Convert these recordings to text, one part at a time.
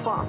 fall.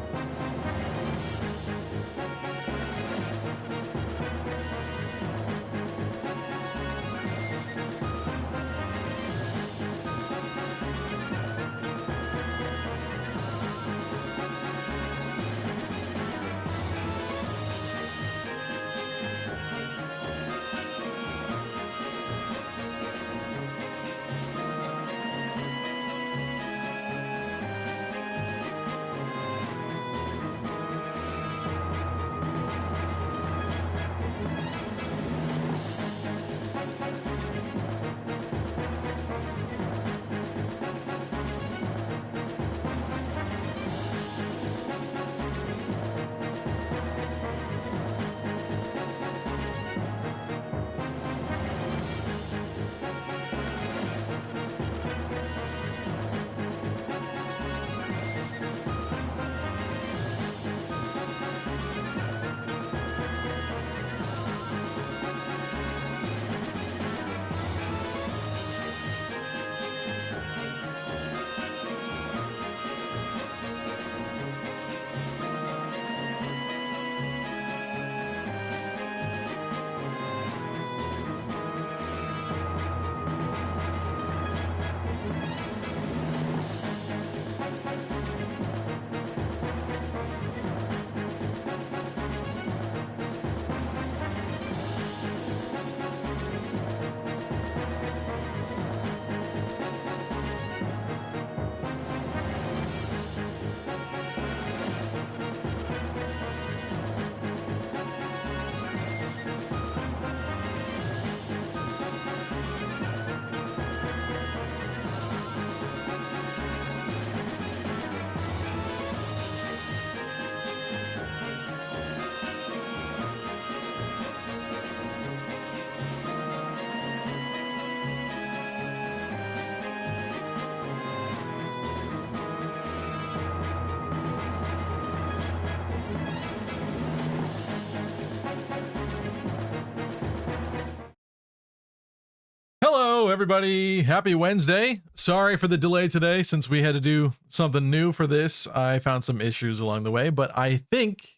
Hello, everybody. Happy Wednesday. Sorry for the delay today since we had to do something new for this. I found some issues along the way, but I think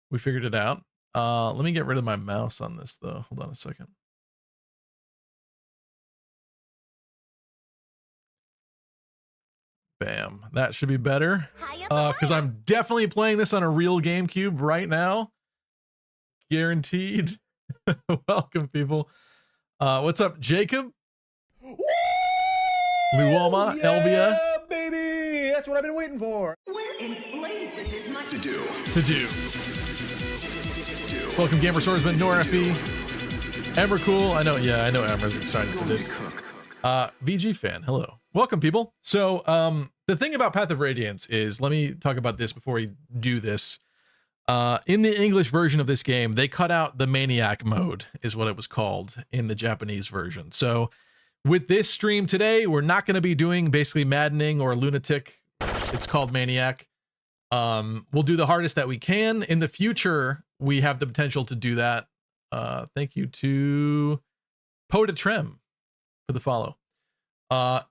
we figured it out. Let me get rid of my mouse on this, though. Hold on a second. Bam. That should be better. Because I'm definitely playing this on a real GameCube right now. Guaranteed. Welcome, people. What's up, Jacob? Luoma, yeah, Elvia. Baby, that's what I've been waiting for. Where in blazes is my To do. Welcome, Gamer Swordsman, NorFB, Emmercool. I know Emmer's excited for this. VG fan, hello. Welcome, people. So, the thing about Path of Radiance is, let me talk about this before we do this. In the English version of this game, they cut out the Maniac mode, is what it was called in the Japanese version. So with this stream today, we're not going to be doing basically Maddening or Lunatic. It's called Maniac. We'll do the hardest that we can. In the future, we have the potential to do that. Thank you to Podatrem for the follow.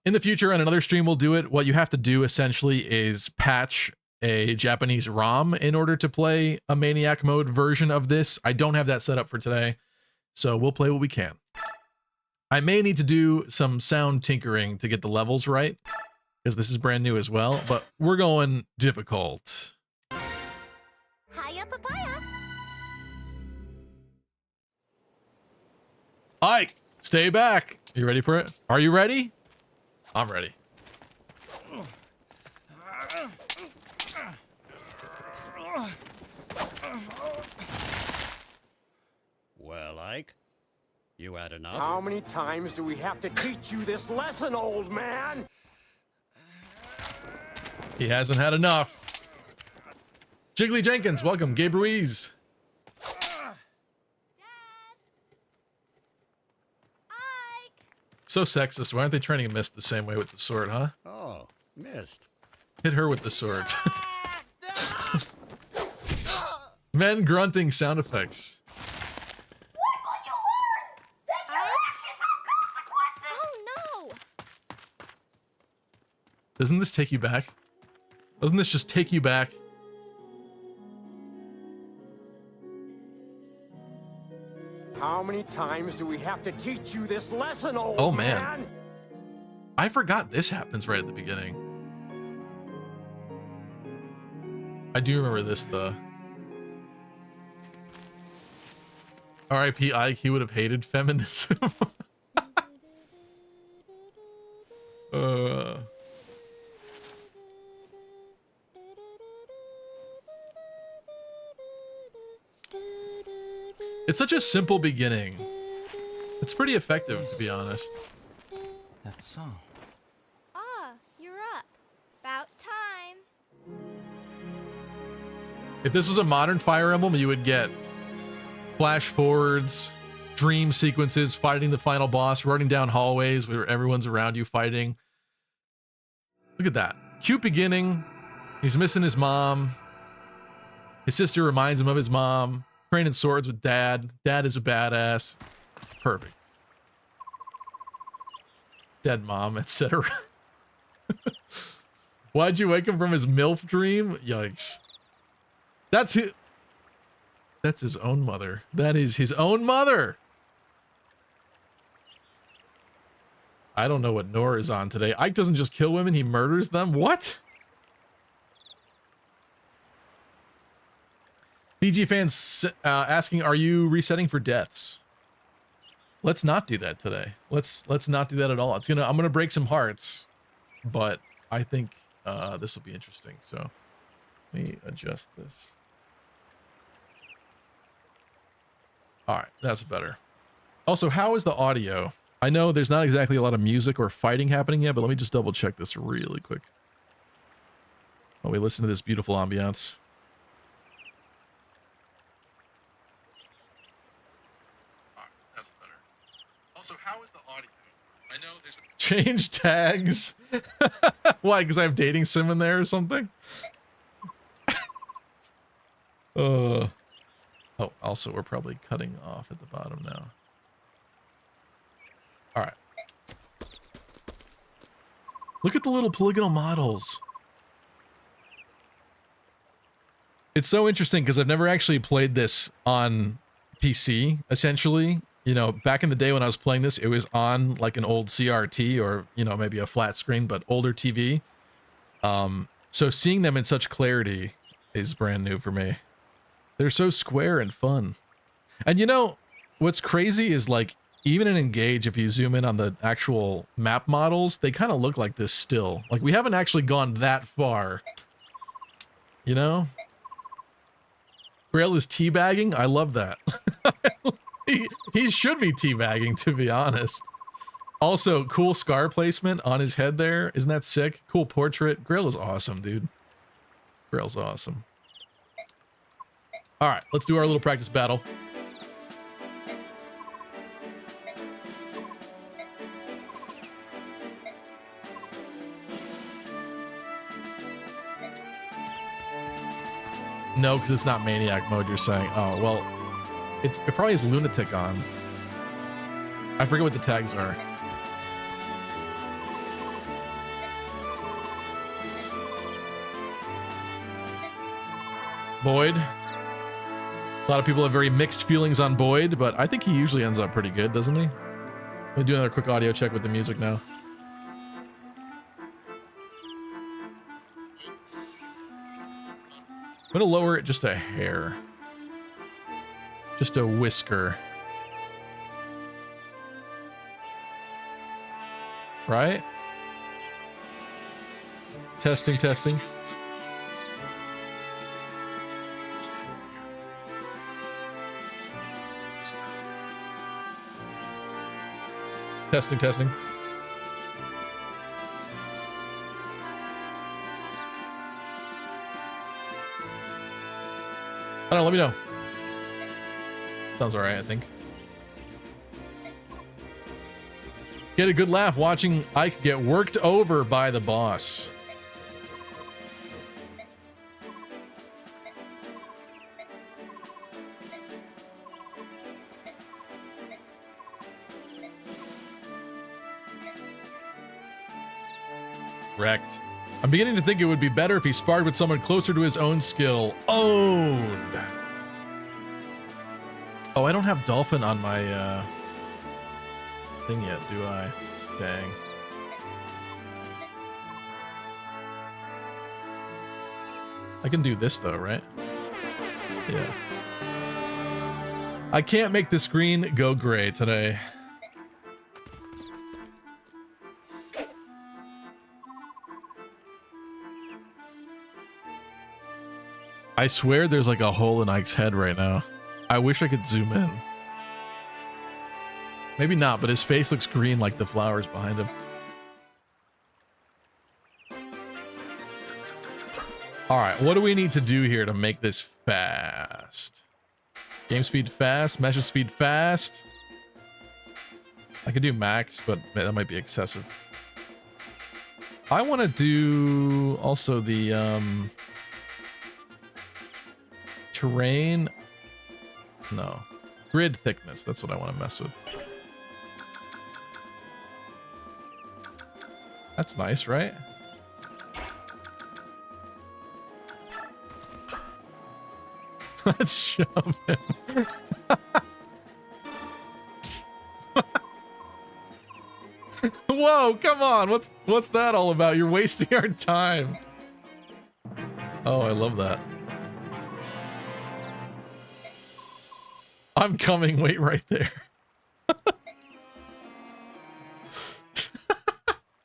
In the future, on another stream, we'll do it. What you have to do essentially is patch a Japanese ROM in order to play a Maniac mode version of this. I don't have that set up for today, so we'll play what we can. I may need to do some sound tinkering to get the levels right, because this is brand new as well, but we're going difficult. Hiya papaya. Ike, stay back. You ready for it? Are you ready? I'm ready. Well, Ike, you had enough? How many times do we have to teach you this lesson, old man? He hasn't had enough. Jiggly Jenkins, welcome. Gabe Ruiz. Dad. Ike. So sexist. Why aren't they training Mist the same way with the sword, huh? Oh, missed. Hit her with the sword. Men grunting sound effects. What will you learn? That your actions have consequences. Oh no. Doesn't this take you back? Doesn't this just take you back? How many times do we have to teach you this lesson, old Oh, man. I forgot this happens right at the beginning. I do remember this, though. R.I.P. Ike, he would have hated feminism. It's such a simple beginning. It's pretty effective, to be honest. That song. Ah, you're up. About time. If this was a modern Fire Emblem, you would get flash forwards, dream sequences, fighting the final boss, running down hallways where everyone's around you fighting. Look at that. Cute beginning. He's missing his mom. His sister reminds him of his mom. Training swords with dad. Dad is a badass. Perfect. Dead mom, etc. Why'd you wake him from his MILF dream? Yikes. That's his own mother. That is his own mother. I don't know what Nora is on today. Ike doesn't just kill women, he murders them. What? BG fans asking, are you resetting for deaths? Let's not do that today. Let's not do that at all. I'm gonna break some hearts, but I think this will be interesting. So let me adjust this. All right, that's better. Also, how is the audio? I know there's not exactly a lot of music or fighting happening yet, but let me just double check this really quick. While we listen to this beautiful ambiance. All right, that's better. Also, how is the audio? I know there's a... Change tags. Why? Because I have dating sim in there or something? Oh, also, we're probably cutting off at the bottom now. All right. Look at the little polygonal models. It's so interesting because I've never actually played this on PC, essentially. You know, back in the day when I was playing this, it was on like an old CRT or, you know, maybe a flat screen, but older TV. So seeing them in such clarity is brand new for me. They're so square and fun. And you know, what's crazy is like, even in Engage, if you zoom in on the actual map models, they kind of look like this still. Like, we haven't actually gone that far. You know? Grail is teabagging? I love that. he should be teabagging, to be honest. Also, cool scar placement on his head there. Isn't that sick? Cool portrait. Grail is awesome, dude. Grail's awesome. All right, let's do our little practice battle. No, because it's not Maniac mode, you're saying. Oh, well, it probably has Lunatic on. I forget what the tags are. Boyd. A lot of people have very mixed feelings on Boyd, but I think he usually ends up pretty good, doesn't he? Let me do another quick audio check with the music now. I'm gonna lower it just a hair. Just a whisker. Right? Testing, testing. Testing, testing. I don't know, let me know. Sounds alright, I think. Get a good laugh watching Ike get worked over by the boss. Wrecked. I'm beginning to think it would be better if he sparred with someone closer to his own skill. Owned. Oh, I don't have dolphin on my thing yet, do I? Dang. I can do this though, right? Yeah. I can't make the screen go gray today. I swear there's like a hole in Ike's head right now. I wish I could zoom in. Maybe not, but his face looks green like the flowers behind him. All right, what do we need to do here to make this fast? Game speed fast, measure speed fast. I could do max, but that might be excessive. I want to do also the terrain. No, grid thickness. That's what I want to mess with. That's nice, right? Let's shove him. Whoa, come on. What's that all about? You're wasting our time. Oh, I love that. I'm coming. Wait right there.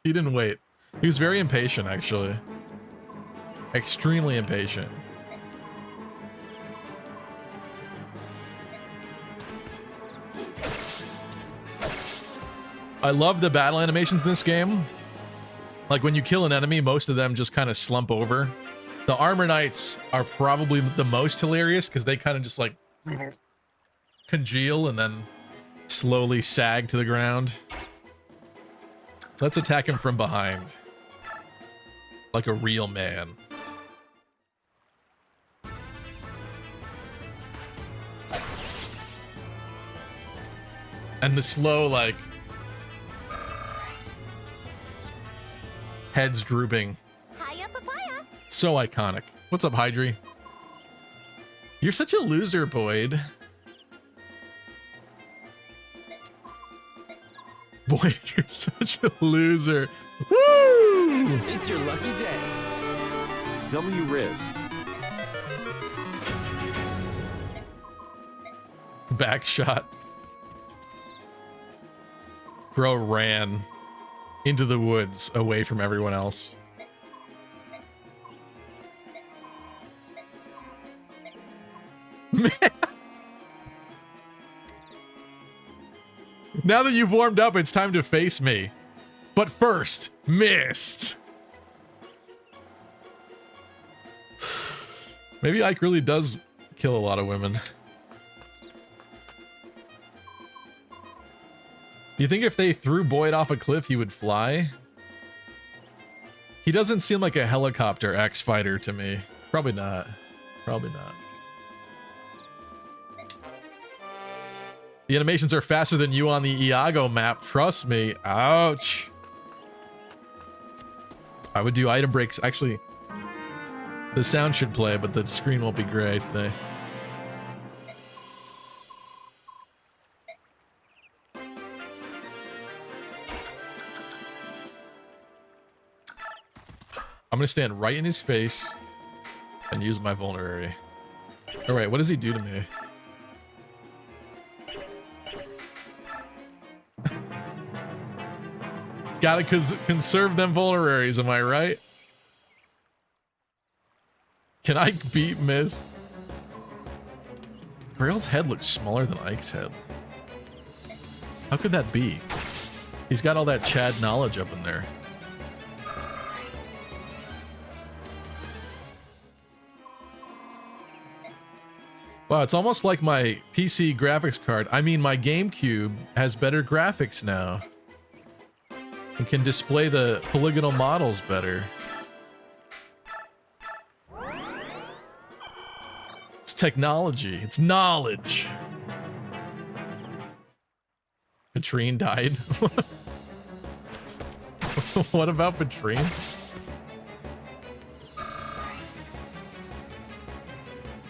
He didn't wait. He was very impatient, actually. Extremely impatient. I love the battle animations in this game. Like when you kill an enemy, most of them just kind of slump over. The armor knights are probably the most hilarious because they kind of just like congeal and then slowly sag to the ground. Let's attack him from behind. Like a real man. And the slow, like, heads drooping. Hiya, papaya. So iconic. What's up, Hydri? You're such a loser, Boyd. Boyd, you're such a loser. Woo! It's your lucky day. W Riz. Back shot. Bro ran into the woods away from everyone else. Man. Now that you've warmed up, it's time to face me. But first, missed. Maybe Ike really does kill a lot of women. Do you think if they threw Boyd off a cliff, he would fly? He doesn't seem like a helicopter X-Fighter to me. Probably not. Probably not. The animations are faster than you on the Iago map. Trust me. Ouch. I would do item breaks. Actually, the sound should play, but the screen won't be gray today. I'm gonna stand right in his face and use my vulnerary. All right, what does he do to me? Gotta conserve them vulneraries, am I right? Can Ike beat Mist? Grail's head looks smaller than Ike's head. How could that be? He's got all that Chad knowledge up in there. Wow, it's almost like my PC graphics card. I mean, my GameCube has better graphics now. And can display the polygonal models better. It's technology. It's knowledge. Patrine died. What about Patrine?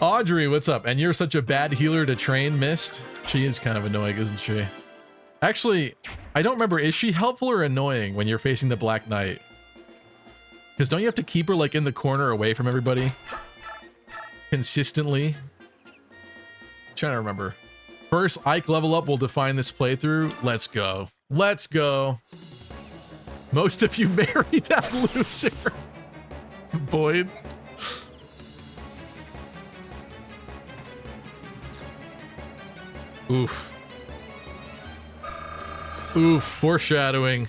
Audrey, what's up? And you're such a bad healer to train, Mist? She is kind of annoying, isn't she? Actually, I don't remember. Is she helpful or annoying when you're facing the Black Knight? Because don't you have to keep her like in the corner away from everybody? Consistently? Trying to remember. First Ike level up will define this playthrough. Let's go. Let's go. Most of you marry that loser. Boyd. Oof. Oof, foreshadowing.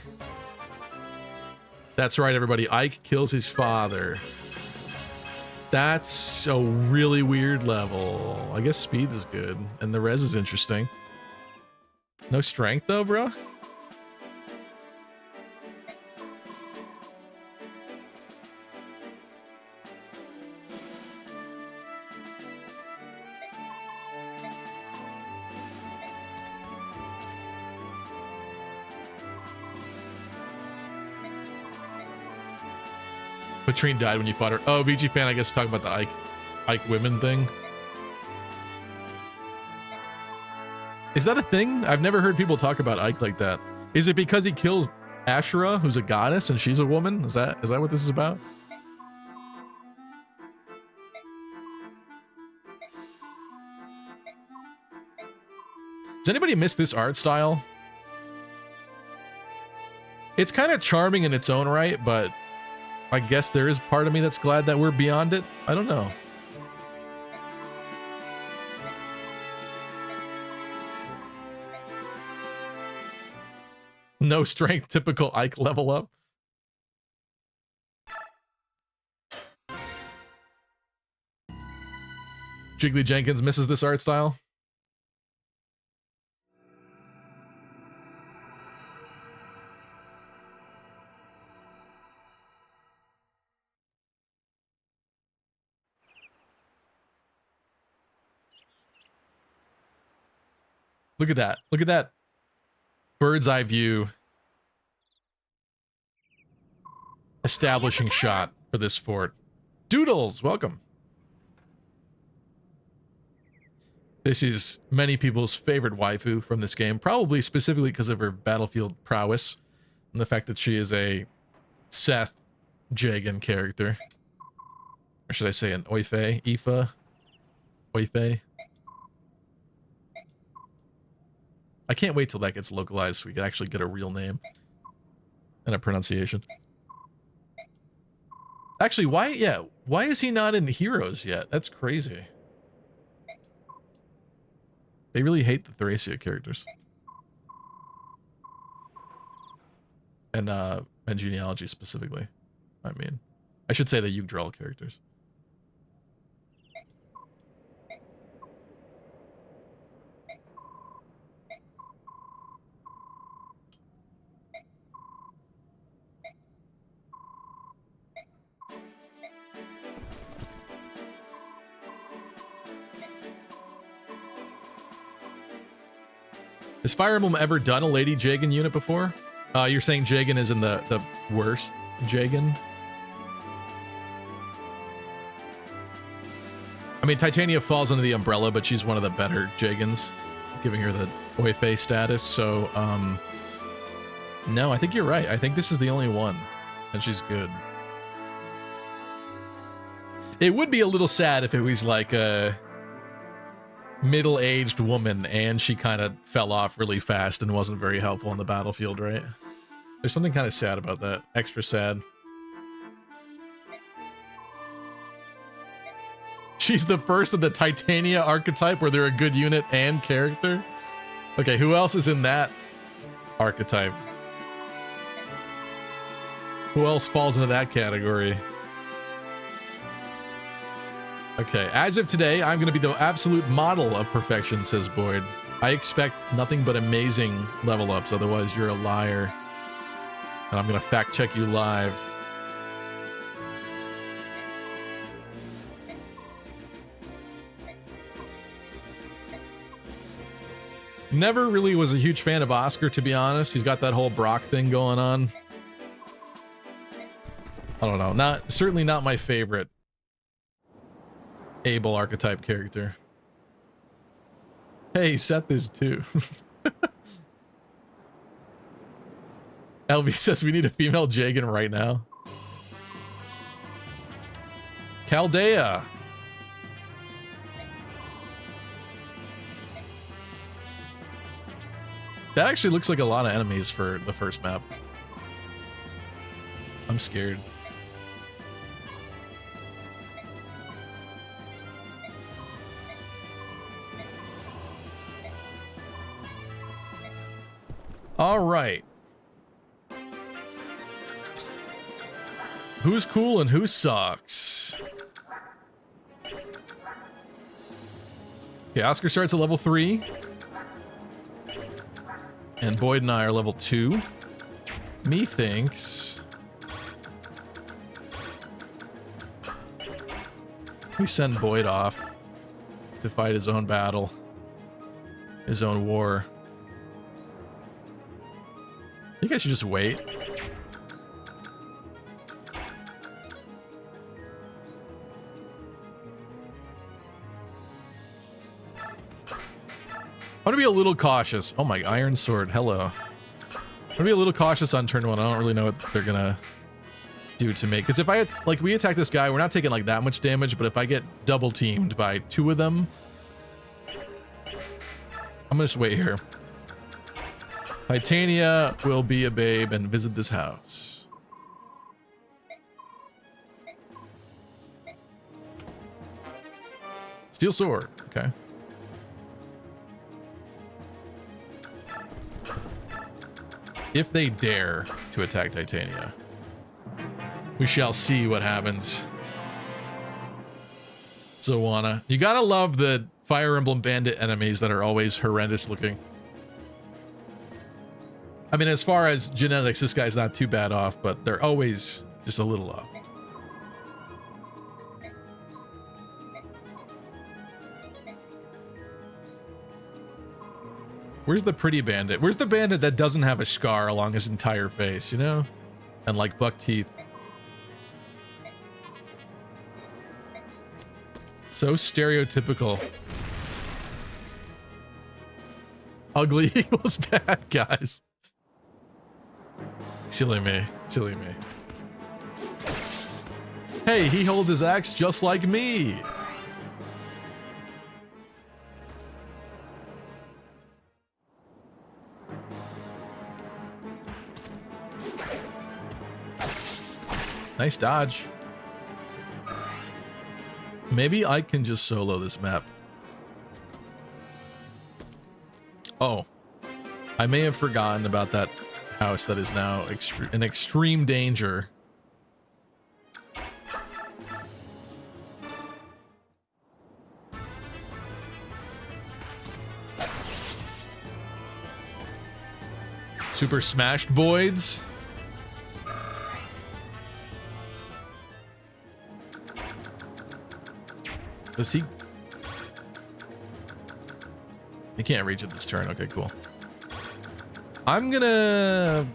That's right, everybody. Ike kills his father. That's a really weird level. I guess speed is good, and the res is interesting. No strength, though, bro? Patrine died when you fought her. Oh, VG fan, I guess talk about the Ike women thing. Is that a thing? I've never heard people talk about Ike like that. Is it because he kills Ashura, who's a goddess, and she's a woman? Is that what this is about? Does anybody miss this art style? It's kind of charming in its own right, but I guess there is part of me that's glad that we're beyond it. I don't know. No strength, typical Ike level up. Jiggly Jenkins misses this art style. Look at that. Look at that bird's eye view establishing shot for this fort. Doodles, welcome. This is many people's favorite waifu from this game, probably specifically because of her battlefield prowess and the fact that she is a Seth Jagan character. Or should I say an Oife? Ifa? Oife? I can't wait till that gets localized so we can actually get a real name and a pronunciation. Actually, why is he not in Heroes yet? That's crazy. They really hate the Thracia characters. And genealogy specifically. I mean, I should say the Yggdrasil characters. Has Fire Emblem ever done a Lady Jagan unit before? You're saying Jagan is in the worst Jagan? I mean, Titania falls under the umbrella, but she's one of the better Jagans, giving her the Oife status. So, no, I think you're right. I think this is the only one, and she's good. It would be a little sad if it was like a middle-aged woman and she kind of fell off really fast and wasn't very helpful on the battlefield, right? There's something kind of sad about that. Extra sad. She's the first of the Titania archetype where they're a good unit and character. Okay, who else is in that archetype? Who else falls into that category? Okay, as of today, I'm going to be the absolute model of perfection, says Boyd. I expect nothing but amazing level ups, otherwise you're a liar. And I'm going to fact check you live. Never really was a huge fan of Oscar, to be honest. He's got that whole Brock thing going on. I don't know. Certainly not my favorite Abel archetype character. Hey, Seth is too. LV says we need a female Jagan right now. Chaldea. That actually looks like a lot of enemies for the first map. I'm scared. All right. Who's cool and who sucks? Okay, Oscar starts at level 3. And Boyd and I are level 2. Methinks we send Boyd off to fight his own battle, his own war. I think I should just wait. I'm gonna be a little cautious. Oh my, Iron Sword, hello. I'm gonna be a little cautious on turn 1. I don't really know what they're gonna do to me. Because if I, like, we attack this guy, we're not taking like that much damage, but if I get double teamed by 2 of them, I'm gonna just wait here. Titania will be a babe and visit this house. Steel sword, okay. If they dare to attack Titania, we shall see what happens. Zoana. You gotta love the Fire Emblem Bandit enemies that are always horrendous looking. I mean, as far as genetics, this guy's not too bad off, but they're always just a little off. Where's the pretty bandit? Where's the bandit that doesn't have a scar along his entire face, you know? And like buck teeth. So stereotypical. Ugly equals bad, guys. Silly me. Silly me. Hey, he holds his axe just like me. Nice dodge. Maybe I can just solo this map. Oh, I may have forgotten about that house that is now in extreme danger. Super smashed Boyds. Does he? He can't reach it this turn. Okay, cool. I'm gonna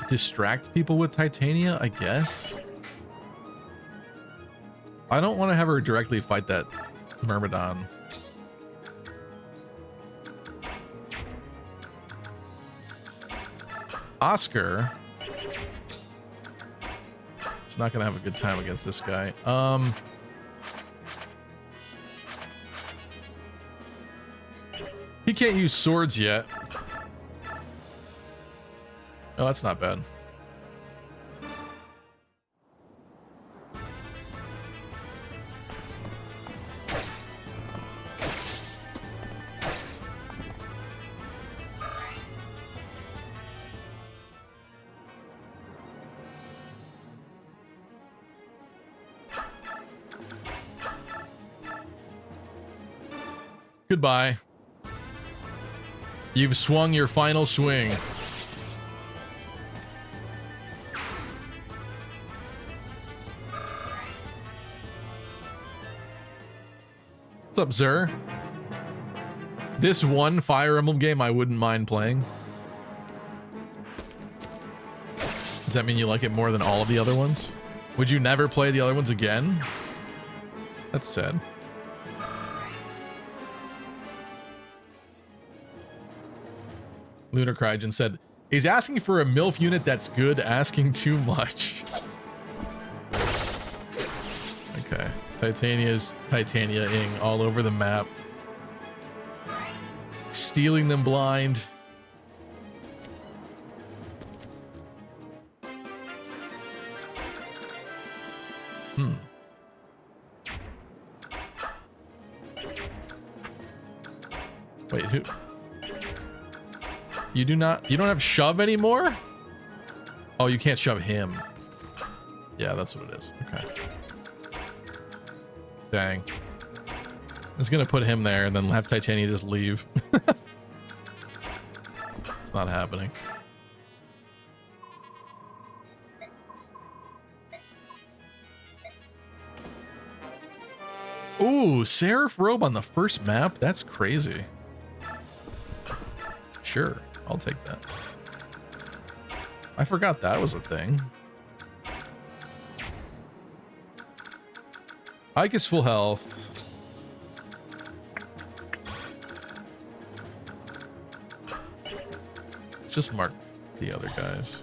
distract people with Titania, I guess. I don't want to have her directly fight that Myrmidon. Oscar. He's not gonna have a good time against this guy. He can't use swords yet. Oh, that's not bad. Goodbye. You've swung your final swing. What's up, Zer? This one Fire Emblem game I wouldn't mind playing. Does that mean you like it more than all of the other ones? Would you never play the other ones again? That's sad. Lunar Crygen said, he's asking for a MILF unit that's good, asking too much. Okay. Titania-ing all over the map. Stealing them blind. Wait, who? You don't have shove anymore? Oh, you can't shove him. Yeah, that's what it is. Okay. Dang. I was gonna put him there and then have Titania just leave. It's not happening. Ooh, Seraph Robe on the first map? That's crazy. Sure, I'll take that. I forgot that was a thing. Ike is full health. Just mark the other guys.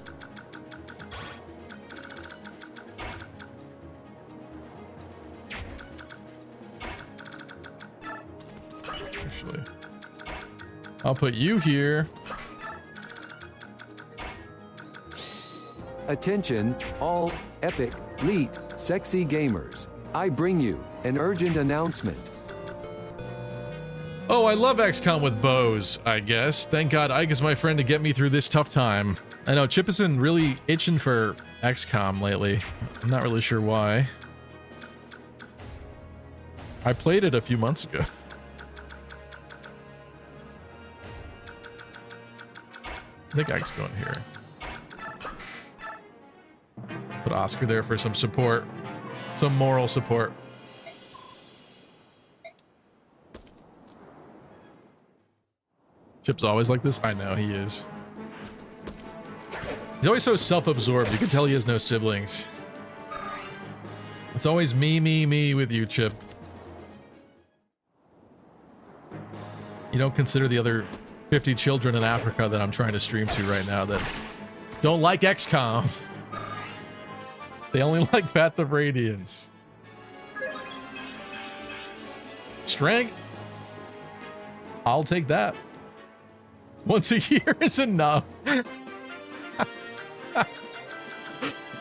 Actually, I'll put you here. Attention, all epic, elite, sexy gamers. I bring you an urgent announcement. Oh, I love XCOM with bows, I guess. Thank God Ike is my friend to get me through this tough time. I know Chip has been really itching for XCOM lately. I'm not really sure why. I played it a few months ago. I think Ike's going here. Put Oscar there for some support. Some moral support. Chip's always like this? I know, he is. He's always so self-absorbed. You can tell he has no siblings. It's always me, me, me with you, Chip. You don't consider the other 50 children in Africa that I'm trying to stream to right now that don't like XCOM. They only like Path of Radiance. Strength? I'll take that. Once a year is enough.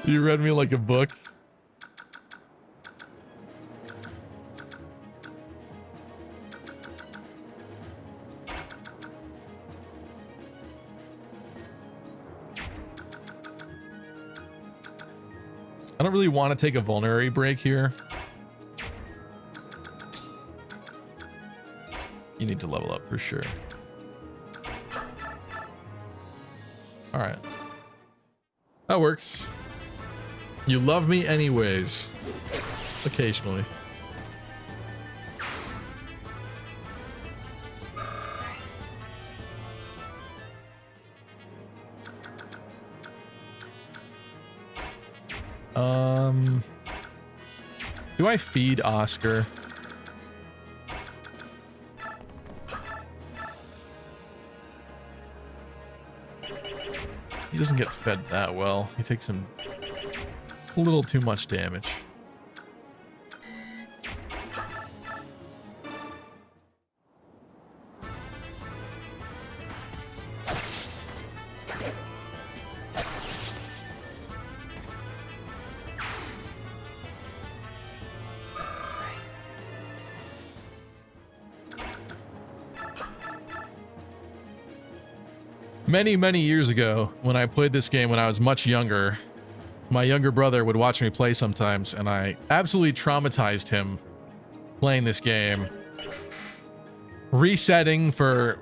You read me like a book. I don't really want to take a vulnerary break here. You need to level up for sure. All right. That works. You love me anyways. Occasionally. Do I feed Oscar? He doesn't get fed that well. He takes a little too much damage. Many, many years ago, when I played this game when I was much younger, my younger brother would watch me play sometimes, and I absolutely traumatized him playing this game. Resetting for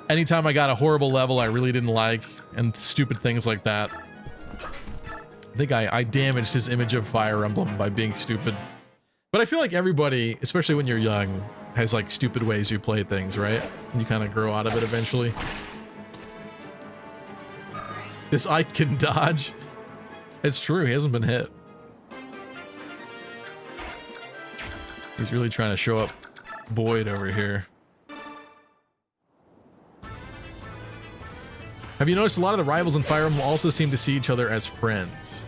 anytime I got a horrible level I really didn't like, and stupid things like that. I think I damaged his image of Fire Emblem by being stupid. But I feel like everybody, especially when you're young, has like stupid ways you play things, right? And you kind of grow out of it eventually. This Ike can dodge. It's true, he hasn't been hit. He's really trying to show up Boyd over here. Have you noticed a lot of the rivals in Fire Emblem also seem to see each other as friends?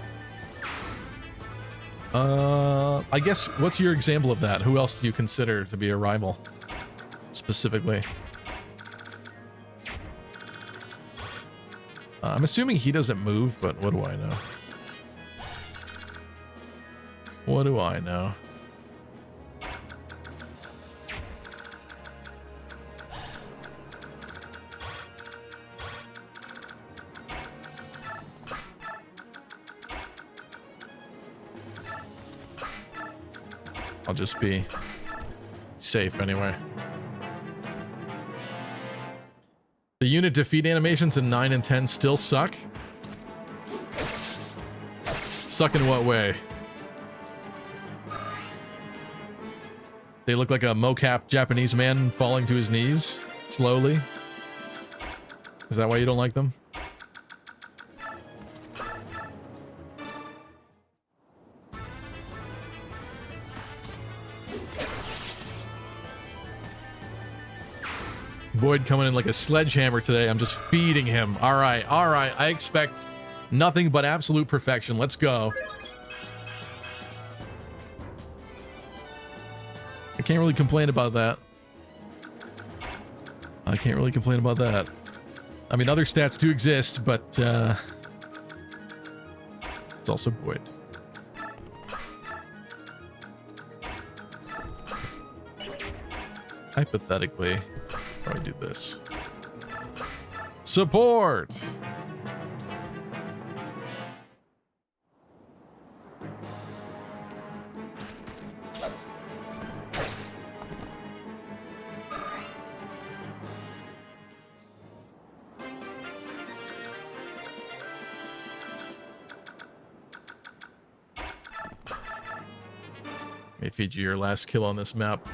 I guess, what's your example of that? Who else do you consider to be a rival, specifically? I'm assuming he doesn't move, but what do I know? What do I know? I'll just be safe anyway. The unit defeat animations in 9 and 10 still suck? Suck in what way? They look like a mocap Japanese man falling to his knees slowly. Is that why you don't like them? Boyd coming in like a sledgehammer today. I'm just feeding him. All right, all right. I expect nothing but absolute perfection. Let's go. I can't really complain about that. I can't really complain about that. I mean, other stats do exist, but it's also Boyd. Hypothetically, how do I do this? Support! May feed you your last kill on this map.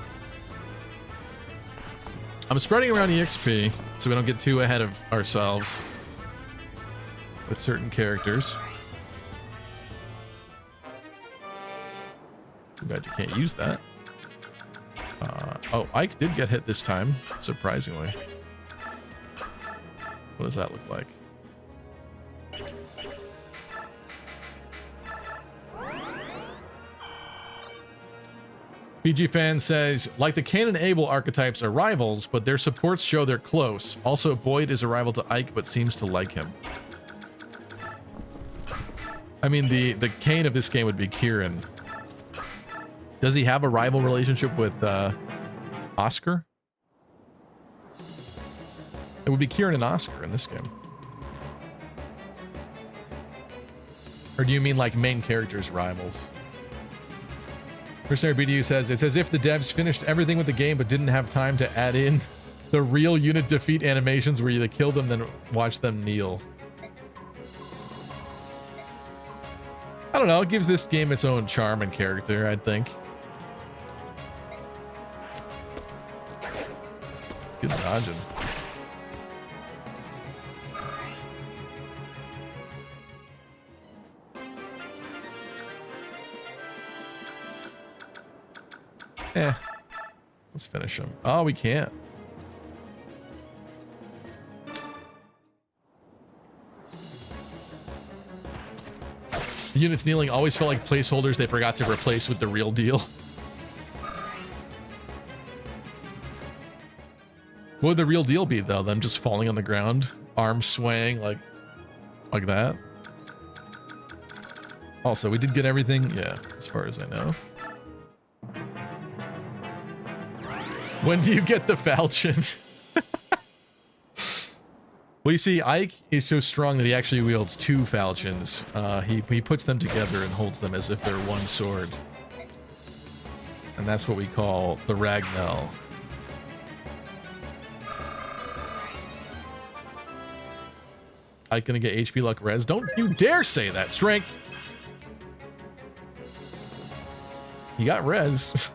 I'm spreading around EXP so we don't get too ahead of ourselves with certain characters. Too bad you can't use that. Oh, Ike did get hit this time, surprisingly. What does that look like? BG Fan says, like the Cain and Abel archetypes are rivals, but their supports show they're close. Also, Boyd is a rival to Ike, but seems to like him. I mean, the Cain of this game would be Kieran. Does he have a rival relationship with Oscar? It would be Kieran and Oscar in this game. Or do you mean like main characters rivals? Mercenary BDU says, it's as if the devs finished everything with the game but didn't have time to add in the real unit defeat animations where you kill them then watch them kneel. I don't know, it gives this game its own charm and character, I think. Good dodging. Let's finish him. Oh, we can't. The units kneeling always felt like placeholders they forgot to replace with the real deal. What would the real deal be, though? Them just falling on the ground, arms swaying like that? Also, we did get everything, yeah, as far as I know. When do you get the falchion? Well, you see, Ike is so strong that he actually wields 2 falchions. He puts them together and holds them as if they're one sword. And that's what we call the Ragnell. Ike gonna get HP luck res? Don't you dare say that! Strength! He got res.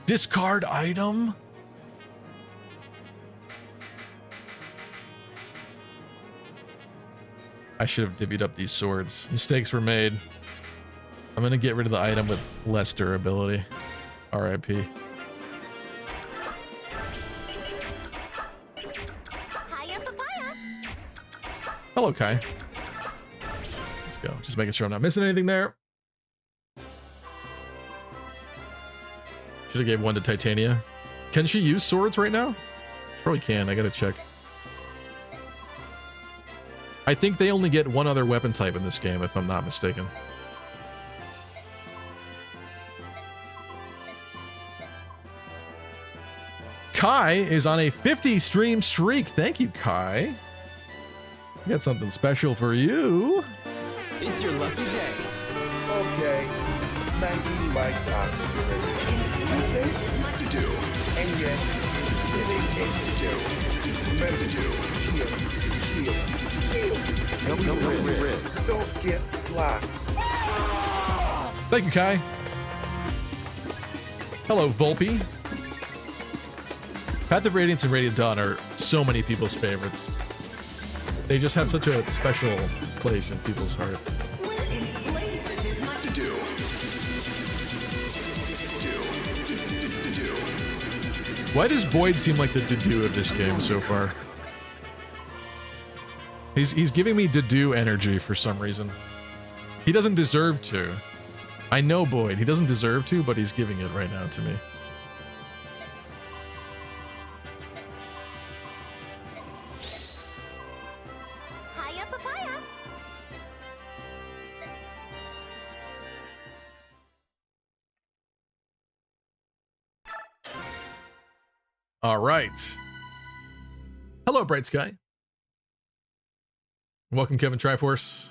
Discard item? I should have divvied up these swords. Mistakes were made. I'm gonna get rid of the item with less durability. RIP. Hello, Kai. Let's go. Just making sure I'm not missing anything there. Should have gave one to Titania. Can she use swords right now? She probably can. I gotta check. I think they only get one other weapon type in this game, if I'm not mistaken. Kai is on a 50 stream streak. Thank you, Kai. I got something special for you. It's your lucky day. Okay. 19 white cocks already. This is what to do. And yes, living and to do. Remember to do. Shield. Don't get flocked. Thank you, Kai. Hello, Volpe. Path of Radiance and Radiant Dawn are so many people's favorites. They just have such a special place in people's hearts. Why does Boyd seem like the Dedue of this game so far? He's giving me Dedue energy for some reason. He doesn't deserve to. I know Boyd. He doesn't deserve to, but he's giving it right now to me. Hiya, papaya. All right. Hello, Bright Sky. Welcome, Kevin Triforce.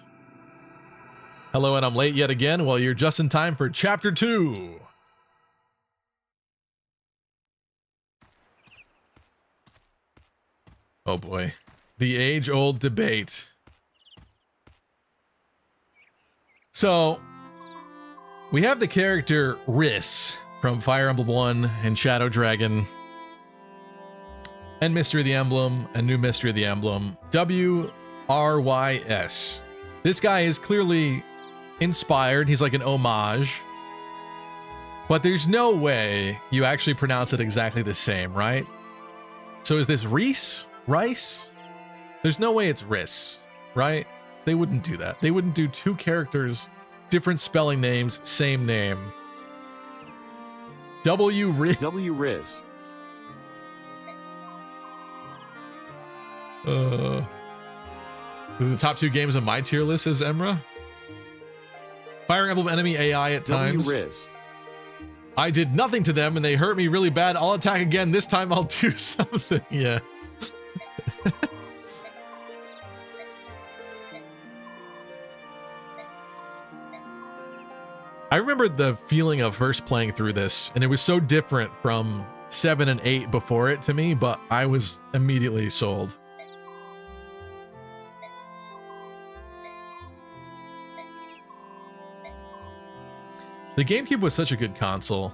Hello, and I'm late yet again. Well, you're just in time for Chapter 2. Oh boy. The age-old debate. So, we have the character Riss from Fire Emblem 1 and Shadow Dragon and Mystery of the Emblem and New Mystery of the Emblem. W-R-Y-S. This guy is clearly inspired. He's like an homage. But there's no way you actually pronounce it exactly the same, right? So is this Reese? Rice? There's no way it's Riss, right? They wouldn't do that. They wouldn't do two characters, different spelling names, same name. W-Riss. W-Riz. The top two games on my tier list is Emra. Fire Emblem enemy AI at times. W-Riz. I did nothing to them and they hurt me really bad. I'll attack again. This time I'll do something. Yeah. I remember the feeling of first playing through this, and it was so different from 7 and 8 before it to me, but I was immediately sold. The GameCube was such a good console.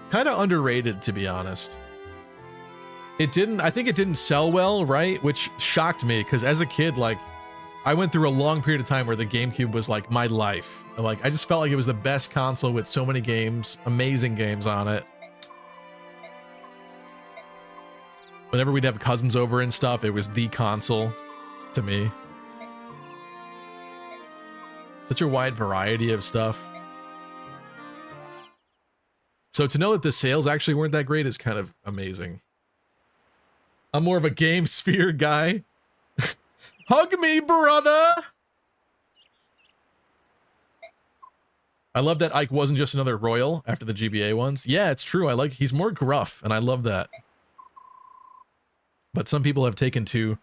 Kind of underrated, to be honest. I think it didn't sell well, right? Which shocked me, because as a kid, like, I went through a long period of time where the GameCube was like my life. Like, I just felt like it was the best console with so many games, amazing games on it. Whenever we'd have cousins over and stuff, it was the console to me. Such a wide variety of stuff. So to know that the sales actually weren't that great is kind of amazing. I'm more of a Game Sphere guy. Hug me, brother! I love that Ike wasn't just another royal after the GBA ones. Yeah, it's true. He's more gruff, and I love that. But some people have taken to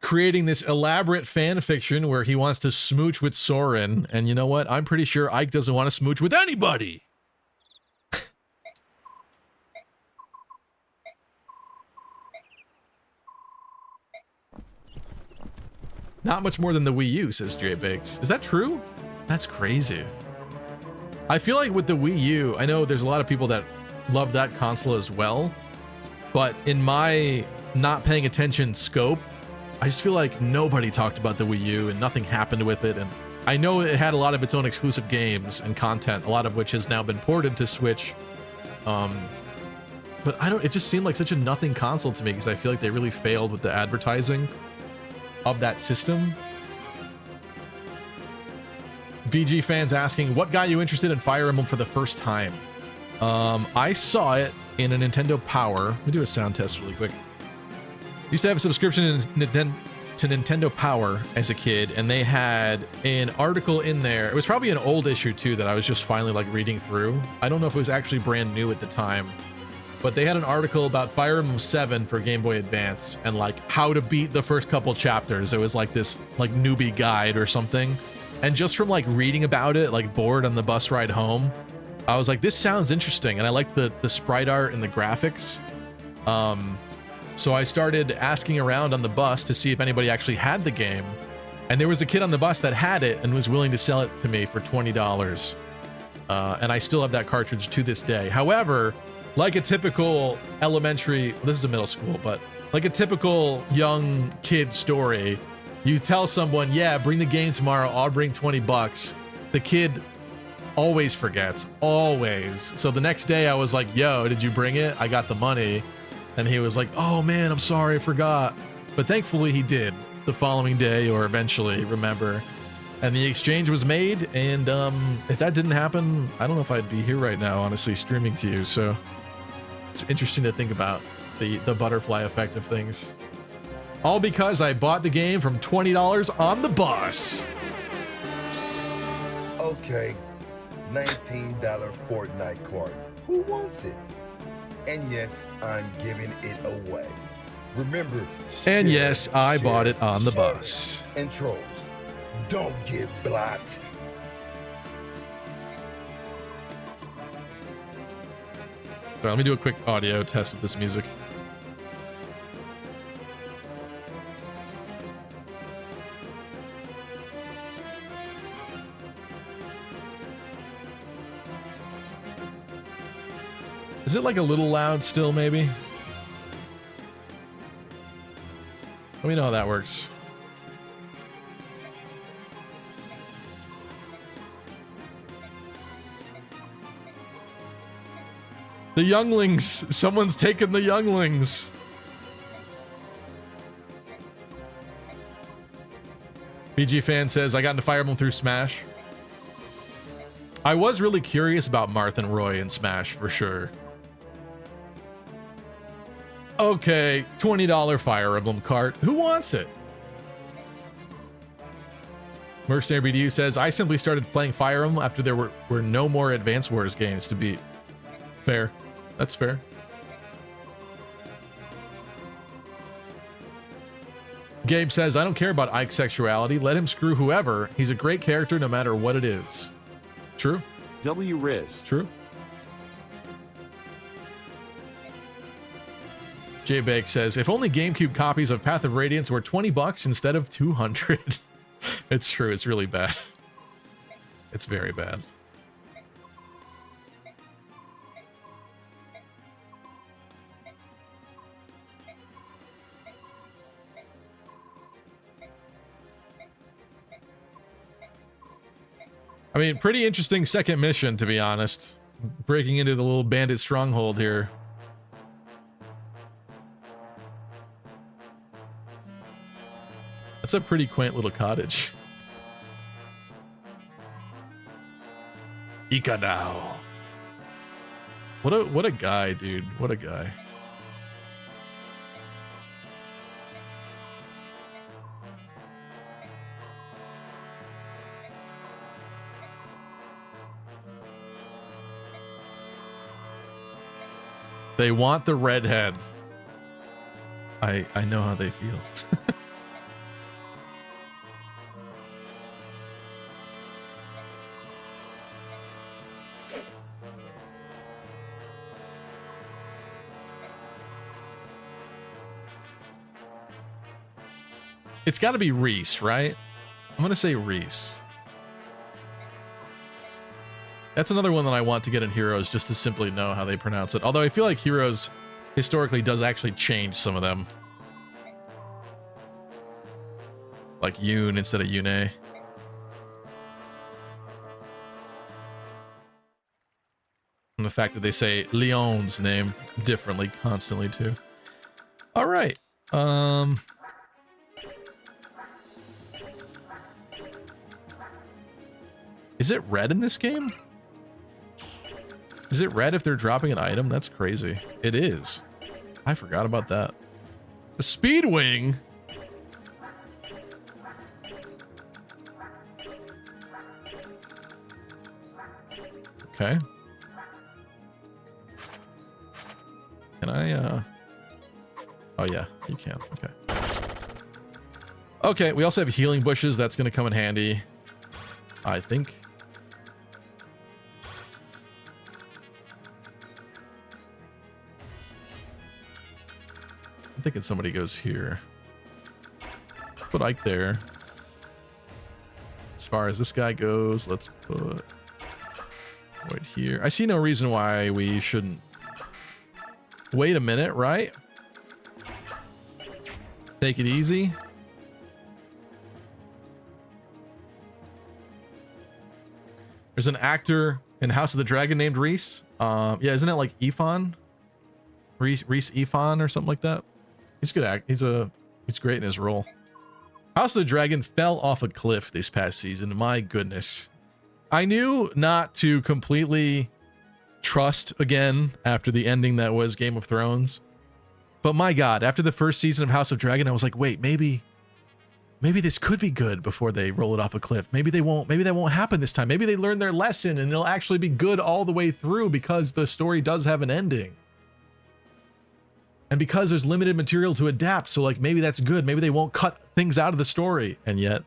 creating this elaborate fan fiction where he wants to smooch with Soren, and you know what? I'm pretty sure Ike doesn't want to smooch with anybody! Not much more than the Wii U, says Jay Bakes. Is that true? That's crazy. I feel like with the Wii U, I know there's a lot of people that love that console as well, but in my not paying attention scope, I just feel like nobody talked about the Wii U and nothing happened with it. And I know it had a lot of its own exclusive games and content, a lot of which has now been ported to Switch. But it just seemed like such a nothing console to me because I feel like they really failed with the advertising. of that system. VG fans asking, what got you interested in Fire Emblem for the first time? I saw it in a Nintendo Power. Let me do a sound test really quick. Used to have a subscription to Nintendo Power as a kid, and they had an article in there. It was probably an old issue too that I was just finally like reading through. I don't know if it was actually brand new at the time, but they had an article about Fire Emblem 7 for Game Boy Advance and like how to beat the first couple chapters. It was like this like newbie guide or something. And just from like reading about it, like bored on the bus ride home, I was like, this sounds interesting. And I liked the sprite art and the graphics. So I started asking around on the bus to see if anybody actually had the game. And there was a kid on the bus that had it and was willing to sell it to me for $20. And I still have that cartridge to this day. However, like a typical elementary, this is a middle school, but like a typical young kid story, you tell someone, yeah, bring the game tomorrow, I'll bring 20 bucks. The kid always forgets, always. So the next day I was like, yo, did you bring it? I got the money. And he was like, oh man, I'm sorry, I forgot. But thankfully he did the following day or eventually remember. And the exchange was made. And if that didn't happen, I don't know if I'd be here right now, honestly, streaming to you. So it's interesting to think about the butterfly effect of things. All because I bought the game from $20 on the bus. Okay, $19 Fortnite card. Who wants it? And yes, I'm giving it away. Remember, and yes, I bought it on the bus. And trolls, don't get blocked. So let me do a quick audio test with this music. Is it like a little loud still, maybe? Let me know how that works. The younglings! Someone's taken the younglings! BG fan says, I got into Fire Emblem through Smash. I was really curious about Marth and Roy in Smash, for sure. Okay, $20 Fire Emblem cart. Who wants it? Mercenary BDU says, I simply started playing Fire Emblem after there were no more Advance Wars games to beat. Fair. That's fair. Gabe says, I don't care about Ike's sexuality. Let him screw whoever. He's a great character no matter what it is. True. W Riz. True. Jay Bake says, if only GameCube copies of Path of Radiance were 20 bucks instead of 200. It's true. It's really bad. It's very bad. I mean, pretty interesting second mission, to be honest. Breaking into the little bandit stronghold here. That's a pretty quaint little cottage. Ika now. What a guy, dude. What a guy. They want the redhead. I know how they feel. It's got to be Reese, right? I'm going to say Reese. That's another one that I want to get in Heroes just to simply know how they pronounce it. Although I feel like Heroes historically does actually change some of them. Like Yoon instead of Yune. And the fact that they say Leon's name differently constantly too. All right. Is it red in this game? Is it red if they're dropping an item? That's crazy. It is. I forgot about that. The speed wing. Okay. Can I, oh yeah, you can. Okay. Okay, we also have healing bushes. That's going to come in handy, I think. I'm thinking somebody goes here. Put Ike there. As far as this guy goes, let's put Void here. I see no reason why we shouldn't. Wait a minute, right? Take it easy. There's an actor in House of the Dragon named Reese. Yeah, isn't it like Ifan? Reese Ifan or something like that? He's good. He's great in his role. House of the Dragon fell off a cliff this past season. My goodness. I knew not to completely trust again after the ending that was Game of Thrones. But my God, after the first season of House of Dragon, I was like, wait, maybe this could be good before they roll it off a cliff. Maybe that won't happen this time. Maybe they learn their lesson and they'll actually be good all the way through because the story does have an ending. And because there's limited material to adapt, so like maybe that's good. Maybe they won't cut things out of the story. And yet,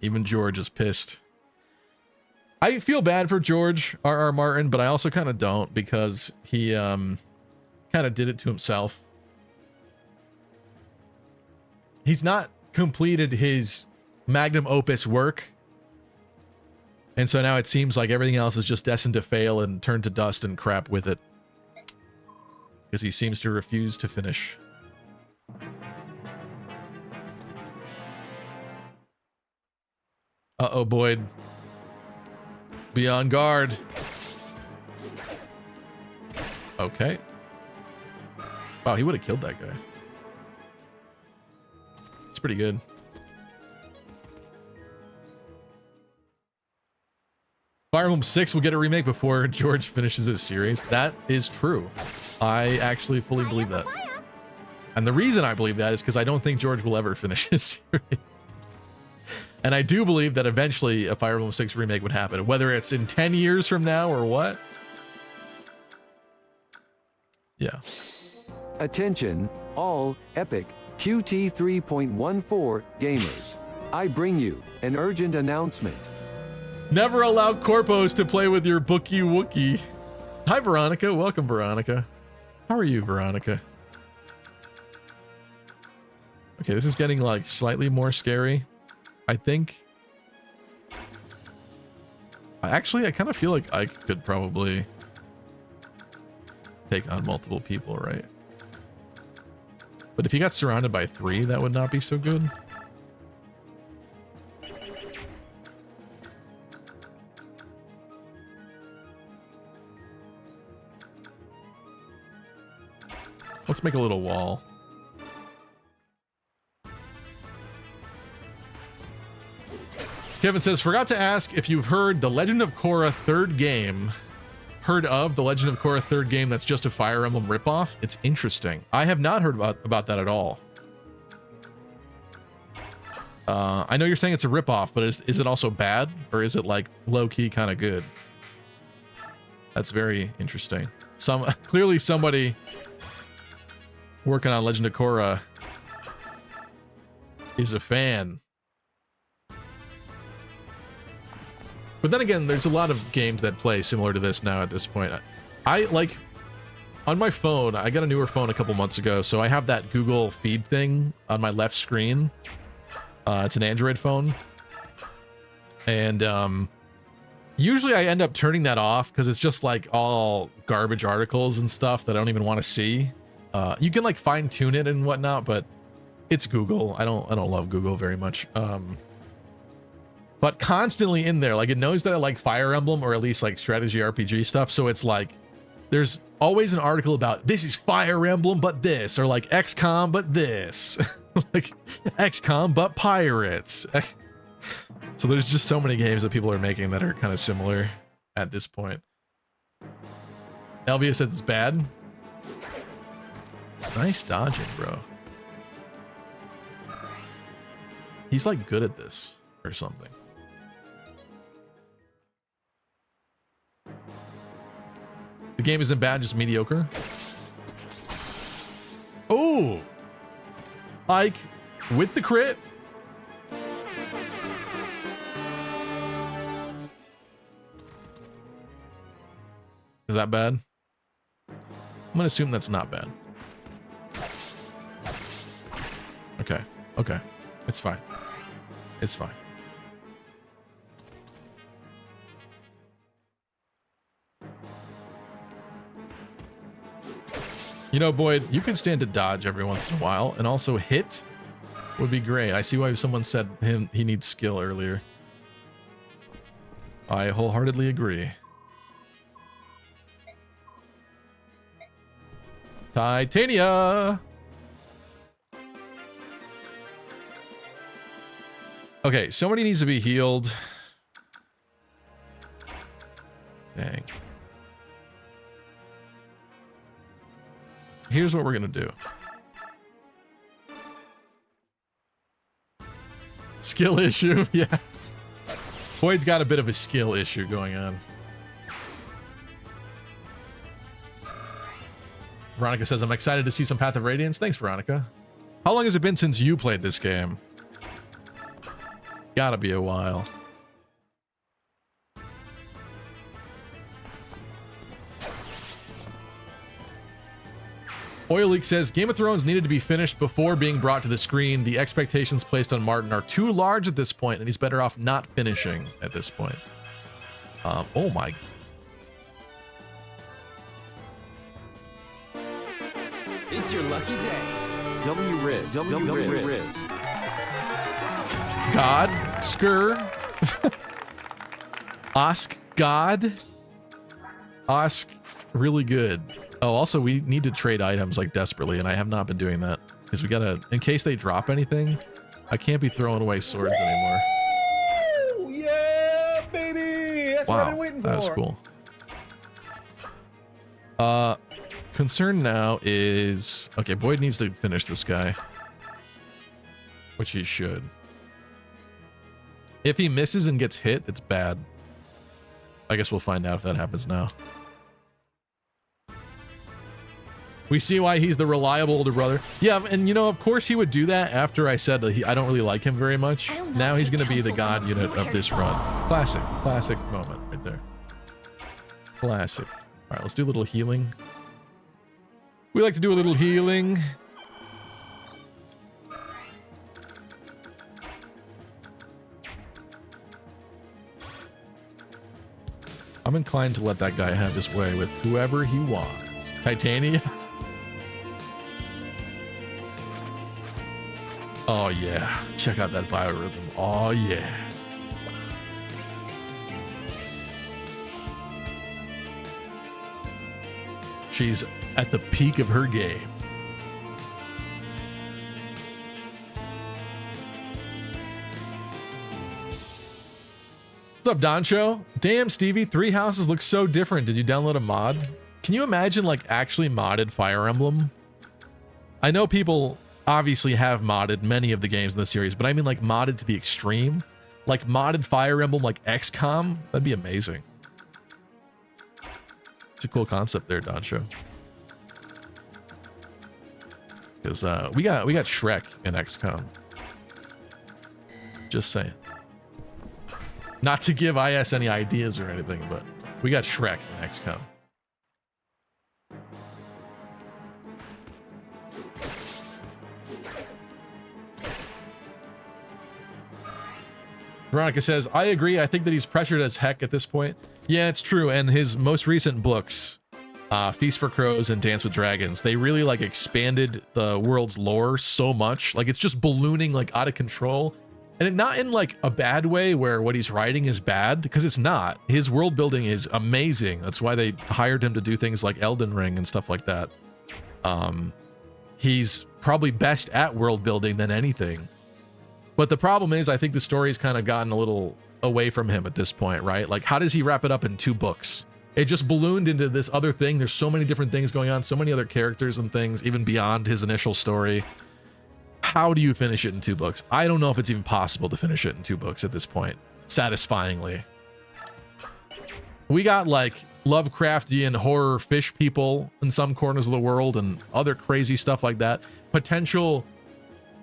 even George is pissed. I feel bad for George R.R. Martin, but I also kind of don't because he kind of did it to himself. He's not completed his magnum opus work. And so now it seems like everything else is just destined to fail and turn to dust and crap with it. Because he seems to refuse to finish. Uh-oh, Boyd. Be on guard. Okay. Wow, he would have killed that guy. It's pretty good. Fire Emblem 6 will get a remake before George finishes his series. That is true. I actually fully believe that. And the reason I believe that is because I don't think George will ever finish his series. And I do believe that eventually a Fire Emblem 6 remake would happen, whether it's in 10 years from now or what. Yeah. Attention, all Epic QT 3.14 gamers. I bring you an urgent announcement. Never allow corpos to play with your bookie wookie. Hi, Veronica. Welcome, Veronica. How are you, Veronica? Okay, this is getting like slightly more scary, I think. Actually, I kind of feel like I could probably take on multiple people, right? But if you got surrounded by 3, that would not be so good. Let's make a little wall. Kevin says, forgot to ask if you've heard the Legend of Korra third game. Heard of the Legend of Korra third game that's just a Fire Emblem ripoff? It's interesting. I have not heard about that at all. I know you're saying it's a ripoff, but is it also bad? Or is it like low-key kind of good? That's very interesting. Clearly somebody working on Legend of Korra is a fan. But then again, there's a lot of games that play similar to this now at this point. I like, on my phone, I got a newer phone a couple months ago, so I have that Google feed thing on my left screen. It's an Android phone. And usually I end up turning that off because it's just like all garbage articles and stuff that I don't even want to see. You can like fine tune it and whatnot, but it's Google. I don't love Google very much. But constantly in there, like it knows that I like Fire Emblem or at least like strategy RPG stuff. So it's like, there's always an article about this is Fire Emblem, but this, or like XCOM, but this, like XCOM, but pirates. So there's just so many games that people are making that are kind of similar at this point. Elvia says it's bad. Nice dodging, bro. He's like good at this or something. The game isn't bad, just mediocre. Oh! Ike with the crit. Is that bad? I'm gonna assume that's not bad. Okay. Okay. It's fine. It's fine. You know, Boyd, you can stand to dodge every once in a while, and also hit would be great. I see why someone said he needs skill earlier. I wholeheartedly agree. Titania! Okay, somebody needs to be healed. Dang. Here's what we're gonna do. Skill issue, yeah. Boyd's got a bit of a skill issue going on. Veronica says, I'm excited to see some Path of Radiance. Thanks, Veronica. How long has it been since you played this game? Gotta be a while. Oil Leak says, Game of Thrones needed to be finished before being brought to the screen. The expectations placed on Martin are too large at this point, and he's better off not finishing at this point. Oh my. It's your lucky day. W-Riz. W-Riz. God. Skur. Ask God. Ask really good. Oh, also, we need to trade items like desperately, and I have not been doing that because we gotta, in case they drop anything, I can't be throwing away swords anymore. Woo! Yeah, baby! That's what I've been waiting for. That was cool. Concern now is, okay, Boyd needs to finish this guy, which he should. If he misses and gets hit, it's bad. I guess we'll find out if that happens now. We see why he's the reliable older brother. Yeah, and you know, of course he would do that after I said that I don't really like him very much. Now he's going to be the god unit of this run. Classic. Classic moment right there. Classic. All right, let's do a little healing. We like to do a little healing. I'm inclined to let that guy have his way with whoever he wants. Titania. Oh yeah, check out that biorhythm. Oh yeah. She's at the peak of her game. What's up, Doncho? Damn, Stevie, 3 houses look so different. Did you download a mod? Can you imagine like actually modded Fire Emblem? I know people obviously have modded many of the games in the series, but I mean like modded to the extreme. Like modded Fire Emblem like XCOM. That'd be amazing. It's a cool concept there, Doncho. Because we got Shrek in XCOM. Just saying. Not to give IS any ideas or anything, but we got Shrek in XCOM. Veronica says, I agree. I think that he's pressured as heck at this point. Yeah, it's true. And his most recent books, Feast for Crows and Dance with Dragons, they really like expanded the world's lore so much. Like it's just ballooning like out of control. And not in like a bad way where what he's writing is bad, because it's not. His world building is amazing. That's why they hired him to do things like Elden Ring and stuff like that. He's probably best at world building than anything. But the problem is, I think the story's kind of gotten a little away from him at this point, right? Like, how does he wrap it up in 2 books? It just ballooned into this other thing. There's so many different things going on, so many other characters and things, even beyond his initial story. How do you finish it in 2 books? I don't know if it's even possible to finish it in 2 books at this point, satisfyingly. We got like Lovecraftian horror fish people in some corners of the world and other crazy stuff like that. Potential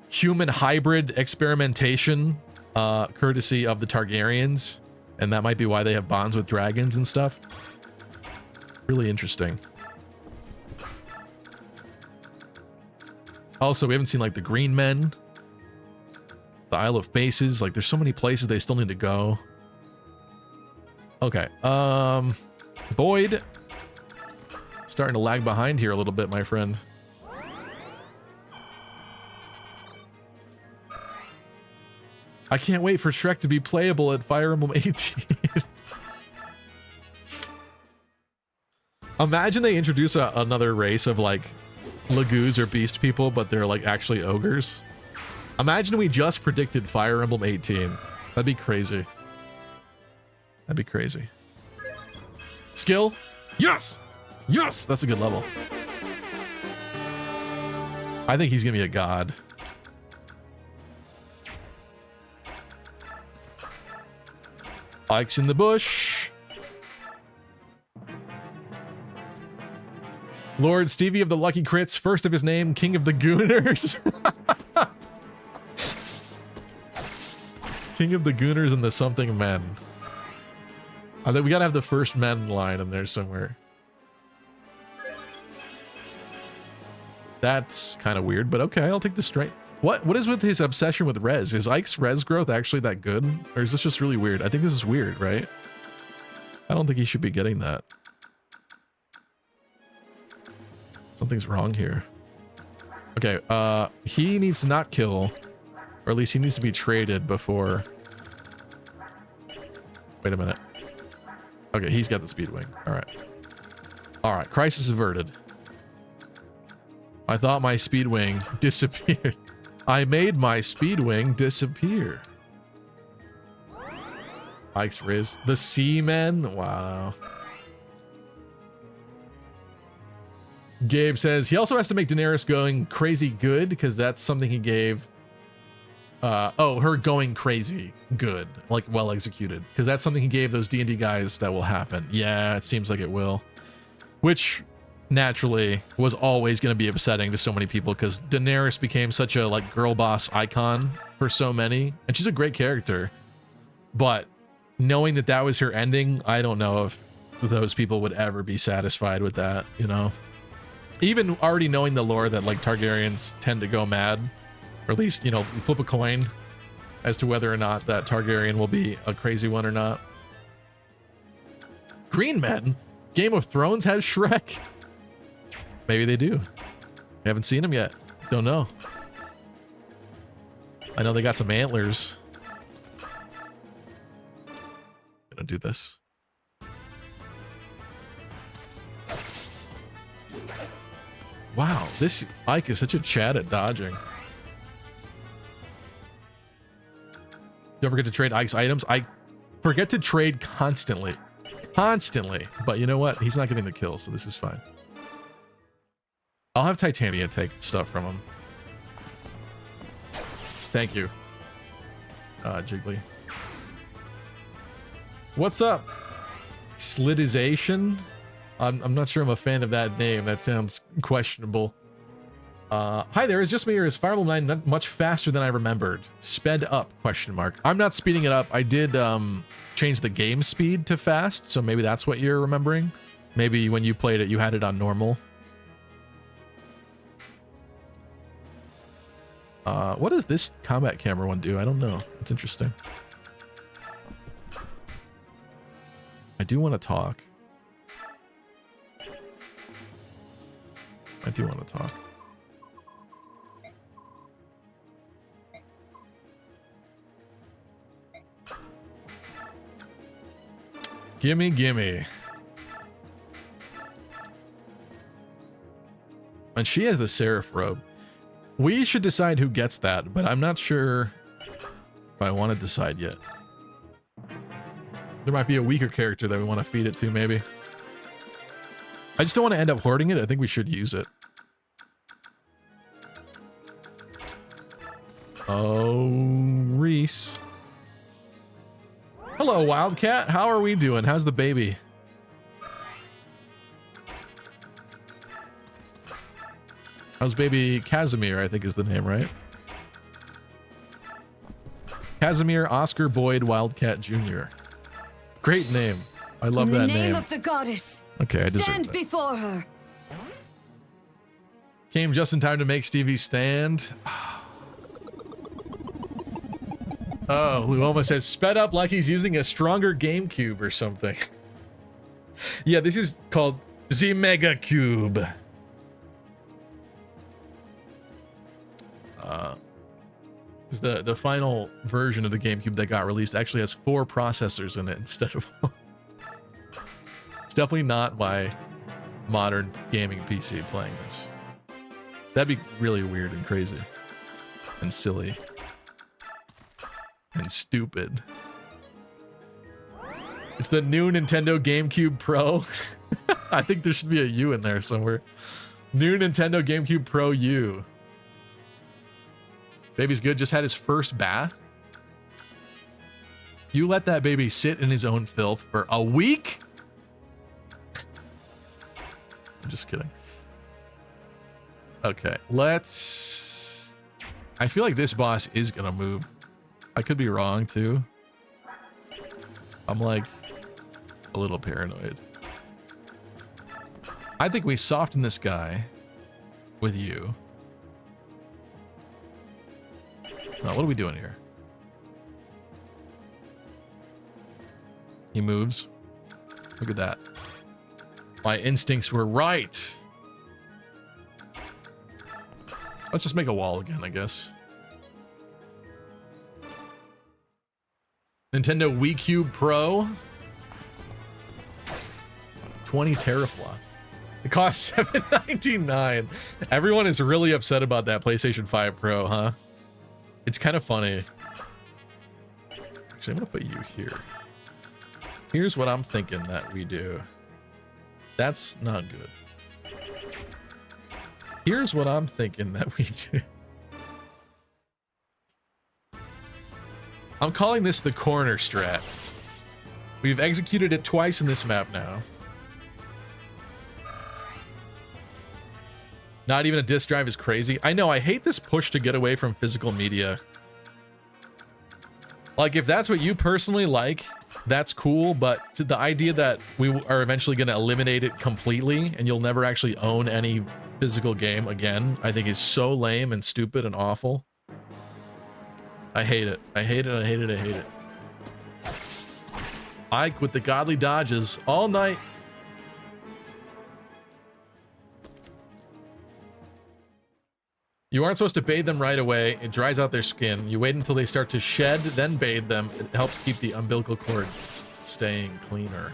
human hybrid experimentation, courtesy of the Targaryens. And that might be why they have bonds with dragons and stuff. Really interesting. Also, we haven't seen like the Green Men, the Isle of Faces. Like, there's so many places they still need to go. Okay. Boyd, starting to lag behind here a little bit, my friend. I can't wait for Shrek to be playable at Fire Emblem 18. Imagine they introduce another race of like Lagoos or beast people, but they're like actually ogres. Imagine we just predicted Fire Emblem 18. That'd be crazy. That'd be crazy. Skill? Yes! Yes! That's a good level. I think he's gonna be a god. Ike's in the bush. Lord Stevie of the Lucky Crits, first of his name, King of the Gooners. King of the Gooners and the Something Men. I think we gotta have the first men line in there somewhere. That's kind of weird, but okay, I'll take the straight. What is with his obsession with res? Is Ike's res growth actually that good? Or is this just really weird? I think this is weird, right? I don't think he should be getting that. Something's wrong here. Okay, he needs to not kill, or at least he needs to be traded before. Wait a minute. Okay, he's got the speed wing. All right. All right, crisis averted. I thought my speed wing disappeared. I made my speed wing disappear. Ike's Riz. The Seamen? Wow. Gabe says he also has to make Daenerys going crazy good because that's something he gave. Her going crazy good, like well executed, because that's something he gave those D&D guys that will happen. Yeah, it seems like it will, which naturally was always going to be upsetting to so many people because Daenerys became such a like girl boss icon for so many, and she's a great character. But knowing that that was her ending, I don't know if those people would ever be satisfied with that, you know. Even already knowing the lore that like Targaryens tend to go mad, or at least, you know, you flip a coin as to whether or not that Targaryen will be a crazy one or not. Green Men? Game of Thrones has Shrek? Maybe they do. Haven't seen him yet. Don't know. I know they got some antlers. Gonna do this. Wow, this Ike is such a chat at dodging. Don't forget to trade Ike's items. I forget to trade constantly. Constantly. But you know what? He's not getting the kill, so this is fine. I'll have Titania take stuff from him. Thank you, Jiggly. What's up? Slidization? I'm not sure I'm a fan of that name. That sounds questionable. Hi there, is just me or is Fire Emblem 9 not much faster than I remembered? Sped up, question mark. I'm not speeding it up. I did change the game speed to fast, so maybe that's what you're remembering. Maybe when you played it, you had it on normal. What does this combat camera one do? I don't know. It's interesting. I do want to talk. I do want to talk. Gimme, gimme. And she has the Seraph robe. We should decide who gets that, but I'm not sure if I want to decide yet. There might be a weaker character that we want to feed it to, maybe. I just don't want to end up hoarding it. I think we should use it. Oh, Reese. Hello, Wildcat. How are we doing? How's the baby? How's baby Casimir, I think is the name, right? Casimir Oscar Boyd Wildcat Jr. Great name. I love that name. In the name of the goddess. Okay, I deserve that. Stand before her. Came just in time to make Stevie stand. Oh, Luoma says, sped up like he's using a stronger GameCube or something. Yeah, this is called the Mega Cube. Because the final version of the GameCube that got released actually has 4 processors in it instead of 1. It's definitely not my modern gaming PC playing this. That'd be really weird and crazy. And silly. And stupid. It's the new Nintendo GameCube Pro. I think there should be a U in there somewhere. New Nintendo GameCube Pro U. Baby's good. Just had his first bath. You let that baby sit in his own filth for a week? I'm just kidding. Okay, let's... I feel like this boss is gonna move. I could be wrong too. I'm like a little paranoid. I think we soften this guy with you. Now, what are we doing here? He moves. Look at that. My instincts were right. Let's just make a wall again, I guess. Nintendo Wii Cube Pro. 20 teraflops. It costs $7.99. Everyone is really upset about that PlayStation 5 Pro, huh? It's kind of funny. Actually, I'm gonna put you here. Here's what I'm thinking that we do. That's not good. Here's what I'm thinking that we do. I'm calling this the corner strat. We've executed it twice in this map now. Not even a disk drive is crazy. I know, I hate this push to get away from physical media. Like, if that's what you personally like, that's cool, but the idea that we are eventually going to eliminate it completely and you'll never actually own any physical game again, I think is so lame and stupid and awful. I hate it. I hate it. I hate it. I hate it. Ike with the godly dodges all night. You aren't supposed to bathe them right away. It dries out their skin. You wait until they start to shed, then bathe them. It helps keep the umbilical cord staying cleaner.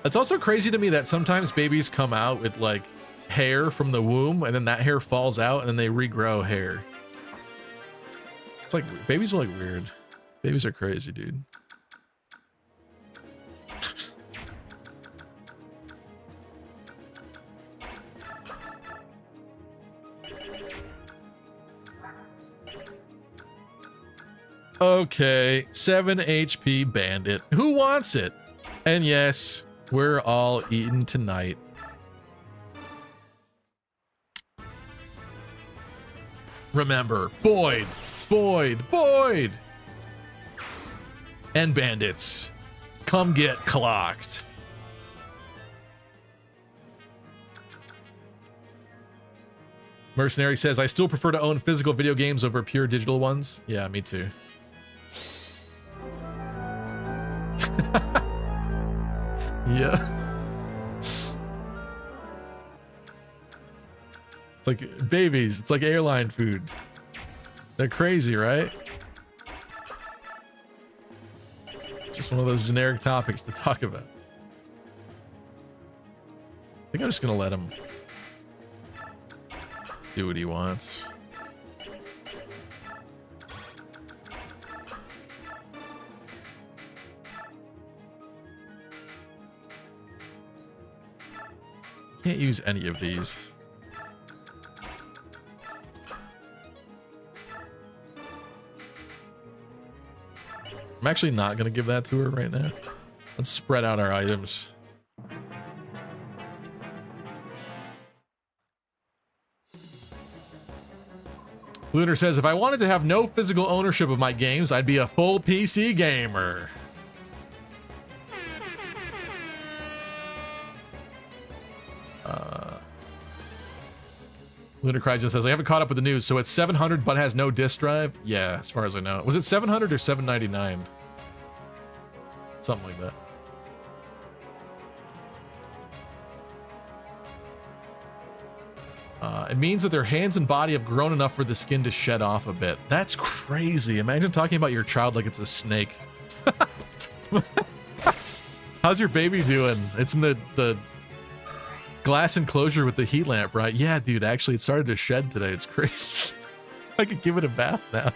It's also crazy to me that sometimes babies come out with like hair from the womb and then that hair falls out and then they regrow hair. It's like, babies are like weird. Babies are crazy, dude. Okay, 7 HP bandit. Who wants it? And yes, we're all eating tonight. Remember, Boyd, Boyd, Boyd! And bandits, come get clocked. Mercenary says, I still prefer to own physical video games over pure digital ones. Yeah, me too. Yeah. It's like babies. It's like airline food. They're crazy, right? It's just one of those generic topics to talk about. I think I'm just gonna let him do what he wants. Can't use any of these. I'm actually not going to give that to her right now. Let's spread out our items. Lunar says, if I wanted to have no physical ownership of my games, I'd be a full PC gamer. Lunar Cry just says, I haven't caught up with the news, so it's 700 but has no disk drive? Yeah, as far as I know. Was it 700 or 799? Something like that. It means that their hands and body have grown enough for the skin to shed off a bit. That's crazy. Imagine talking about your child like it's a snake. How's your baby doing? It's in the glass enclosure with the heat lamp, right? Yeah, dude, actually, it started to shed today. It's crazy. I could give it a bath now.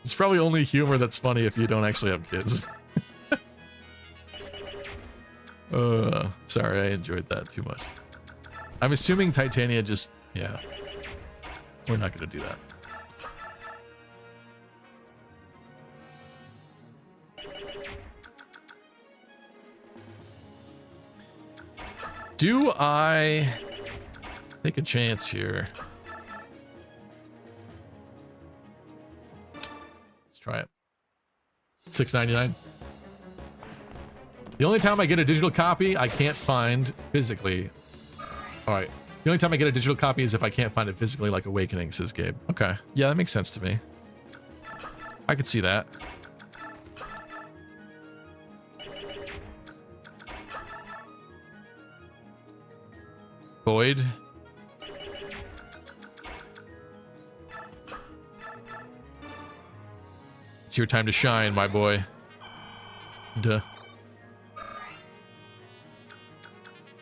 It's probably only humor that's funny if you don't actually have kids. Sorry, I enjoyed that too much. I'm assuming Titania just, yeah. We're not going to do that. Do I take a chance here? Let's try it. $6.99. The only time I get a digital copy, I can't find physically. All right. The only time I get a digital copy is if I can't find it physically, like Awakening, says Gabe. Okay. Yeah, that makes sense to me. I could see that. Boyd. It's your time to shine, my boy. Duh.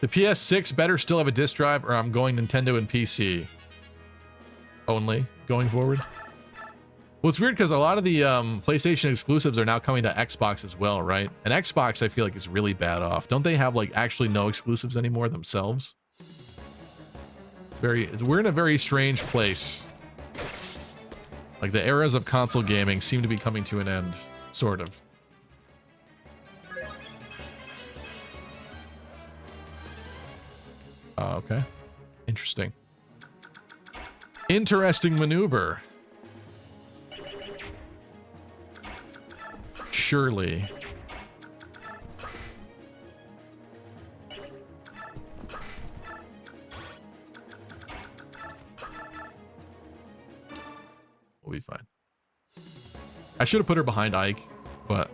The PS6 better still have a disc drive, or I'm going Nintendo and PC only going forward. Well, it's weird because a lot of the PlayStation exclusives are now coming to Xbox as well, right? And Xbox, I feel like, is really bad off. Don't they have like actually no exclusives anymore themselves? We're in a very strange place. Like the eras of console gaming seem to be coming to an end, sort of. Okay. Interesting. Interesting maneuver. Surely. We'll be fine. I should have put her behind Ike, but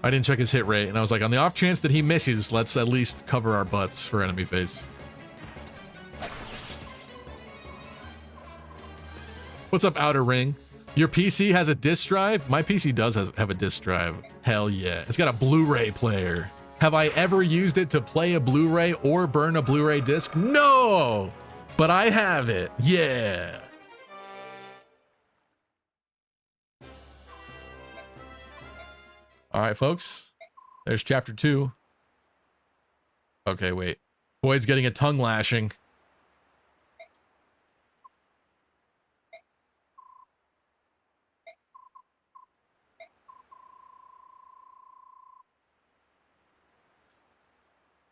I didn't check his hit rate, and I was like, on the off chance that he misses, let's at least cover our butts for enemy phase. What's up, Outer Ring? Your PC has a disc drive? My PC does have a disc drive. Hell yeah. It's got a Blu-ray player. Have I ever used it to play a Blu-ray or burn a Blu-ray disc? No! But I have it. Yeah. All right, folks. There's chapter 2. Okay, wait. Boyd's getting a tongue lashing.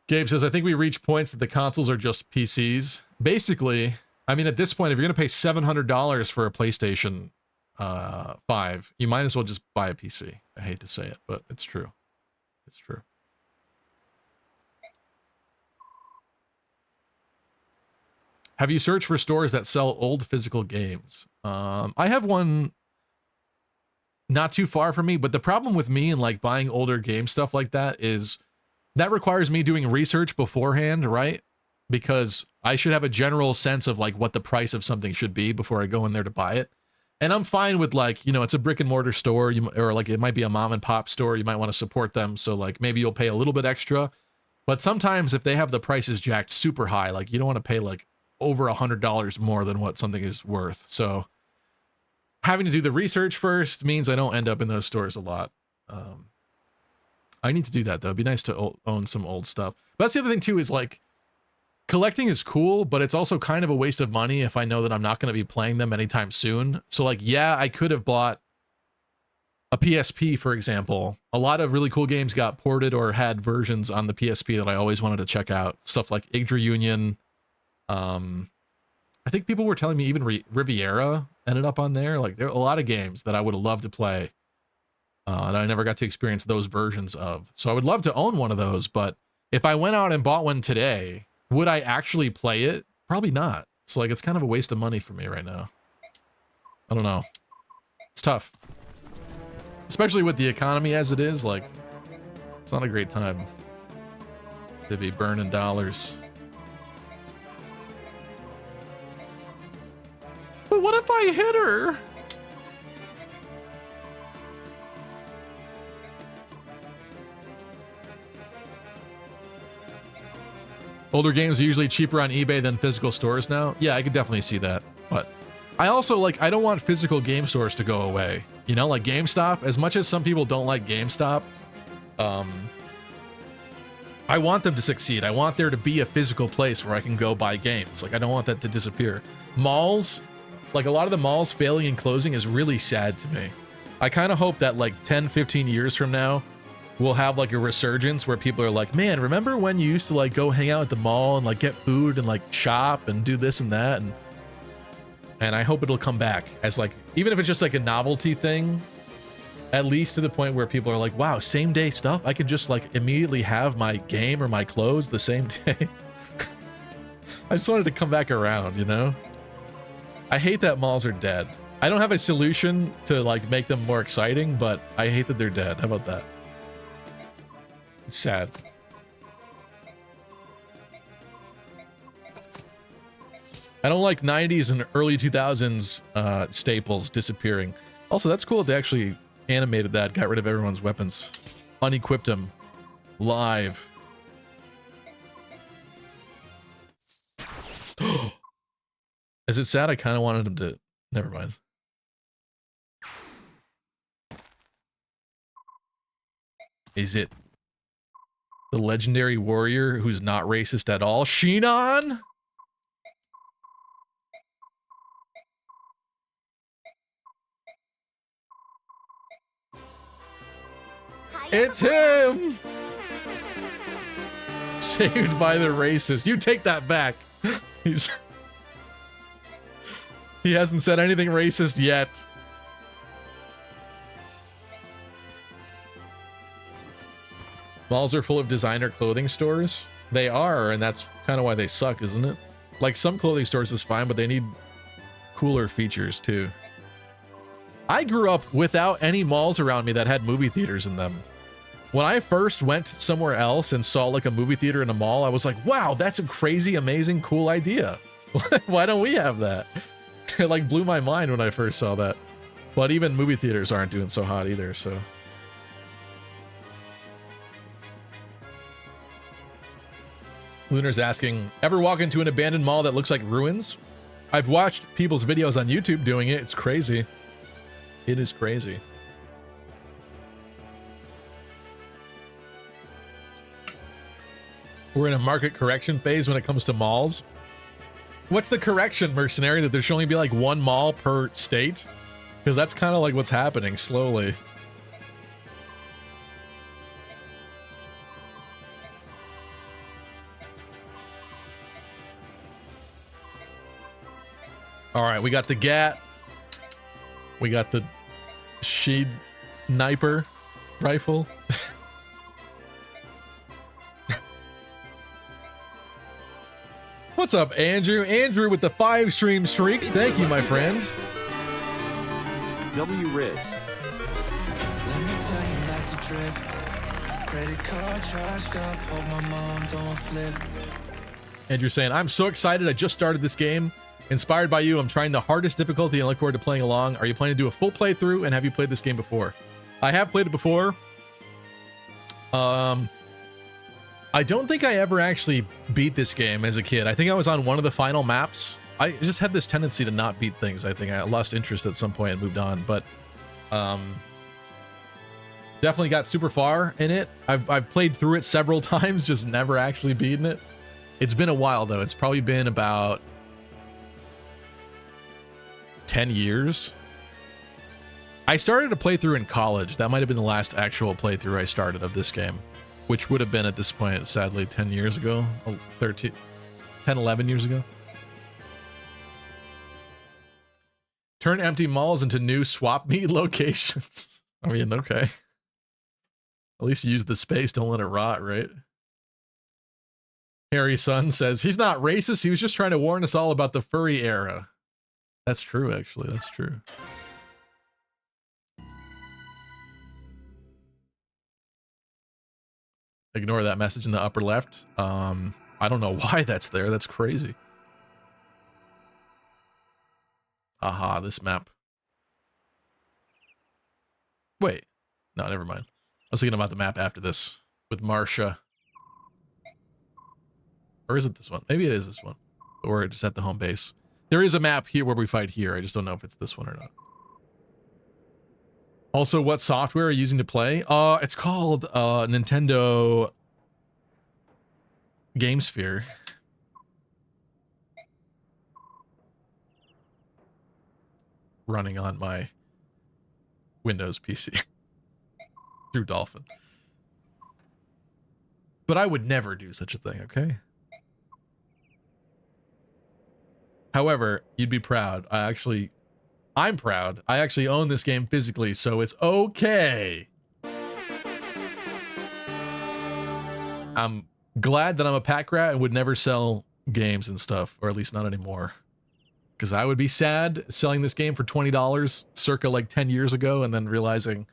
Gabe says, I think we reach points that the consoles are just PCs. Basically, I mean, at this point, if you're going to pay $700 for a PlayStation 5, you might as well just buy a PC. I hate to say it, but it's true. It's true. Have you searched for stores that sell old physical games? I have one not too far from me, but the problem with me and like buying older game stuff like that is that requires me doing research beforehand, right? Because I should have a general sense of like what the price of something should be before I go in there to buy it. And I'm fine with like, you know, it's a brick and mortar store, or like it might be a mom and pop store. You might want to support them. So like maybe you'll pay a little bit extra. But sometimes if they have the prices jacked super high, like you don't want to pay like over $100 more than what something is worth. So having to do the research first means I don't end up in those stores a lot. I need to do that though. It'd be nice to own some old stuff. But that's the other thing too, is like collecting is cool, but it's also kind of a waste of money if I know that I'm not going to be playing them anytime soon. So like, yeah, I could have bought a PSP, for example. A lot of really cool games got ported or had versions on the PSP that I always wanted to check out. Stuff like Yggdra Union. I think people were telling me even Riviera ended up on there. Like, there are a lot of games that I would have loved to play that I never got to experience those versions of. So I would love to own one of those, but if I went out and bought one today, would I actually play it? Probably not. So like, it's kind of a waste of money for me right now. I don't know. It's tough. Especially with the economy as it is, like, it's not a great time to be burning dollars. But what if I hit her? Older games are usually cheaper on eBay than physical stores now. Yeah, I could definitely see that. But I also, like, I don't want physical game stores to go away. You know, like GameStop, as much as some people don't like GameStop, I want them to succeed. I want there to be a physical place where I can go buy games. Like, I don't want that to disappear. Malls, like a lot of the malls failing and closing is really sad to me. I kind of hope that like 10, 15 years from now, we'll have like a resurgence where people are like, man, remember when you used to like go hang out at the mall and like get food and like shop and do this and that? And I hope it'll come back as like, even if it's just like a novelty thing, at least to the point where people are like, wow, same day stuff. I could just like immediately have my game or my clothes the same day. I just wanted to come back around, you know? I hate that malls are dead. I don't have a solution to like make them more exciting, but I hate that they're dead. How about that? It's sad. I don't like 90s and early 2000s staples disappearing. Also, that's cool that they actually animated that, got rid of everyone's weapons, unequipped them live. Is it sad? I kind of wanted him to... Never mind. Is it the legendary warrior who's not racist at all? Shinon? It's him! Saved by the racist. You take that back. He hasn't said anything racist yet. Malls are full of designer clothing stores. They are, and that's kind of why they suck, isn't it? Like, some clothing stores is fine, but they need cooler features too. I grew up without any malls around me that had movie theaters in them. When I first went somewhere else and saw like a movie theater in a mall, I was like, wow, that's a crazy, amazing, cool idea. Why don't we have that? It like blew my mind when I first saw that. But even movie theaters aren't doing so hot either, so. Lunar's asking, ever walk into an abandoned mall that looks like ruins? I've watched people's videos on YouTube doing it. It's crazy. It is crazy. We're in a market correction phase when it comes to malls. What's the correction, Mercenary? That there should only be like one mall per state? Because that's kind of like what's happening slowly. All right, we got the GAT. We got the Sheed Sniper rifle. What's up, Andrew? Andrew with the 5-stream streak. Thank you, my friend. W Riz. Let me tell you about the drip. Credit card charged up, hope my mom don't flip. Andrew saying, I'm so excited. I just started this game. Inspired by you, I'm trying the hardest difficulty and look forward to playing along. Are you planning to do a full playthrough, and have you played this game before? I have played it before. I don't think I ever actually beat this game as a kid. I think I was on one of the final maps. I just had this tendency to not beat things. I think I lost interest at some point and moved on. But Definitely got super far in it. I've played through it several times, just never actually beaten it. It's been a while though. It's probably been about 10 years. I started a playthrough in college. That might have been the last actual playthrough I started of this game, which would have been at this point, sadly, 10 years ago, 10, 11 years ago. Turn empty malls into new swap meet locations. I mean, okay. At least use the space, don't let it rot, right? Harry's son says, he's not racist, he was just trying to warn us all about the furry era. That's true, actually, that's true. Ignore that message in the upper left. I don't know why that's there, that's crazy. Aha, this map. Wait, no, never mind. I was thinking about the map after this with Marcia. Or is it this one? Maybe it is this one. Or just at the home base. There is a map here where we fight here. I just don't know if it's this one or not. Also, what software are you using to play? It's called Nintendo GameSphere. Running on my Windows PC. Through Dolphin. But I would never do such a thing, okay? However, you'd be proud. I'm proud. I actually own this game physically, so it's okay. I'm glad that I'm a pack rat and would never sell games and stuff, or at least not anymore. Because I would be sad selling this game for $20 circa like 10 years ago and then realizing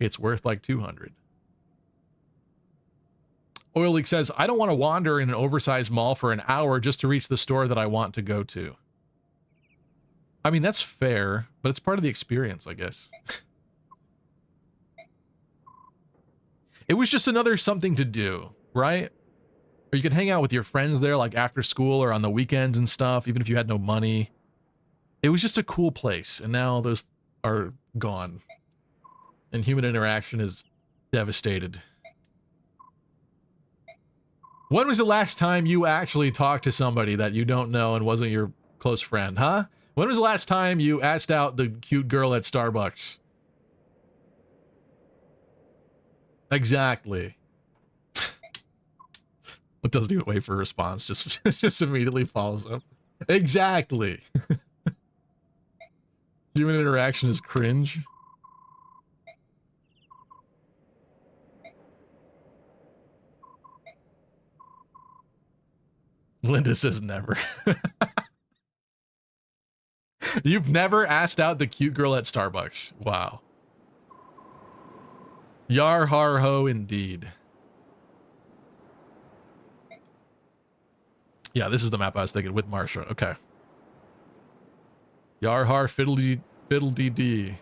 it's worth like 200. Oil Leak says, I don't want to wander in an oversized mall for an hour just to reach the store that I want to go to. I mean, that's fair, but it's part of the experience, I guess. It was just another something to do, right? Or you could hang out with your friends there, like after school or on the weekends and stuff, even if you had no money. It was just a cool place, and now those are gone. And human interaction is devastated. When was the last time you actually talked to somebody that you don't know and wasn't your close friend, huh? When was the last time you asked out the cute girl at Starbucks? Exactly. It doesn't even wait for a response, just immediately follows up. Exactly. Human interaction is cringe. Linda says never. You've never asked out the cute girl at Starbucks. Wow. Yar har ho indeed. Yeah, this is the map I was thinking with Marcia. Okay. Yar har fiddle dee dee.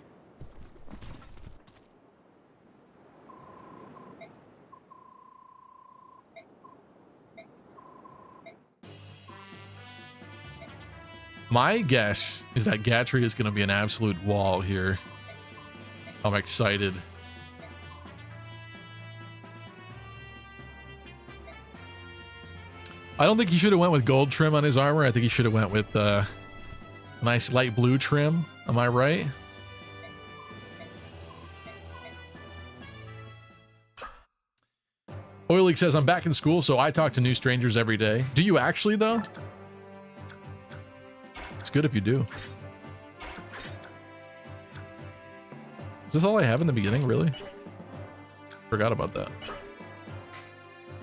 My guess is that Gatry is going to be an absolute wall here. I'm excited. I don't think he should have went with gold trim on his armor. I think he should have went with nice light blue trim. Am I right? Oil Leak says, I'm back in school, so I talk to new strangers every day. Do you actually, though? It's good if you do. Is this all I have in the beginning, really? Forgot about that.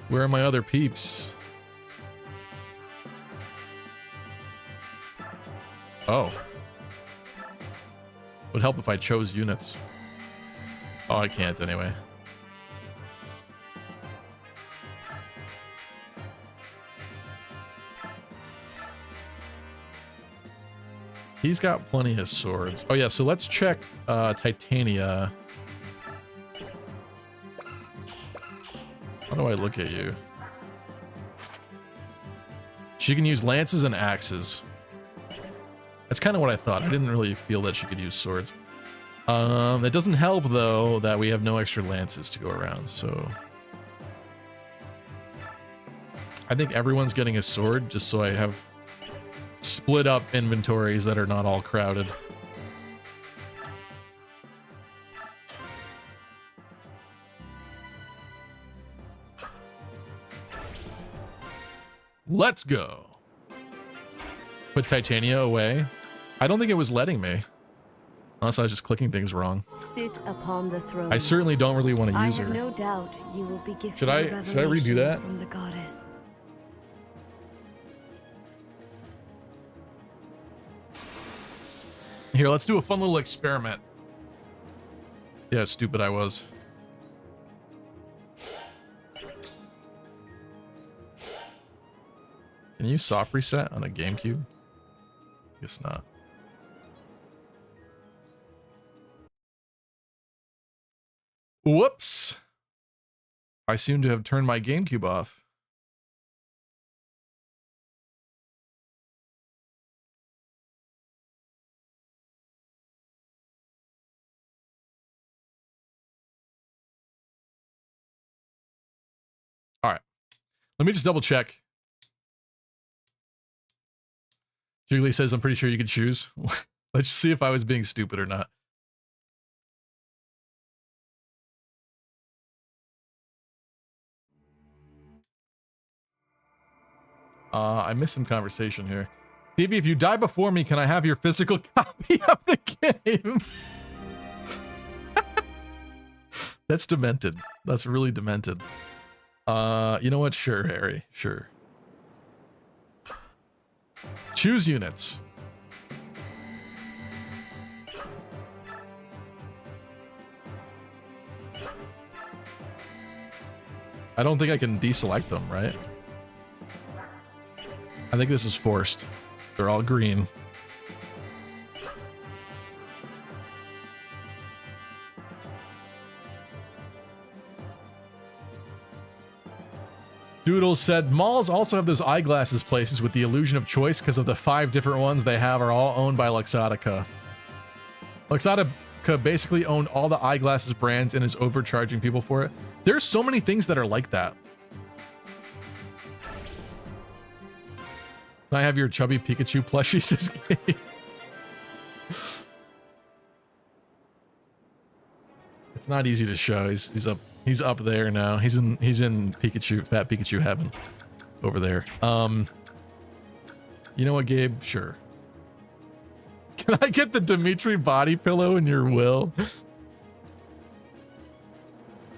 Where are my other peeps? Oh. Would help if I chose units. Oh, I can't anyway. He's got plenty of swords. Oh yeah, so let's check Titania. How do I look at you? She can use lances and axes. That's kind of what I thought. I didn't really feel that she could use swords. It doesn't help though that we have no extra lances to go around, so I think everyone's getting a sword just so I have split up inventories that are not all crowded. Let's go. Put Titania away. I don't think it was letting me. Unless I was just clicking things wrong. Sit upon the throne. I certainly don't really want to use her. I have no doubt you will be gifted Should I redo that? from the goddess. Here, let's do a fun little experiment. Yeah, stupid I was. Can you soft reset on a GameCube? Guess not. Whoops. I seem to have turned my GameCube off. All right. Let me just double check. Jiggly says, I'm pretty sure you could choose. Let's just see if I was being stupid or not. I missed some conversation here. Phoebe, if you die before me, can I have your physical copy of the game? That's demented. That's really demented. You know what? Sure, Harry. Sure. Choose units. I don't think I can deselect them, right? I think this is forced. They're all green. Doodles said, malls also have those eyeglasses places with the illusion of choice because of the 5 different ones they have are all owned by Luxottica. Luxottica basically owned all the eyeglasses brands and is overcharging people for it. There's so many things that are like that. Can I have your chubby Pikachu plushie, says Gabe? It's not easy to show. He's up there now. He's in Pikachu, fat Pikachu heaven over there. You know what, Gabe? Sure. Can I get the Dimitri body pillow in your will?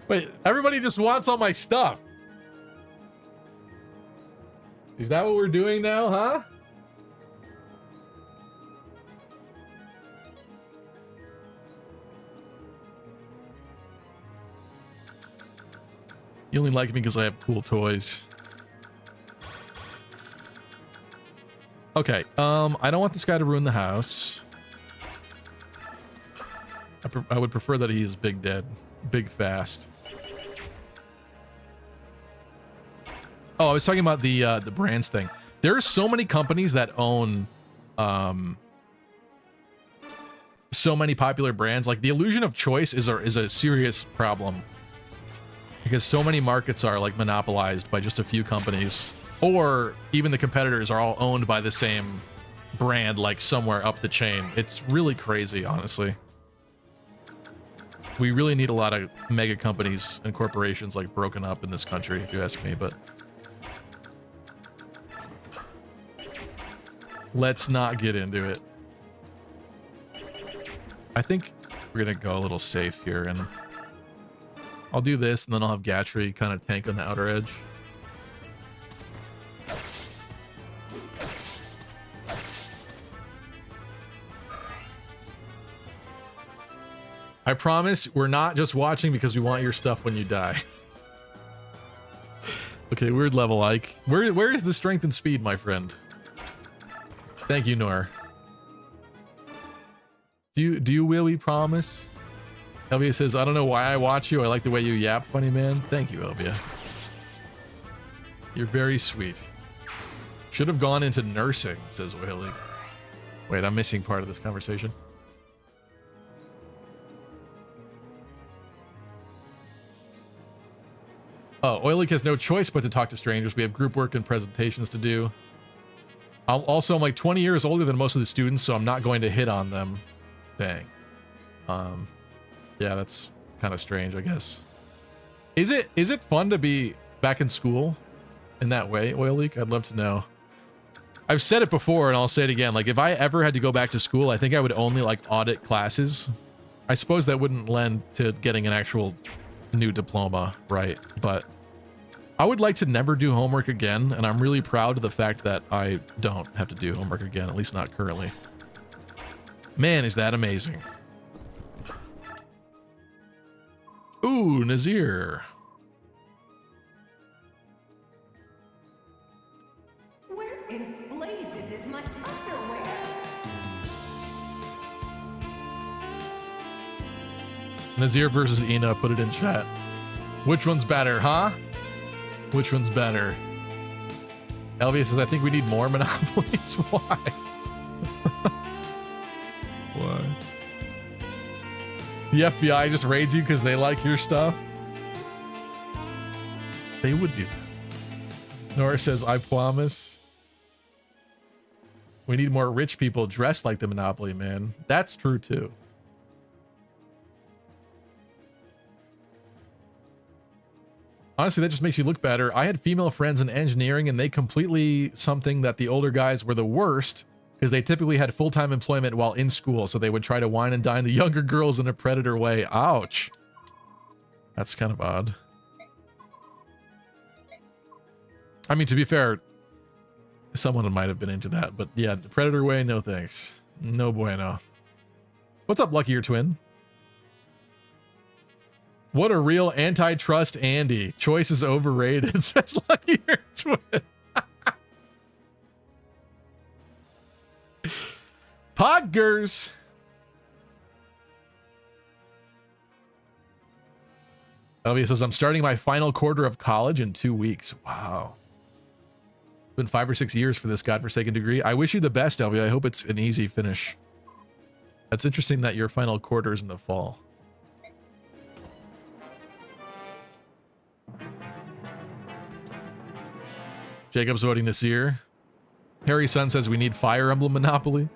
Wait, everybody just wants all my stuff. Is that what we're doing now, huh? You only like me because I have cool toys. Okay, I don't want this guy to ruin the house. I would prefer that he's big dead, big fast. Oh, I was talking about the brands thing. There are so many companies that own so many popular brands. Like the illusion of choice is a serious problem because so many markets are like monopolized by just a few companies, or even the competitors are all owned by the same brand, like somewhere up the chain. It's really crazy, honestly. We really need a lot of mega companies and corporations like broken up in this country, if you ask me, but let's not get into it. I think we're gonna go a little safe here, and I'll do this, and then I'll have Gatry kind of tank on the outer edge. I promise we're not just watching because we want your stuff when you die. Okay, weird level, Ike. Where is the strength and speed, my friend? Thank you, Nor. Do you really promise? Elvia says, I don't know why I watch you. I like the way you yap, funny man. Thank you, Elvia. You're very sweet. Should have gone into nursing, says Whaley. Wait, I'm missing part of this conversation. Oil Leak has no choice but to talk to strangers. We have group work and presentations to do. I'm like 20 years older than most of the students, so I'm not going to hit on them. Dang. Yeah, that's kind of strange, I guess. Is it fun to be back in school in that way, Oil Leak? I'd love to know. I've said it before and I'll say it again. Like, if I ever had to go back to school, I think I would only like audit classes. I suppose that wouldn't lend to getting an actual new diploma, right? But I would like to never do homework again, and I'm really proud of the fact that I don't have to do homework again, at least not currently. Man, is that amazing. Ooh, Nazir. Where in blazes is my underwear? Nazir versus Ina, put it in chat. Which one's better, huh? Which one's better? Elvia says, I think we need more monopolies. Why? Why? The FBI just raids you because they like your stuff? They would do that. Nora says, I promise. We need more rich people dressed like the Monopoly man. That's true too. Honestly, that just makes you look better. I had female friends in engineering and they completely something that the older guys were the worst because they typically had full-time employment while in school. So they would try to wine and dine the younger girls in a predator way. Ouch. That's kind of odd. I mean, to be fair, someone might have been into that, but yeah, the predator way, no thanks. No bueno. What's up, Luckier Twin? What a real antitrust Andy. Choice is overrated, says Luckier Twin. Poggers. Elvia says, I'm starting my final quarter of college in 2 weeks. Wow. It's been 5 or 6 years for this godforsaken degree. I wish you the best, Elvia. I hope it's an easy finish. That's interesting that your final quarter is in the fall. Jacob's voting this year. Harry's son says we need Fire Emblem Monopoly.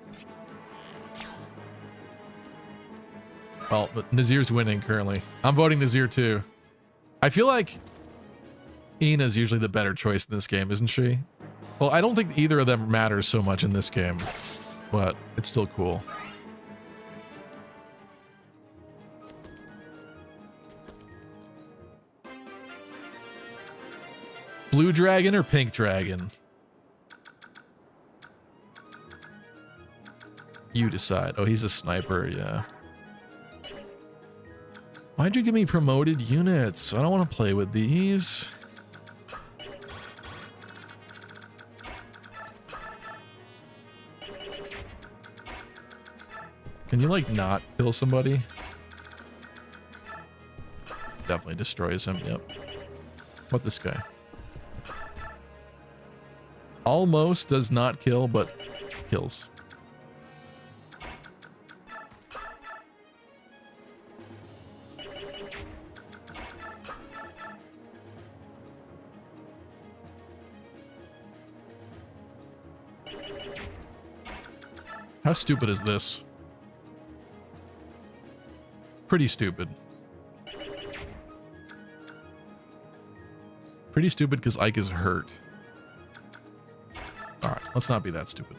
Well, but Nazir's winning currently. I'm voting Nazir too. I feel like Ina's usually the better choice in this game, isn't she? Well, I don't think either of them matters so much in this game, but it's still cool. Blue dragon or pink dragon? You decide. Oh, he's a sniper, yeah. Why'd you give me promoted units? I don't want to play with these. Can you, like, not kill somebody? Definitely destroys him, yep. What this guy? Almost does not kill, but kills. How stupid is this? Pretty stupid. Pretty stupid because Ike is hurt. Alright, let's not be that stupid.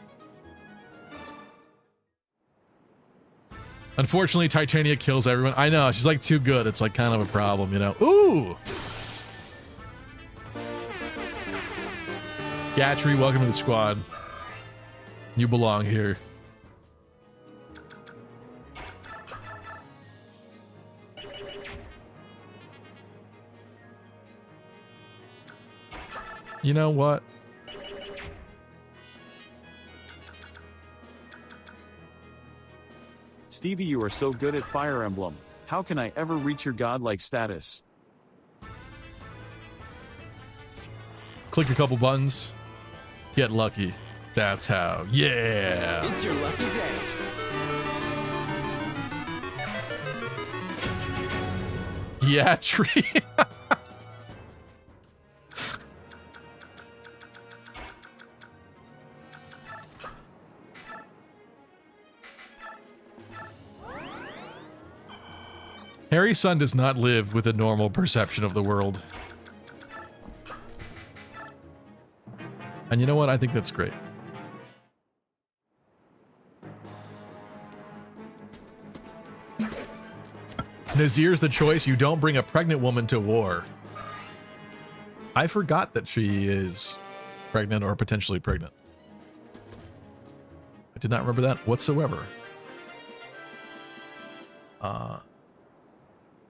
Unfortunately, Titania kills everyone. I know, she's like too good. It's like kind of a problem, you know? Ooh! Gatry, welcome to the squad. You belong here. You know what? Stevie, you are so good at Fire Emblem. How can I ever reach your godlike status? Click a couple buttons. Get lucky. That's how. Yeah! It's your lucky day. Yeah, tree. Harry's son does not live with a normal perception of the world. And you know what? I think that's great. Nazir's the choice. You don't bring a pregnant woman to war. I forgot that she is pregnant or potentially pregnant. I did not remember that whatsoever.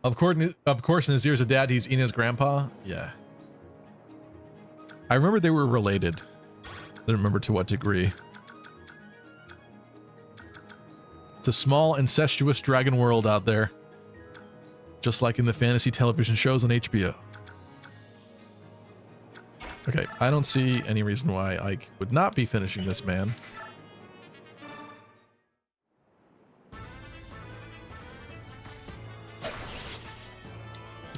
Of course, Nazir's a dad. He's Ina's grandpa. Yeah. I remember they were related. I don't remember to what degree. It's a small, incestuous dragon world out there. Just like in the fantasy television shows on HBO. Okay, I don't see any reason why Ike would not be finishing this man.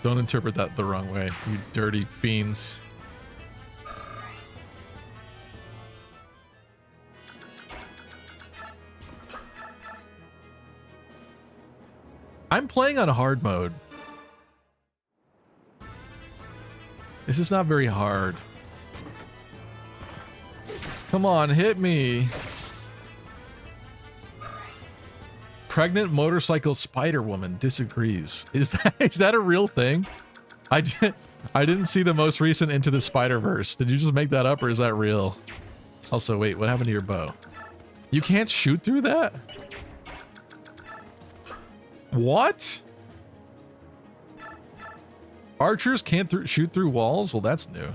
Don't interpret that the wrong way, you dirty fiends. I'm playing on hard mode. This is not very hard. Come on, hit me. Pregnant motorcycle spider woman disagrees. Is that a real thing? I didn't see the most recent Into the Spider-Verse. Did you just make that up or is that real? Also, wait, what happened to your bow? You can't shoot through that? What? Archers can't shoot through walls? Well, that's new.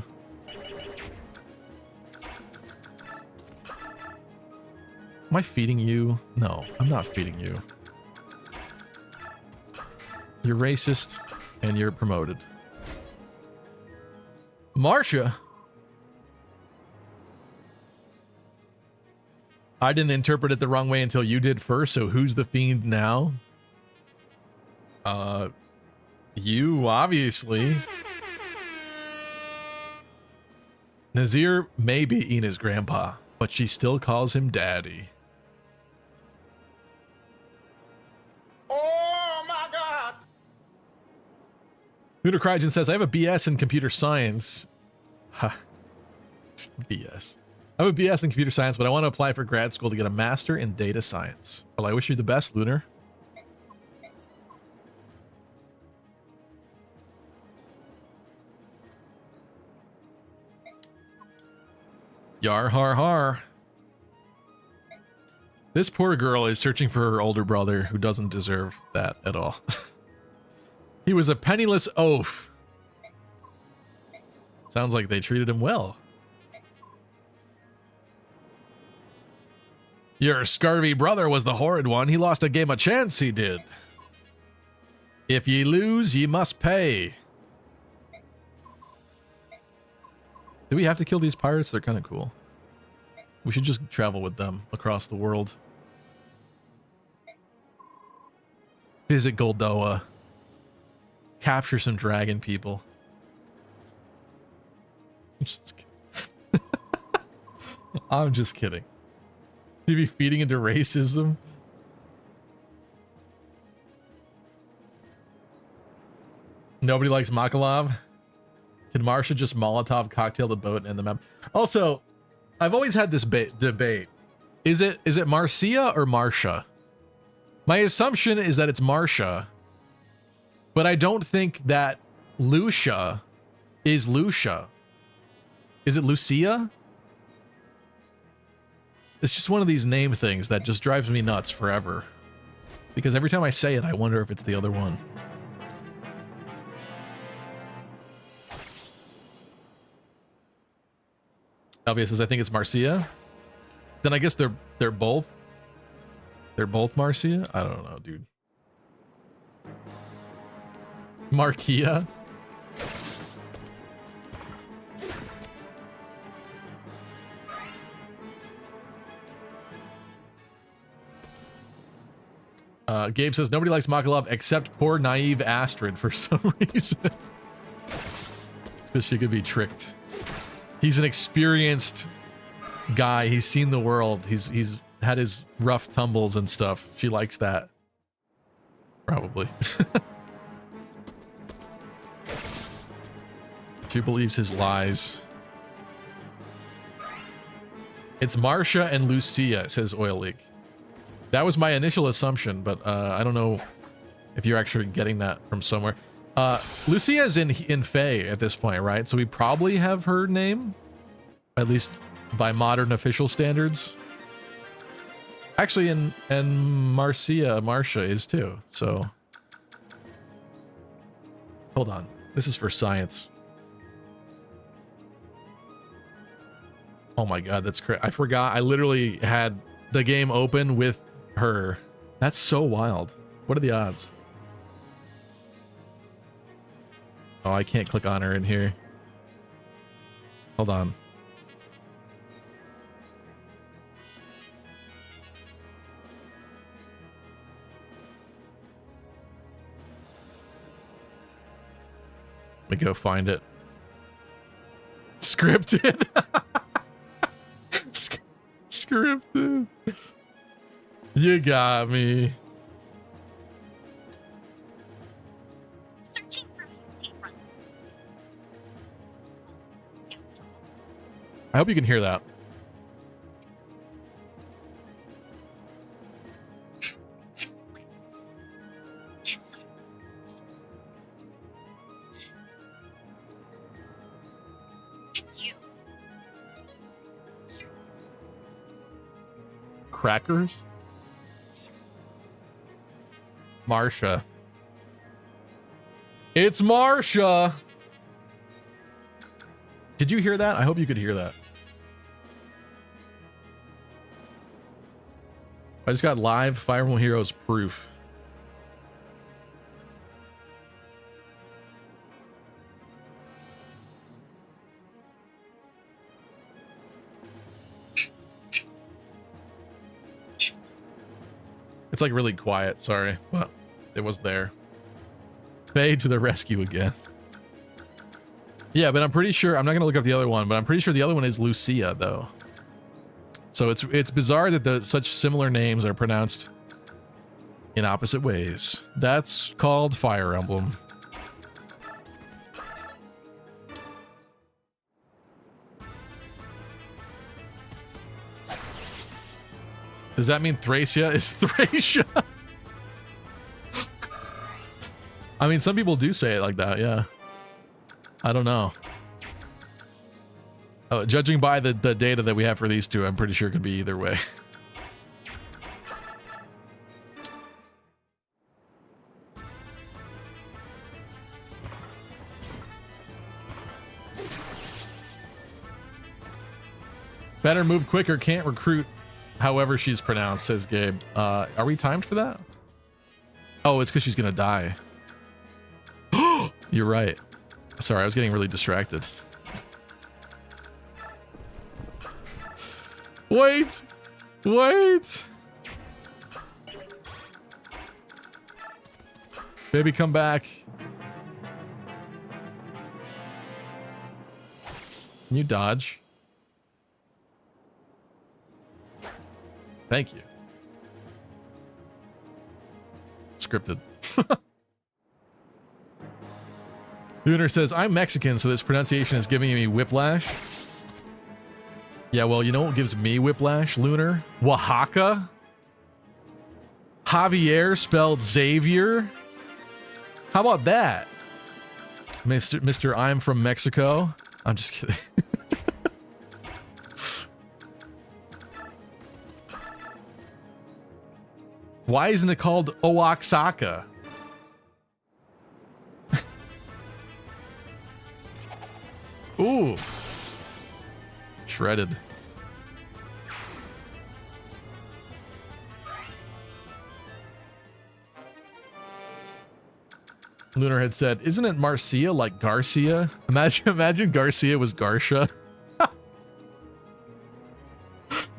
Am I feeding you? No, I'm not feeding you. You're racist and you're promoted. Marcia? I didn't interpret it the wrong way until you did first, so who's the fiend now? You, obviously. Nazir may be Ina's grandpa, but she still calls him daddy. Oh my God! Lunar Crygen says, I have a BS in computer science. Ha. BS. I have a BS in computer science, but I want to apply for grad school to get a master in data science. Well, I wish you the best, Lunar. Yar har har. This poor girl is searching for her older brother who doesn't deserve that at all. He was a penniless oaf. Sounds like they treated him well. Your scurvy brother was the horrid one. He lost a game of chance, he did. If ye lose, ye must pay. Do we have to kill these pirates? They're kind of cool. We should just travel with them across the world. Visit Goldoa. Capture some dragon people. I'm just kidding. To be feeding into racism? Nobody likes Makalov? Can Marcia just Molotov cocktail the boat and end the map? Also, I've always had this debate. Is it Marcia or Marcia? My assumption is that it's Marcia, but I don't think that Lucia is Lucia. Is it Lucia? It's just one of these name things that just drives me nuts forever. Because every time I say it, I wonder if it's the other one. Obvious says I think it's Marcia. Then I guess they're both Marcia. I don't know, dude. Marquia. Gabe says nobody likes Makalov except poor naive Astrid for some reason. It's because she could be tricked. He's an experienced guy. He's seen the world. He's had his rough tumbles and stuff. She likes that. Probably. She believes his lies. It's Marcia and Lucia, says Oil Leak. That was my initial assumption, but I don't know if you're actually getting that from somewhere. Lucia's in Faye at this point, right? So we probably have her name, at least by modern official standards. Actually, and Marcia is too. So hold on, this is for science. Oh my god, that's crazy. I forgot. I literally had the game open with her. That's so wild. What are the odds? Oh, I can't click on her in here. Hold on. Let me go find it. Scripted. Scripted. You got me. Searching for front. I hope you can hear that. It's you. Crackers? Marcia. It's Marcia! Did you hear that? I hope you could hear that. I just got live Fire Emblem Heroes proof. It's like really quiet, sorry, but it was there. Faye to the rescue again. Yeah, but I'm pretty sure, I'm not gonna look up the other one, but I'm pretty sure the other one is Lucia though. So it's bizarre that such similar names are pronounced in opposite ways. That's called Fire Emblem. Does that mean Thracia is Thracia? I mean, some people do say it like that, yeah. I don't know. Oh, judging by the data that we have for these two, I'm pretty sure it could be either way. Better move quicker, can't recruit however she's pronounced, says Gabe. Are we timed for that? Oh, it's because she's gonna die. You're right. Sorry, I was getting really distracted. Wait! Wait! Baby, come back. Can you dodge? Thank you. Scripted. Lunar says, I'm Mexican, so this pronunciation is giving me whiplash. Yeah, well, you know what gives me whiplash, Lunar? Oaxaca? Javier spelled Xavier? How about that? Mr. I'm from Mexico? I'm just kidding. Why isn't it called Oaxaca? Ooh. Shredded. Lunar had said, isn't it Marcia like Garcia? Imagine Garcia was Garcia.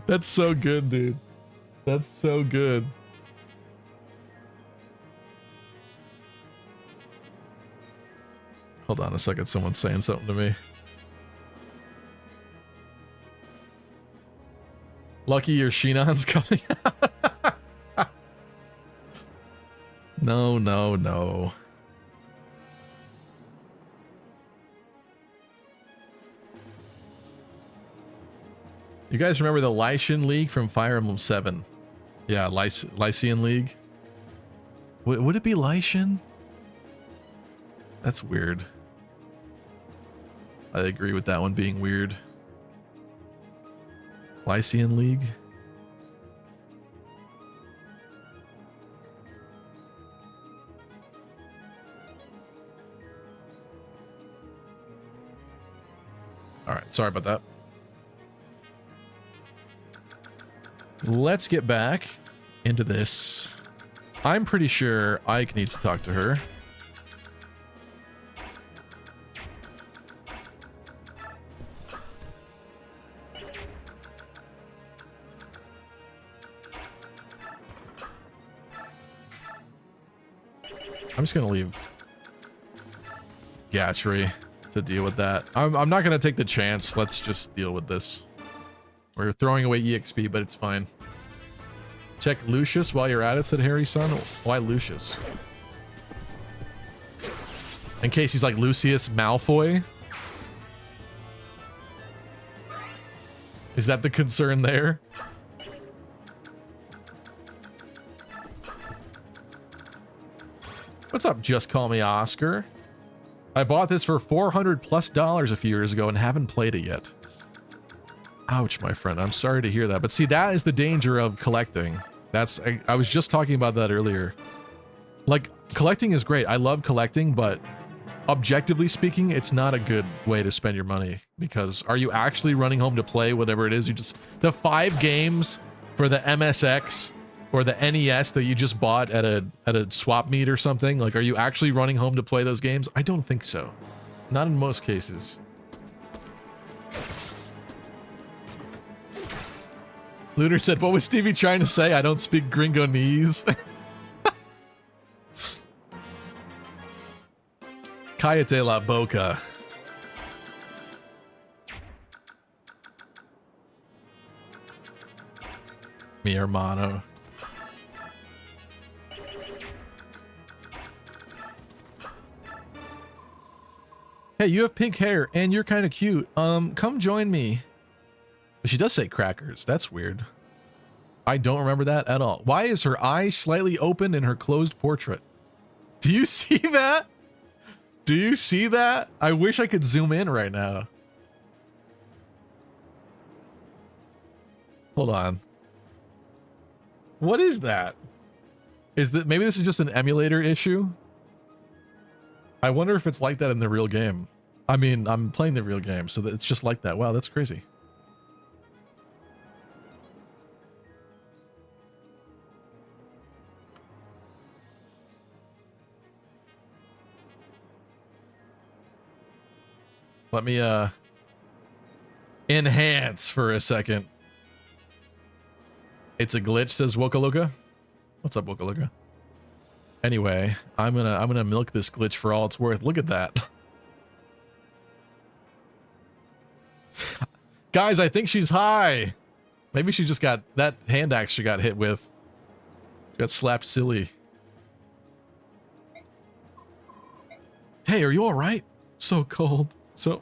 That's so good, dude. That's so good. Hold on a second, someone's saying something to me. Lucky your Shinon's coming out. No, no, no. You guys remember the Lycian League from Fire Emblem 7? Yeah, Lycian League. Would it be Lycian? That's weird. I agree with that one being weird. Lycian League. All right, sorry about that. Let's get back into this. I'm pretty sure Ike needs to talk to her. I'm just gonna leave Gatry to deal with that. I'm not gonna take the chance. Let's just deal with this. We're throwing away EXP, but it's fine. Check Lucius while you're at it, said Harry's son. Why Lucius? In case he's like Lucius Malfoy? Is that the concern there? What's up, Just Call Me Oscar? I bought this for $400+ a few years ago and haven't played it yet. Ouch, my friend. I'm sorry to hear that. But see, that is the danger of collecting. I was just talking about that earlier. Like, collecting is great. I love collecting, but objectively speaking, it's not a good way to spend your money. Because are you actually running home to play whatever it is? The 5 games for the MSX or the NES that you just bought at a swap meet or something, like, are you actually running home to play those games? I don't think so. Not in most cases. Lunar said, what was Stevie trying to say? I don't speak Gringonese. Cállate la boca. Mi hermano. Hey, you have pink hair and you're kind of cute. Come join me. She does say crackers. That's weird. I don't remember that at all. Why is her eye slightly open in her closed portrait? Do you see that? Do you see that? I wish I could zoom in right now. Hold on. What is that? Is that maybe this is just an emulator issue? I wonder if it's like that in the real game. I mean, I'm playing the real game, so that it's just like that. Wow, that's crazy. Let me enhance for a second. It's a glitch, says Wokaloka. What's up, Wokaloka? Anyway, I'm gonna milk this glitch for all it's worth. Look at that. Guys, I think she's high. Maybe she just got that hand axe she got hit with. She got slapped silly. Hey, are you all right? So cold. So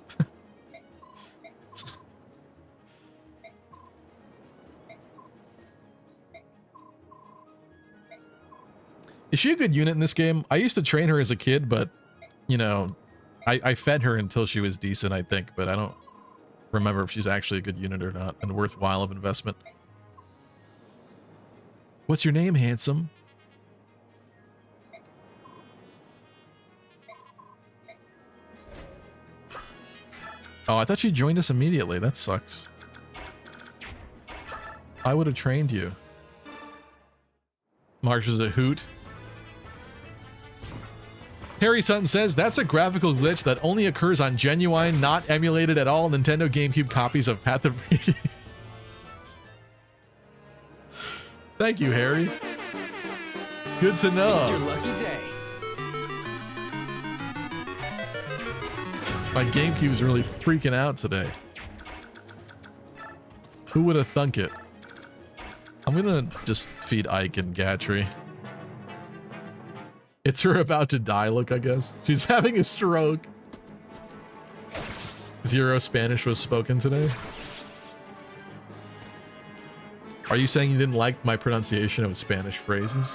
is she a good unit in this game? I used to train her as a kid, but you know, I fed her until she was decent, I think, but I don't remember if she's actually a good unit or not and worthwhile of investment. What's your name, handsome? Oh, I thought she joined us immediately. That sucks. I would have trained you. Marsh is a hoot. Harry Sutton says, that's a graphical glitch that only occurs on genuine, not emulated at all Nintendo GameCube copies of Path of Radiance. Thank you, Harry. Good to know. It's your lucky day. My GameCube's really freaking out today. Who would have thunk it? I'm gonna just feed Ike and Gatry. It's her about to die look, I guess. She's having a stroke. 0 Spanish was spoken today. Are you saying you didn't like my pronunciation of Spanish phrases?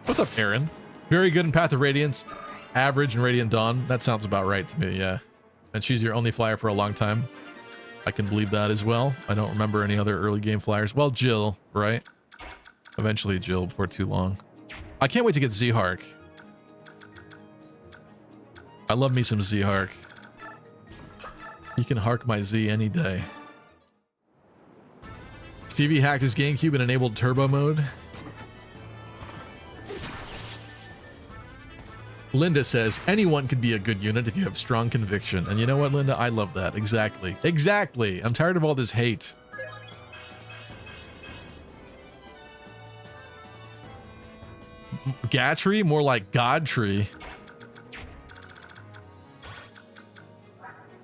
What's up, Aaron? Very good in Path of Radiance, average in Radiant Dawn. That sounds about right to me, yeah. And she's your only flyer for a long time. I can believe that as well. I don't remember any other early game flyers. Well, Jill, right? Eventually Jill before too long. I can't wait to get Z-Hark. I love me some Z-Hark. He can hark my Z any day. Stevie hacked his GameCube and enabled turbo mode. Linda says, anyone could be a good unit if you have strong conviction. And you know what, Linda? I love that. Exactly. Exactly. I'm tired of all this hate. Gatry? More like Godtree.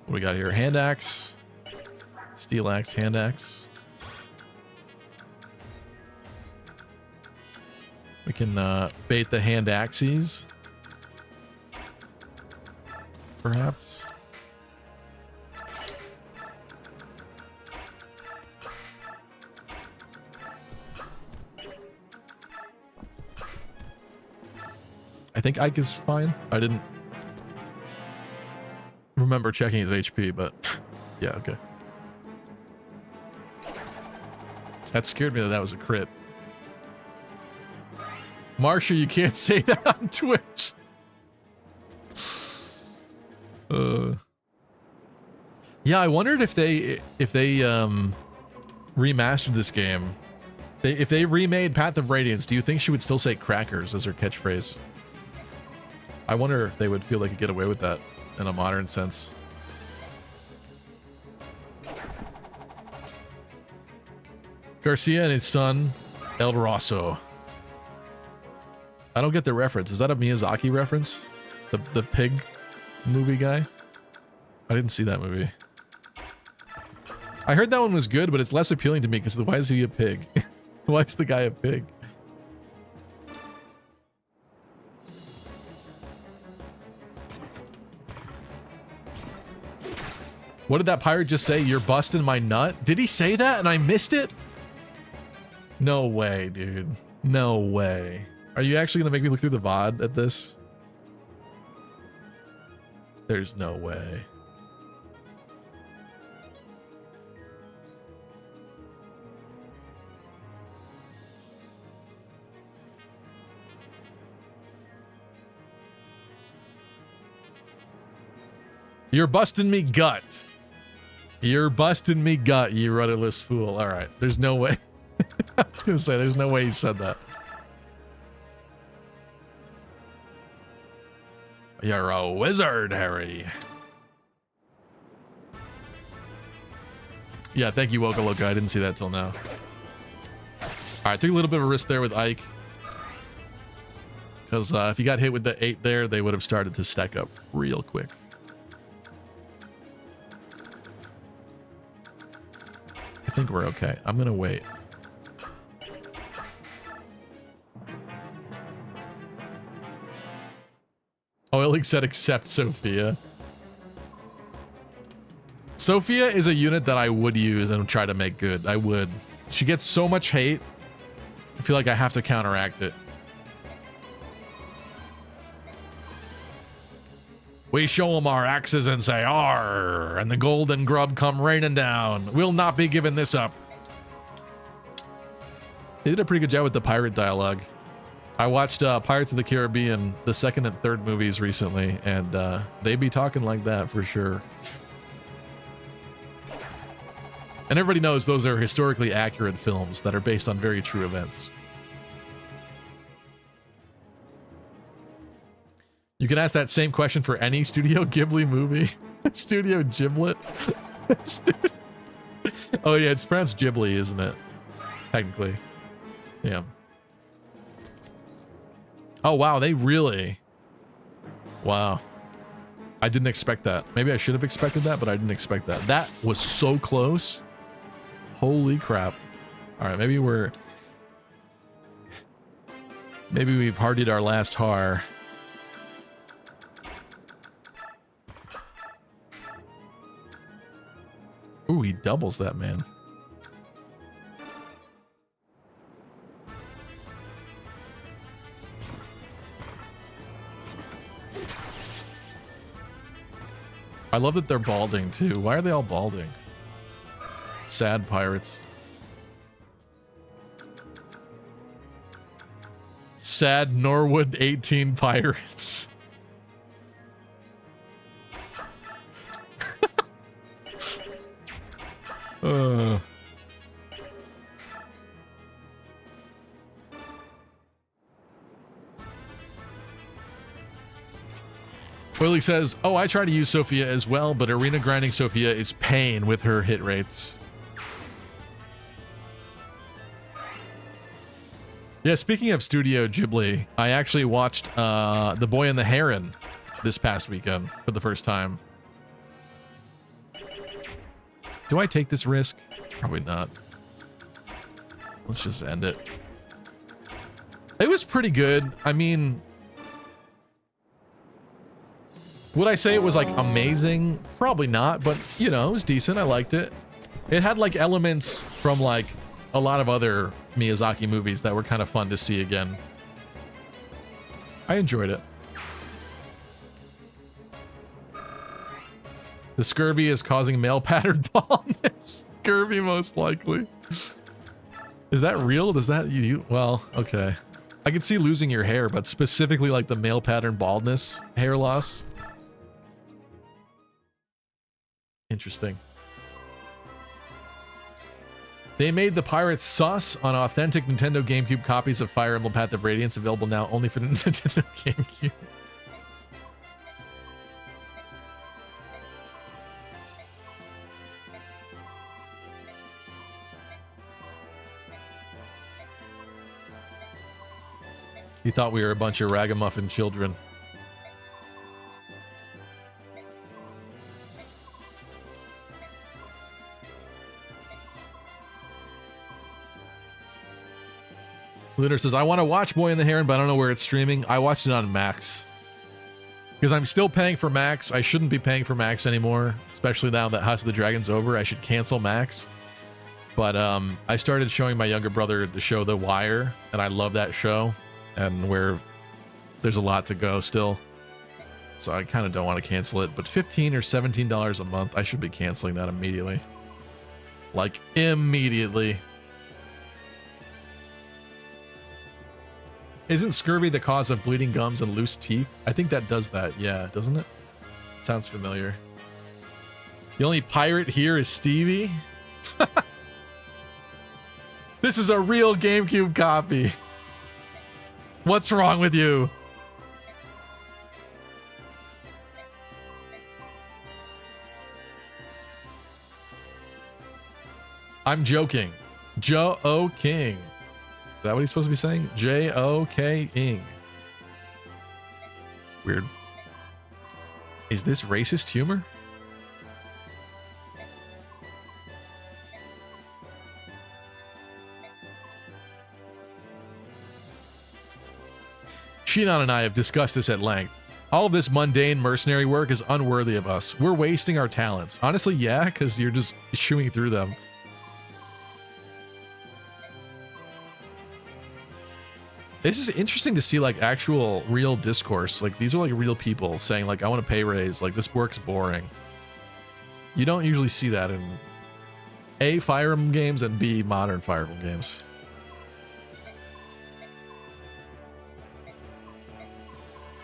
What do we got here? Hand axe. Steel axe, hand axe. We can bait the hand axes. Perhaps. I think Ike is fine. I didn't remember checking his HP, but yeah, okay. That scared me that was a crit. Marsha, you can't say that on Twitch. Yeah, I wondered if they remastered this game. If they remade Path of Radiance, do you think she would still say crackers as her catchphrase? I wonder if they would feel they could get away with that in a modern sense. Garcia and his son, El Rosso. I don't get the reference. Is that a Miyazaki reference? The pig movie guy? I didn't see that movie. I heard that one was good, but it's less appealing to me because why is he a pig? Why is the guy a pig? What did that pirate just say? You're busting my nut? Did he say that and I missed it? No way, dude. No way. Are you actually gonna make me look through the VOD at this? There's no way. You're busting me gut. You're busting me gut, you rudderless fool. All right. There's no way. I was going to say, there's no way he said that. You're a wizard, Harry. Yeah, thank you, Woka Loka. I didn't see that till now. All right, took a little bit of a risk there with Ike. Because if he got hit with the 8 there, they would have started to stack up real quick. I think we're okay. I'm going to wait. Oh, Illig said except Sophia. Sophia is a unit that I would use and try to make good. I would. She gets so much hate. I feel like I have to counteract it. We show them our axes and say, "Arr!" and the golden grub come raining down. We'll not be giving this up. They did a pretty good job with the pirate dialogue. I watched Pirates of the Caribbean, the 2nd and 3rd movies recently, and they be talking like that for sure. And everybody knows those are historically accurate films that are based on very true events. You can ask that same question for any Studio Ghibli movie. Studio Giblet. Oh yeah, it's pronounced Ghibli, isn't it? Technically. Yeah. Oh wow, they really... Wow. I didn't expect that. Maybe I should have expected that, but I didn't expect that. That was so close. Holy crap. Alright, maybe we've hardied our last har. Ooh, he doubles that, man. I love that they're balding too. Why are they all balding? Sad pirates. Sad Norwood 18 pirates. Willie says, oh, I try to use Sophia as well, but arena grinding Sophia is pain with her hit rates. Yeah, speaking of Studio Ghibli, I actually watched The Boy and the Heron this past weekend for the first time. Do I take this risk? Probably not. Let's just end it. It was pretty good. I mean, would I say it was like amazing? Probably not, but you know, it was decent. I liked it. It had like elements from like a lot of other Miyazaki movies that were kind of fun to see again. I enjoyed it. The scurvy is causing male pattern baldness. Scurvy, most likely. Is that real? Does that you? Well, okay. I could see losing your hair, but specifically like the male pattern baldness, hair loss. Interesting. They made the pirates sus on authentic Nintendo GameCube copies of Fire Emblem Path of Radiance, available now only for the Nintendo GameCube. He thought we were a bunch of ragamuffin children. Lunar says, I want to watch Boy and the Heron, but I don't know where it's streaming. I watched it on Max. Because I'm still paying for Max. I shouldn't be paying for Max anymore. Especially now that House of the Dragon's over. I should cancel Max. But I started showing my younger brother the show The Wire. And I love that show. And where there's a lot to go still. So I kind of don't want to cancel it. But $15 or $17 a month, I should be canceling that immediately. Like, immediately. Isn't scurvy the cause of bleeding gums and loose teeth? I think that does that, yeah, doesn't it? Sounds familiar. The only pirate here is Stevie? This is a real GameCube copy. What's wrong with you? I'm joking. Joe King. Is that what he's supposed to be saying? J-O-K-ing. Weird. Is this racist humor? Shinon and I have discussed this at length. All of this mundane mercenary work is unworthy of us. We're wasting our talents. Honestly, yeah, because you're just chewing through them. This is interesting to see like actual real discourse. Like these are like real people saying like, I want a pay raise. Like this work's boring. You don't usually see that in A, Fire Emblem games, and B, modern Fire Emblem games.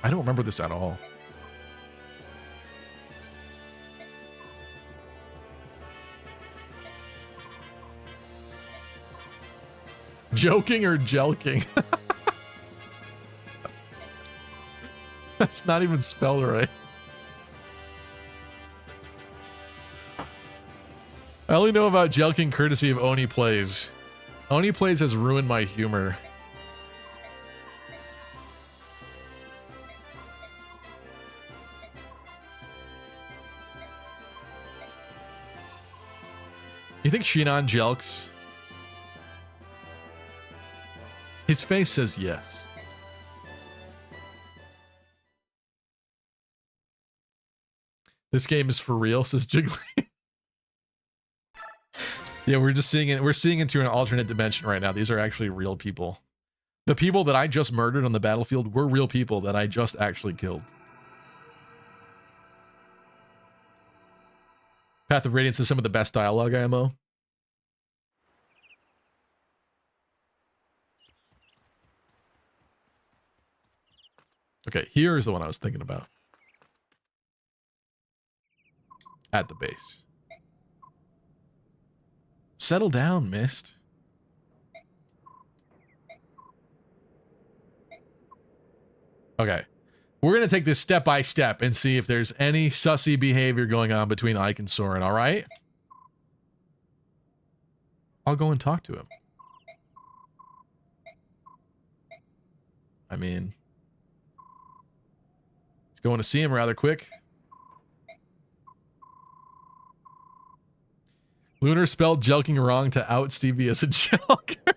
I don't remember this at all. Joking or jelking? That's not even spelled right. I only know about jelking courtesy of Oni Plays. Oni Plays has ruined my humor. You think Shinon jelks? His face says yes. This game is for real, says Jiggly. Yeah, we're just seeing it. We're seeing into an alternate dimension right now. These are actually real people. The people that I just murdered on the battlefield were real people that I just actually killed. Path of Radiance is some of the best dialogue IMO. Okay, here's the one I was thinking about. At the base. Settle down, Mist. Okay. We're going to take this step by step and see if there's any sussy behavior going on between Ike and Soren, all right? I'll go and talk to him. I mean, he's going to see him rather quick. Lunar spelled jelking wrong to out Stevie as a jelker.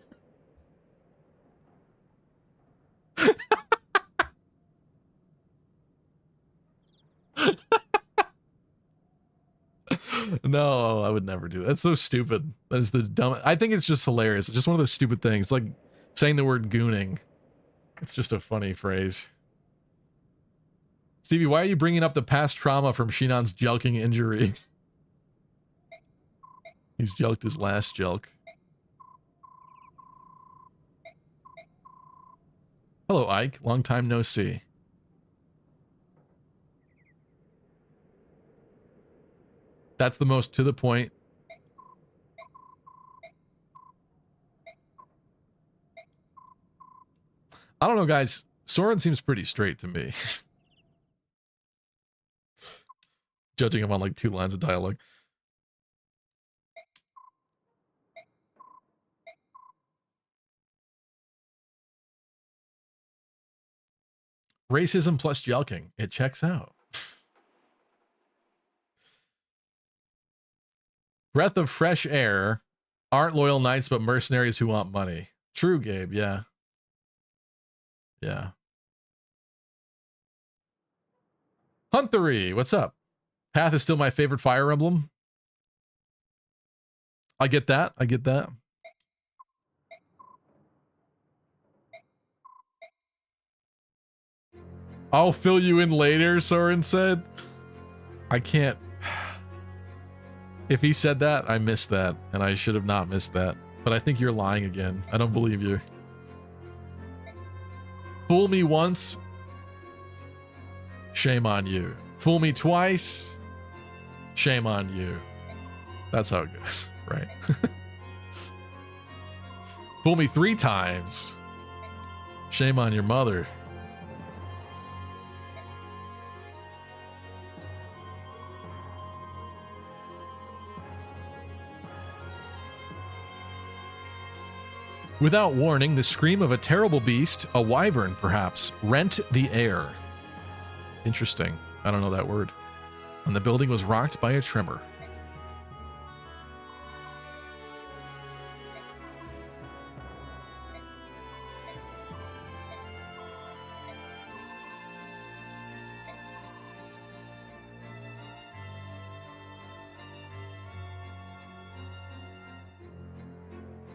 No, I would never do that. That's so stupid. That is the dumb. I think it's just hilarious. It's just one of those stupid things. It's like saying the word gooning. It's just a funny phrase. Stevie, why are you bringing up the past trauma from Shinon's jelking injury? He's jelked his last jelk. Hello, Ike. Long time no see. That's the most to the point. I don't know, guys. Soren seems pretty straight to me. Judging him on like 2 lines of dialogue. Racism plus jelking. It checks out. Breath of fresh air. Aren't loyal knights, but mercenaries who want money. True, Gabe. Yeah. Yeah. Huntery, what's up? Path is still my favorite Fire Emblem. I get that. I get that. I'll fill you in later, Soren said. I can't. If he said that, I missed that, and I should have not missed that. But I think you're lying again. I don't believe you. Fool me once, shame on you. Fool me twice, shame on you. That's how it goes, right? Fool me 3 times, shame on your mother. Without warning, the scream of a terrible beast, a wyvern perhaps, rent the air. Interesting. I don't know that word. And the building was rocked by a tremor.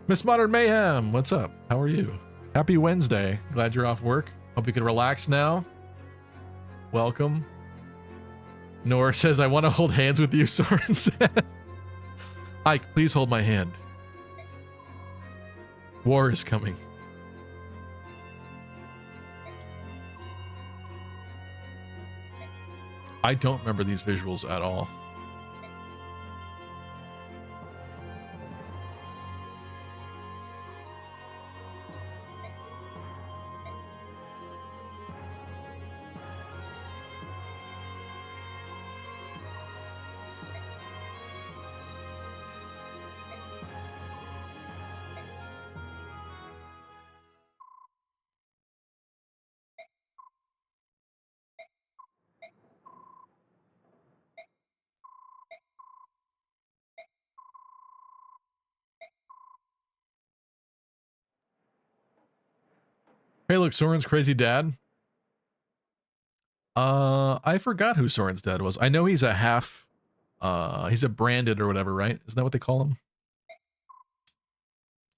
Miss Modern Mayhem, what's up? How are you? Happy Wednesday. Glad you're off work. Hope you can relax now. Welcome. Nor says, I want to hold hands with you, Soren said. Ike, please hold my hand. War is coming. I don't remember these visuals at all. Hey, look, Soren's crazy dad. I forgot who Soren's dad was. I know he's a half, he's a branded or whatever, right? Isn't that what they call him?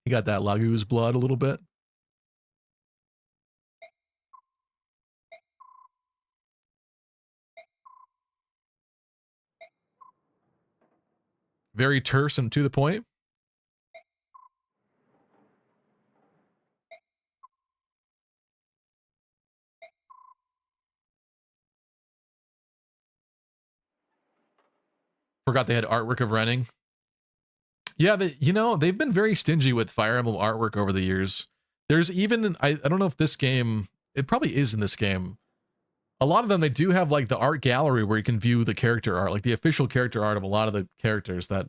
He got that Lagu's blood a little bit. Very terse and to the point. Forgot they had artwork of Renning. Yeah, they've been very stingy with Fire Emblem artwork over the years. There's even, I don't know if this game, it probably is in this game. A lot of them, they do have like the art gallery where you can view the character art, like the official character art of a lot of the characters that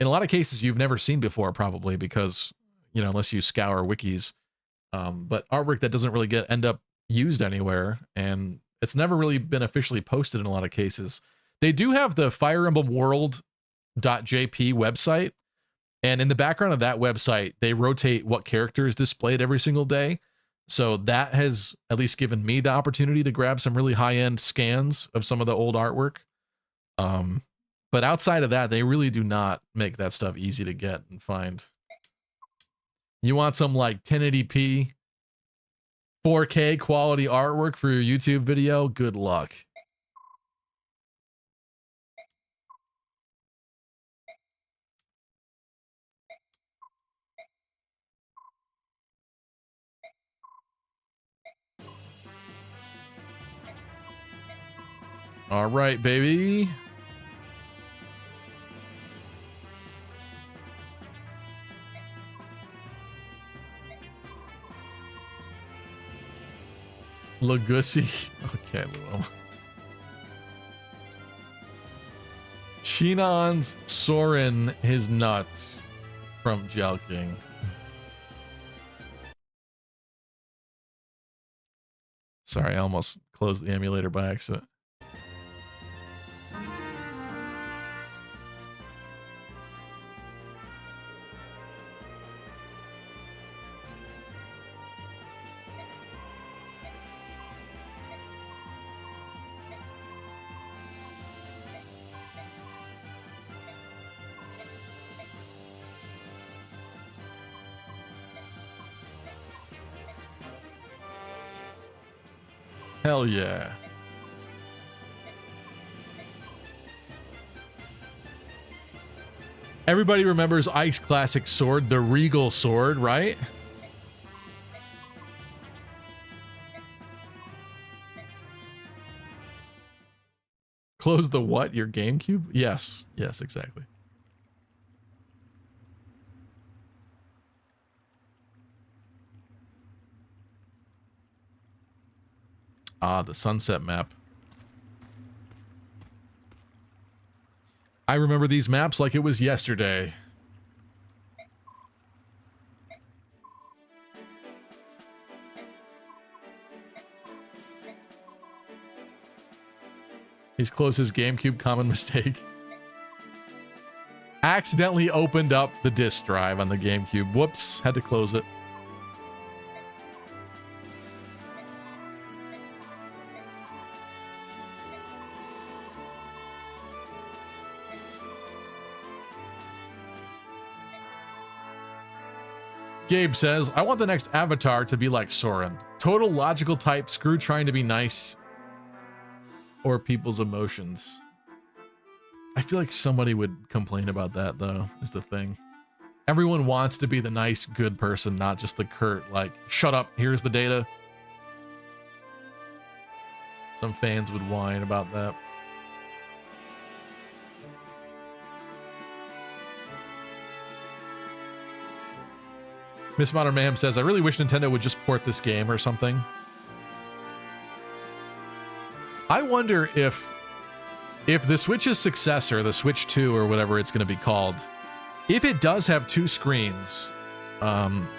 in a lot of cases you've never seen before, probably because, unless you scour wikis. But artwork that doesn't really end up used anywhere, and it's never really been officially posted in a lot of cases. They do have the Fire Emblem World.jp website, and in the background of that website, they rotate what character is displayed every single day. So that has at least given me the opportunity to grab some really high-end scans of some of the old artwork. But outside of that, they really do not make that stuff easy to get and find. You want some like 1080p, 4K quality artwork for your YouTube video? Good luck. All right, baby. Legacy. Okay, well. Shinon's Soren his nuts from King. Sorry, I almost closed the emulator by accident. Hell yeah. Everybody remembers Ike's classic sword, the Regal sword, right? Close the what? Your GameCube? Yes. Yes, exactly. Ah, the sunset map. I remember these maps like it was yesterday. He's closed his GameCube, common mistake. Accidentally opened up the disk drive on the GameCube. Whoops, had to close it. Gabe says, I want the next avatar to be like Soren. Total logical type, screw trying to be nice or people's emotions. I feel like somebody would complain about that, though, is the thing. Everyone wants to be the nice, good person, not just the curt, like, shut up, here's the data. Some fans would whine about that. Miss Modern Mayhem says, I really wish Nintendo would just port this game or something. I wonder if the Switch's successor, the Switch 2 or whatever it's going to be called, if it does have two screens,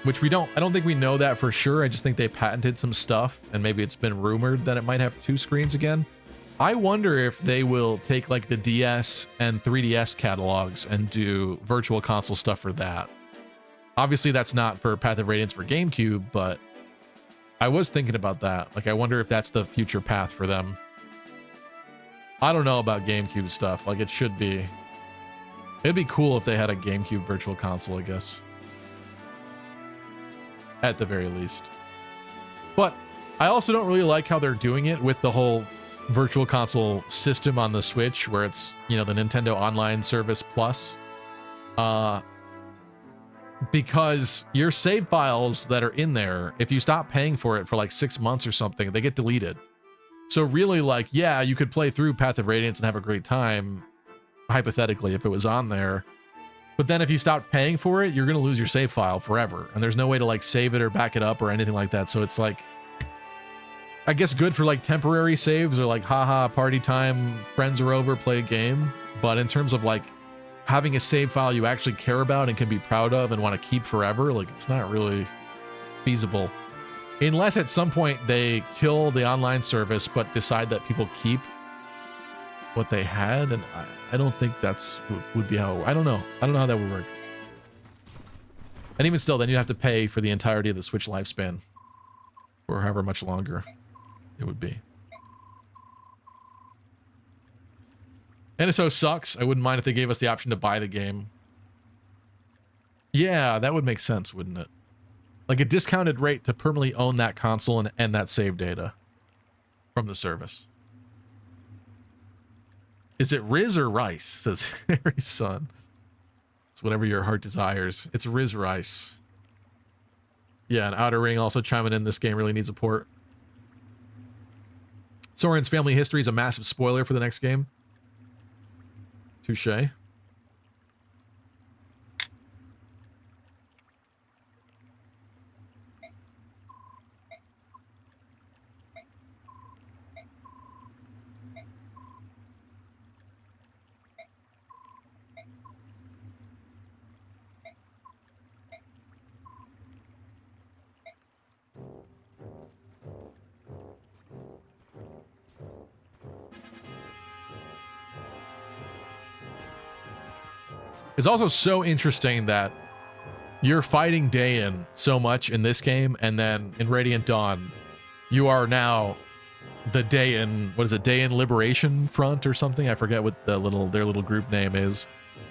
which I don't think we know that for sure. I just think they patented some stuff and maybe it's been rumored that it might have two screens again. I wonder if they will take like the DS and 3DS catalogs and do virtual console stuff for that. Obviously, that's not for Path of Radiance for GameCube, but I was thinking about that. Like, I wonder if that's the future path for them. I don't know about GameCube stuff. Like, it should be. It'd be cool if they had a GameCube virtual console, I guess. at the very least. But I also don't really like how they're doing it with the whole virtual console system on the Switch, where it's, you know, the Nintendo Online Service Plus. Because your save files that are in there, if you stop paying for it for like 6 months or something, they get deleted. So really, like, yeah, you could play through Path of Radiance and have a great time, hypothetically, if it was on there. But then if you stop paying for it, you're going to lose your save file forever. And there's no way to like save it or back it up or anything like that. So it's like, I guess good for like temporary saves or like, haha, party time, friends are over, play a game. But in terms of like having a save file you actually care about and can be proud of and want to keep forever, like, it's not really feasible. Unless at some point they kill the online service but decide that people keep what they had, and I don't think that's would be how, I don't know how that would work. And even still, then you'd have to pay for the entirety of the Switch lifespan, or however much longer it would be. NSO sucks. I wouldn't mind if they gave us the option to buy the game. Yeah, that would make sense, wouldn't it? Like a discounted rate to permanently own that console and that save data from the service. Is it Riz or Rice? Says Harry's son. It's whatever your heart desires. It's Riz Rice. Yeah, and Outer Ring also chiming in. This game really needs a port. Soren's family history is a massive spoiler for the next game. Touche. It's also so interesting that you're fighting Daein so much in this game, and then in Radiant Dawn, you are now the Daein, what is it, Daein Liberation Front or something? I forget what their little group name is,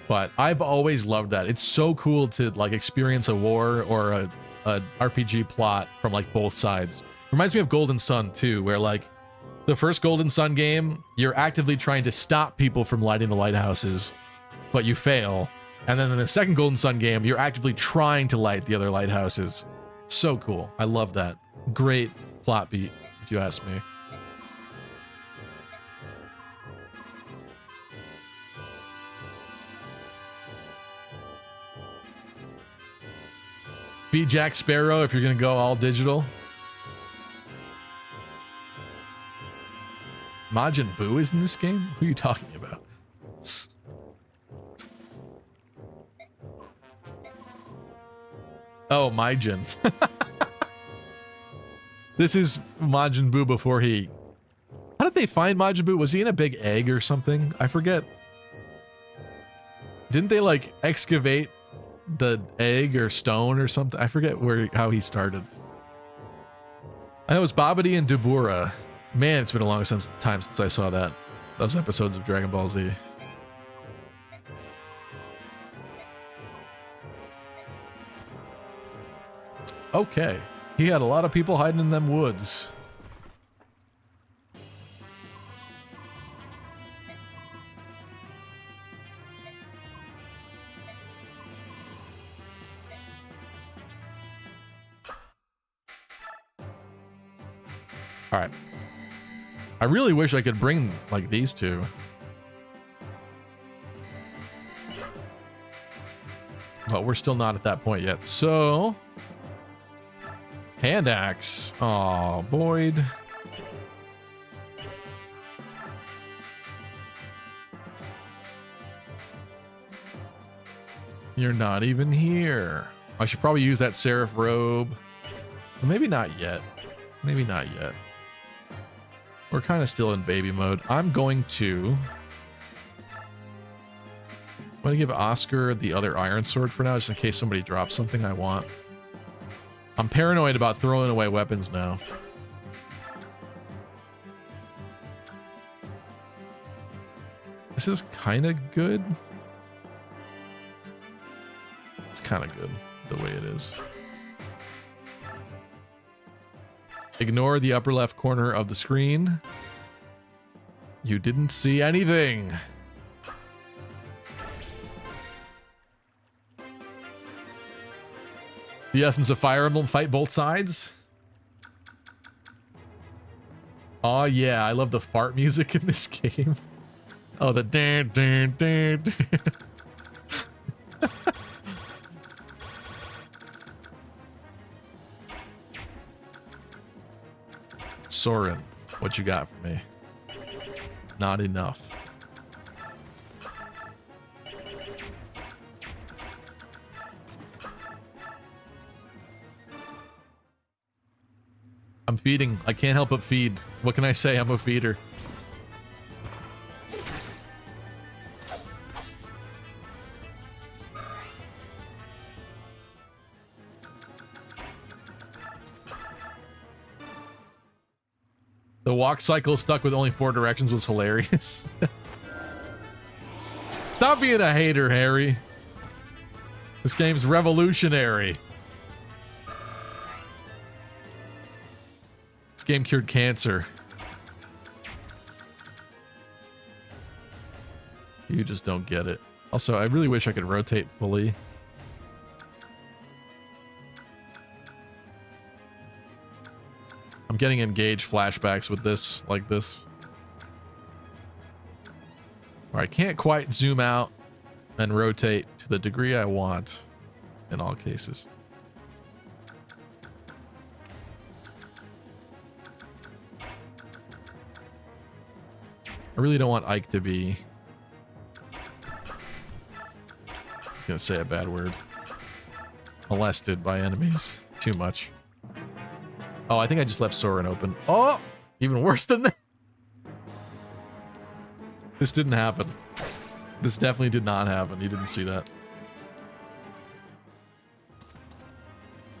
but I've always loved that. It's so cool to like experience a war or a RPG plot from like both sides. Reminds me of Golden Sun too, where like the first Golden Sun game, you're actively trying to stop people from lighting the lighthouses, but you fail. And then in the second Golden Sun game, you're actively trying to light the other lighthouses. So cool. I love that. Great plot beat, if you ask me. Be Jack Sparrow if you're going to go all digital. Majin Buu is in this game? Who are you talking about? Oh, Majin. This is Majin Buu before he... How did they find Majin Buu? Was he in a big egg or something? I forget. Didn't they like excavate the egg or stone or something? I forget how he started. I know it was Babidi and Dabura. Man, it's been a long time since I saw those episodes of Dragon Ball Z. Okay. He had a lot of people hiding in them woods. All right. I really wish I could bring like these two. But we're still not at that point yet. So, hand axe. Oh, Boyd. You're not even here. I should probably use that Seraph robe. Well, maybe not yet. Maybe not yet. We're kind of still in baby mode. I'm going to give Oscar the other iron sword for now, just in case somebody drops something I want. I'm paranoid about throwing away weapons now. This is kind of good. It's kind of good the way it is. Ignore the upper left corner of the screen. You didn't see anything. The essence of Fire Emblem, fight both sides. Oh yeah, I love the fart music in this game. Oh, the dan dan dan. Soren, what you got for me? Not enough. I'm feeding. I can't help but feed. What can I say? I'm a feeder. The walk cycle stuck with only 4 directions was hilarious. Stop being a hater, Harry. This game's revolutionary. This game cured cancer. You just don't get it. Also, I really wish I could rotate fully. I'm getting engaged flashbacks with this, like this. Or I can't quite zoom out and rotate to the degree I want in all cases. I really don't want Ike to be... I was gonna say a bad word. Molested by enemies too much. Oh, I think I just left Soren open. Oh, even worse than that. This didn't happen. This definitely did not happen. You didn't see that.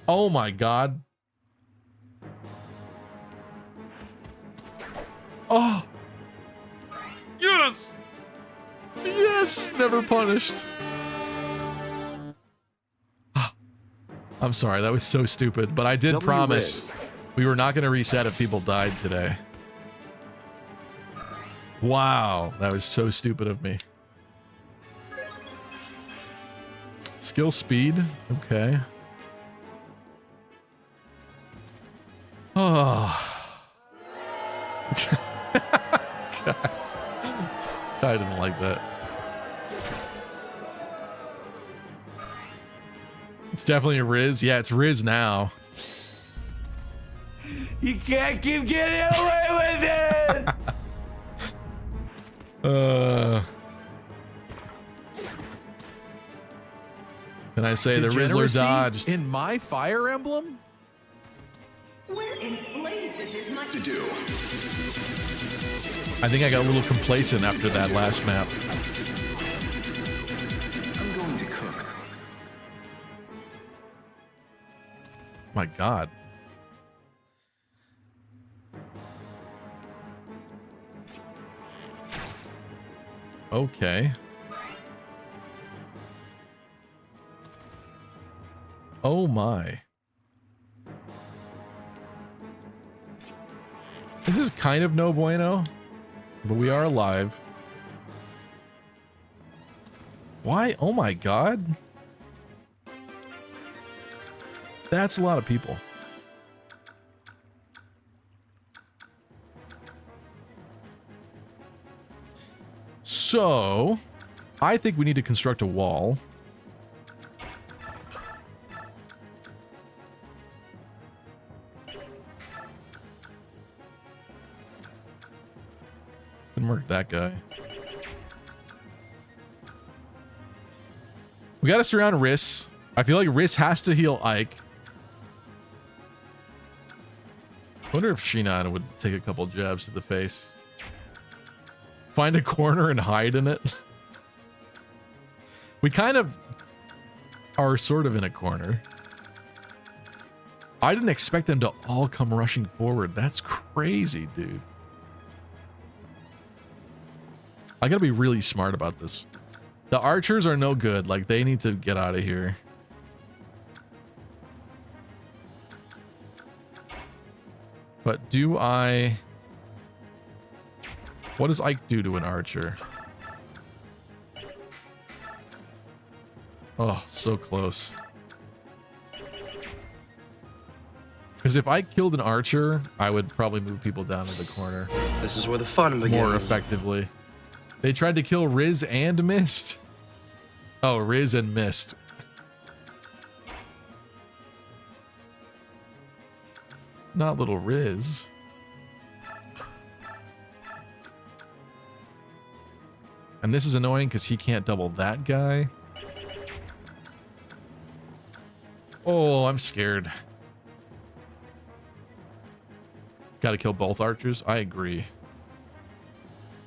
Oh my god. Oh. Yes. Yes. Never punished. I'm sorry. That was so stupid. But I did promise we were not going to reset if people died today. Wow. That was so stupid of me. Skill speed. Okay. Oh. God. I didn't like that. It's definitely a Riz. Yeah, it's Riz now. You can't keep getting away with it! Can I say the Rizzler dodged? In my Fire Emblem? Where in blazes is my To do. I think I got a little complacent after that last map. I'm going to cook. My god. Okay. Oh my. This is kind of no bueno, but we are alive. Why? Oh my god. That's a lot of people. So, I think we need to construct a wall. Couldn't work that guy. We gotta surround Riss. I feel like Riss has to heal Ike. I wonder if Shinan would take a couple jabs to the face. Find a corner and hide in it. We kind of are sort of in a corner. I didn't expect them to all come rushing forward. That's crazy, dude. I gotta be really smart about this. The archers are no good. Like, they need to get out of here. But do I... What does Ike do to an archer? Oh, so close. Because if I killed an archer, I would probably move people down to the corner. This is where the fun begins. More effectively. They tried to kill Riz and missed. Oh, Riz and missed. Not little Riz. And this is annoying because he can't double that guy. Oh, I'm scared. Got to kill both archers. I agree.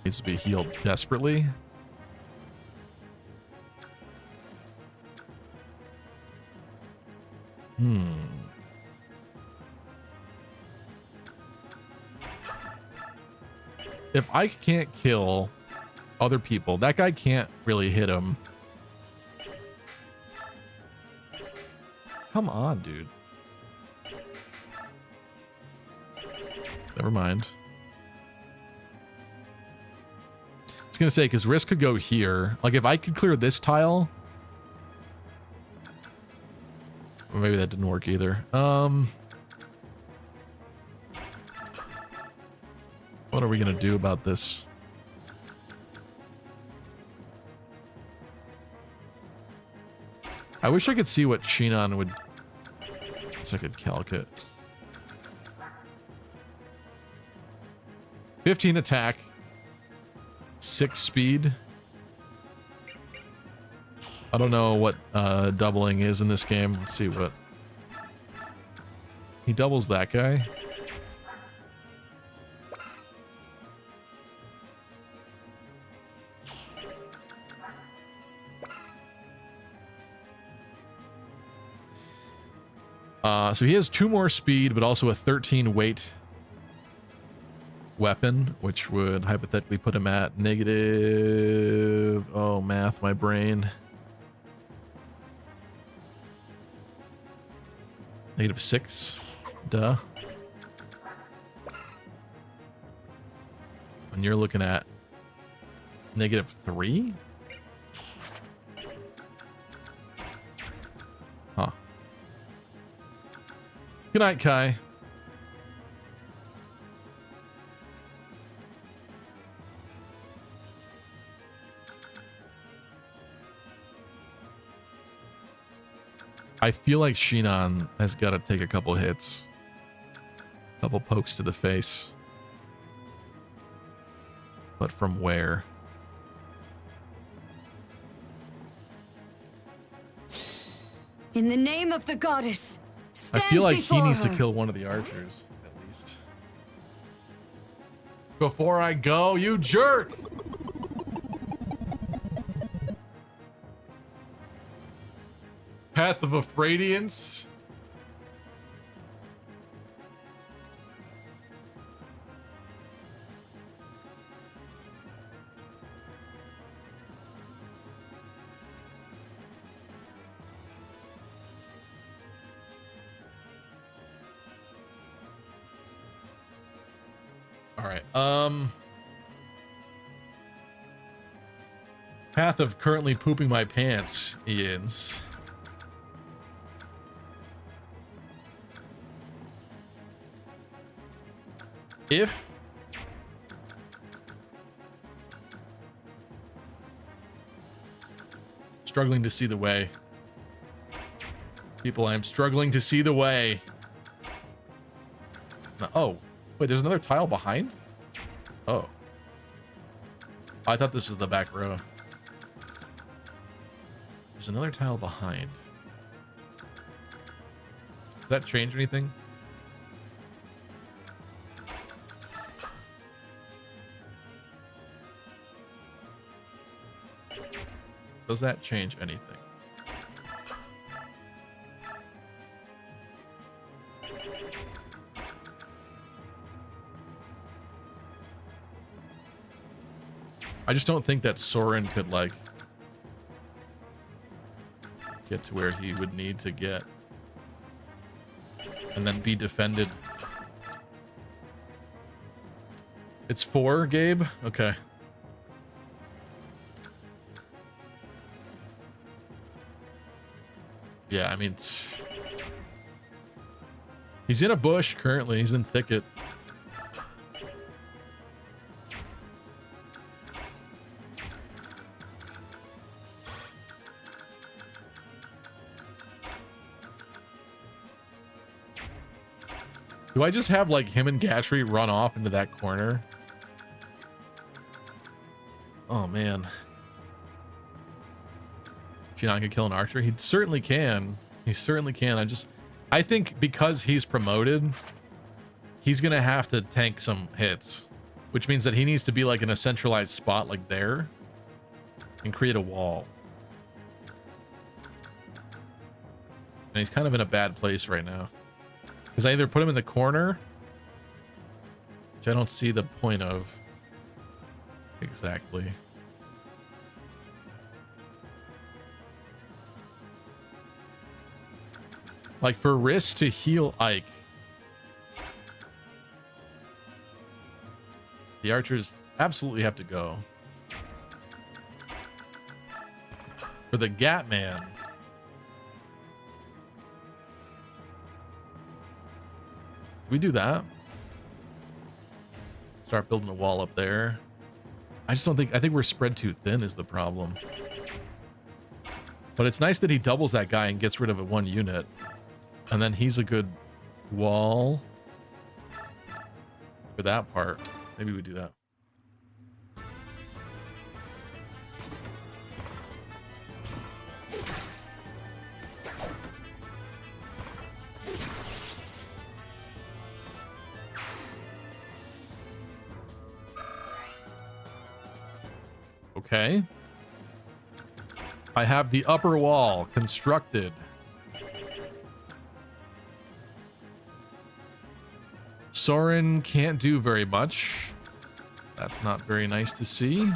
Needs to be healed desperately. If I can't kill other people, that guy can't really hit him. Come on, dude. Never mind. I was gonna say, because Risk could go here. Like, if I could clear this tile... Or maybe that didn't work either. What are we gonna do about this? I wish I could see what Shinon would... So I could calc it. 15 attack. 6 speed. I don't know what doubling is in this game. Let's see what... He doubles that guy. So he has 2 more speed, but also a 13 weight weapon, which would hypothetically put him at negative... Oh, math, my brain. -6. Duh. And you're looking at -3? Huh. Good night, Kai. I feel like Shinon has got to take a couple hits. A couple pokes to the face. But from where? In the name of the goddess, stand I feel like he needs her. to kill one of the archers, at least. Before I go, you jerk! Path of Afradiance. All right. Path of currently pooping my pants, Ian's. If struggling to see the way. People, I'm struggling to see the way. Oh, wait, there's another tile behind? Oh. I thought this was the back row. There's another tile behind. Does that change anything? Does that change anything? I just don't think that Soren could, like, get to where he would need to get. And then be defended It's 4, Gabe? Okay. Yeah, I mean... He's in a bush currently. He's in thicket. Do I just have like him and Gatry run off into that corner? Oh man. Shinon can kill an archer? He certainly can. He certainly can. I think because he's promoted, he's gonna have to tank some hits, which means that he needs to be like in a centralized spot like there and create a wall. And he's kind of in a bad place right now. Because I either put him in the corner, which I don't see the point of exactly. Like for Riss to heal Ike, the archers absolutely have to go. For the Gatman, we do that. Start building a wall up there. I think we're spread too thin is the problem. But it's nice that he doubles that guy and gets rid of a 1 unit. And then he's a good wall for that part. Maybe we do that. Okay. I have the upper wall constructed. Soren can't do very much. That's not very nice to see.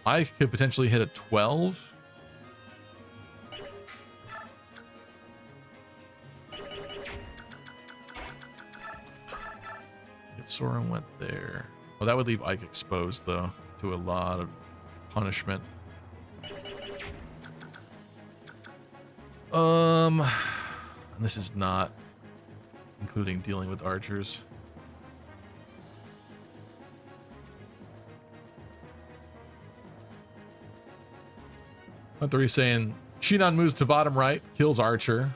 I could potentially hit a 12. If Soren went there. Well, that would leave Ike exposed, though, to a lot of punishment. And this is not including dealing with archers. Hunter saying Shinon moves to bottom right, kills archer.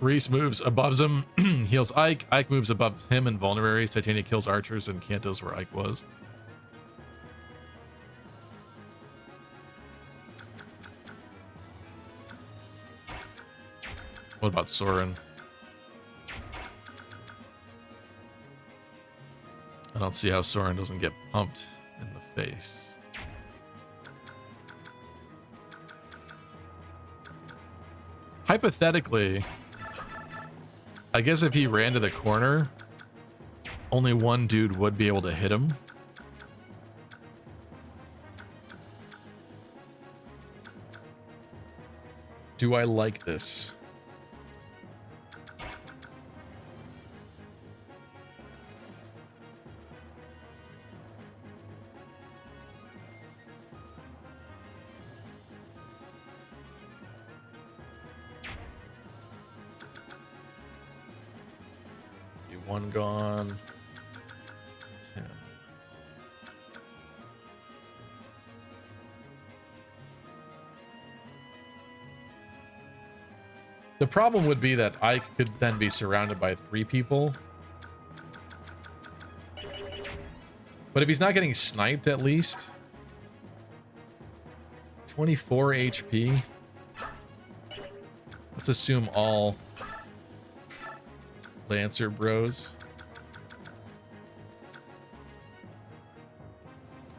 Reese moves above him, heals Ike. Ike moves above him and vulneraries. Titania kills archers, and Kanto's where Ike was. What about Soren? I don't see how Soren doesn't get pumped in the face. Hypothetically, I guess if he ran to the corner, only 1 dude would be able to hit him. Do I like this? One gone. It's him. The problem would be that Ike could then be surrounded by 3 people. But if he's not getting sniped at least. 24 HP. Let's assume all Lancer bros.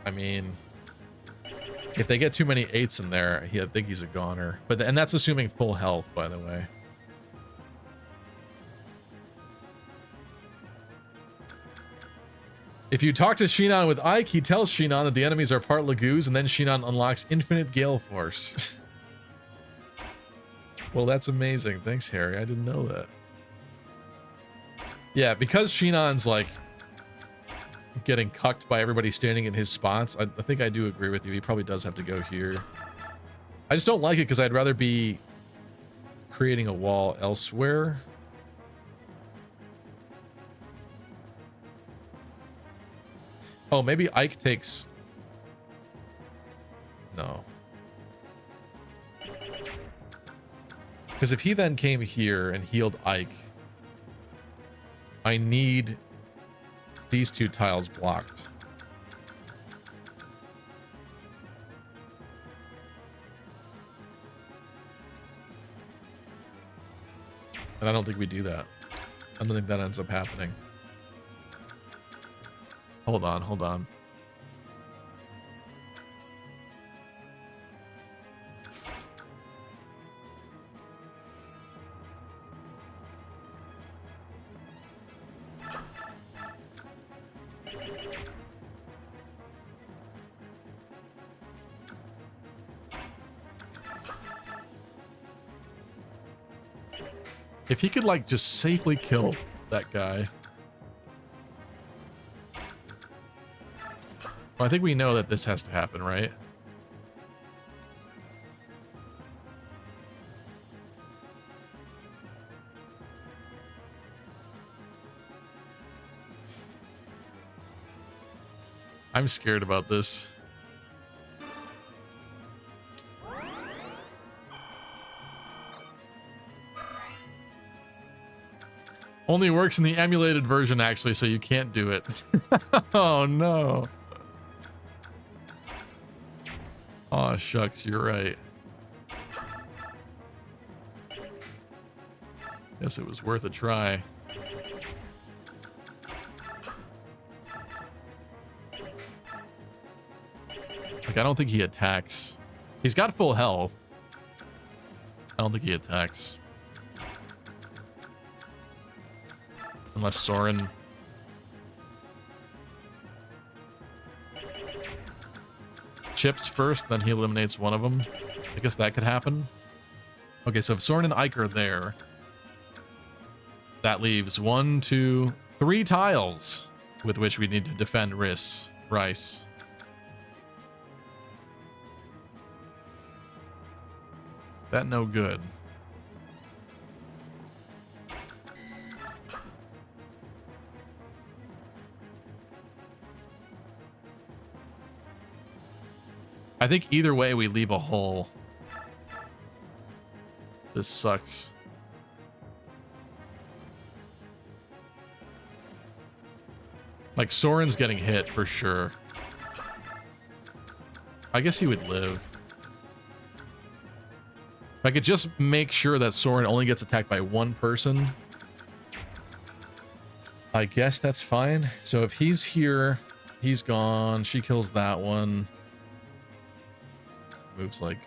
I mean, if they get too many 8s in there, I think he's a goner. And that's assuming full health, by the way. If you talk to Shinon with Ike, he tells Shinon that the enemies are part Lagoos, and then Shinon unlocks infinite Gale Force. Well, that's amazing. Thanks, Harry. I didn't know that. Yeah, because Shinon's like getting cucked by everybody standing in his spots, I think I do agree with you. He probably does have to go here. I just don't like it because I'd rather be creating a wall elsewhere. Oh, maybe Ike takes... No. Because if he then came here and healed Ike, I need these 2 tiles blocked. And I don't think we do that. I don't think that ends up happening. Hold on, hold on. If he could, like, just safely kill that guy. Well, I think we know that this has to happen, right? I'm scared about this. Only works in the emulated version, actually, so you can't do it. Oh, no. Oh, shucks, you're right. Guess it was worth a try. Like, I don't think he attacks. He's got full health. I don't think he attacks. Unless Soren... chips first, then he eliminates one of them. I guess that could happen. Okay, so if Soren and Ike are there, that leaves 1, 2, 3 tiles with which we need to defend Rice. That no good. I think either way we leave a hole. This sucks. Like, Soren's getting hit for sure. I guess he would live. If I could just make sure that Soren only gets attacked by one person, I guess that's fine. So if he's here, he's gone. She kills that one. Moves like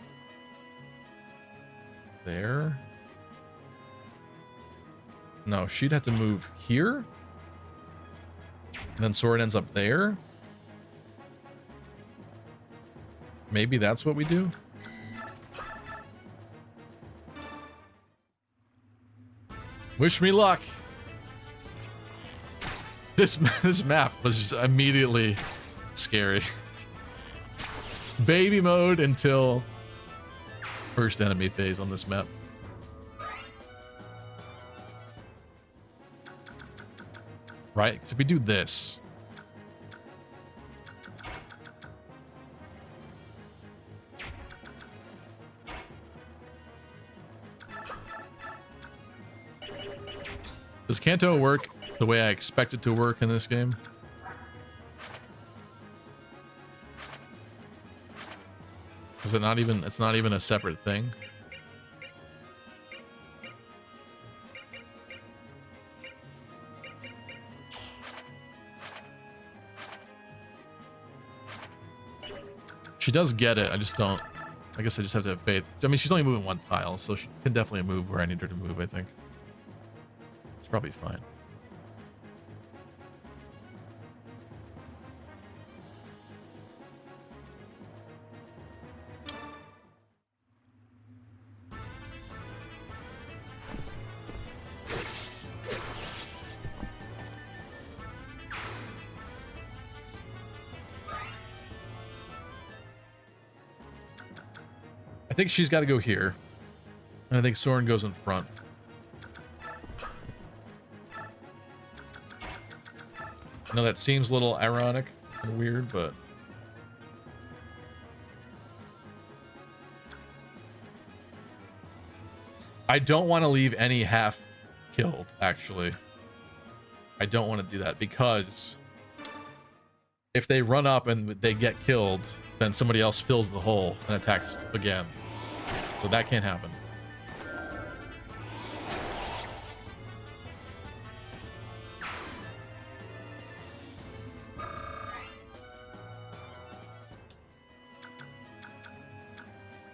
there. No, she'd have to move here. And then Soren ends up there. Maybe that's what we do. Wish me luck. This map was just immediately scary. Baby mode until first enemy phase on this map. Right? Because if we do this, does Kanto work the way I expect it to work in this game? Is it not even, it's not even a separate thing? She does get it, I just don't, I guess I just have to have faith. I mean, she's only moving one tile, so she can definitely move where I need her to move, I think. It's probably fine. I think she's got to go here. And I think Soren goes in front. I know that seems a little ironic and weird, but... I don't want to leave any half killed, actually. I don't want to do that because if they run up and they get killed, then somebody else fills the hole and attacks again. So that can't happen.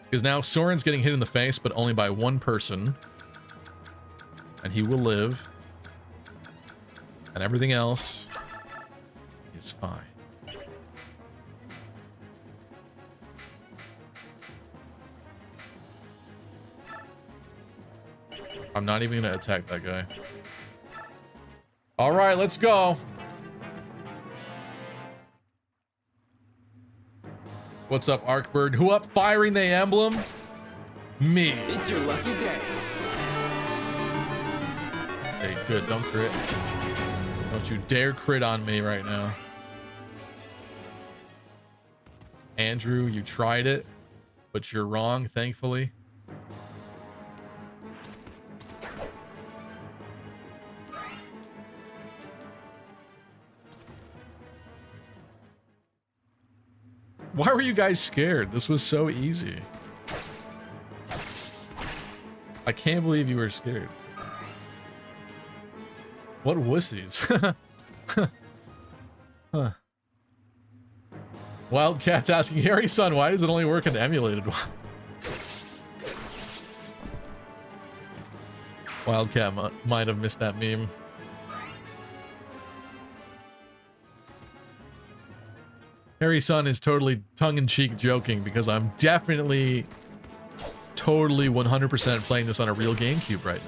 Because now Soren's getting hit in the face, but only by one person. And he will live. And everything else is fine. I'm not even going to attack that guy. All right, let's go. What's up, Arkbird? Who up firing the emblem? Me. It's your lucky day. Hey, good. Don't crit. Don't you dare crit on me right now. Andrew, you tried it, but you're wrong, thankfully. Why were you guys scared? This was so easy. I can't believe you were scared. What wussies? Huh. Wildcat's asking, Harry son, why does it only work in emulated one? Wildcat might have missed that meme. Harry son is totally tongue-in-cheek joking because I'm definitely totally 100% playing this on a real GameCube right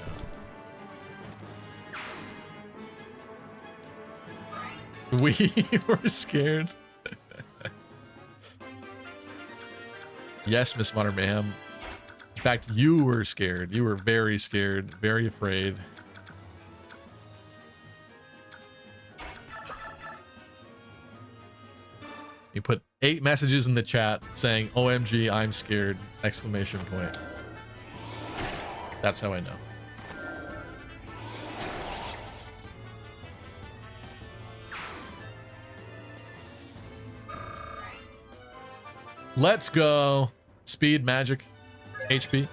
now. We were scared. Yes, Miss Modern Mayhem. In fact, you were scared. You were very scared, very afraid. You put 8 messages in the chat saying, OMG, I'm scared, exclamation point. That's how I know. Let's go. Speed, magic, HP.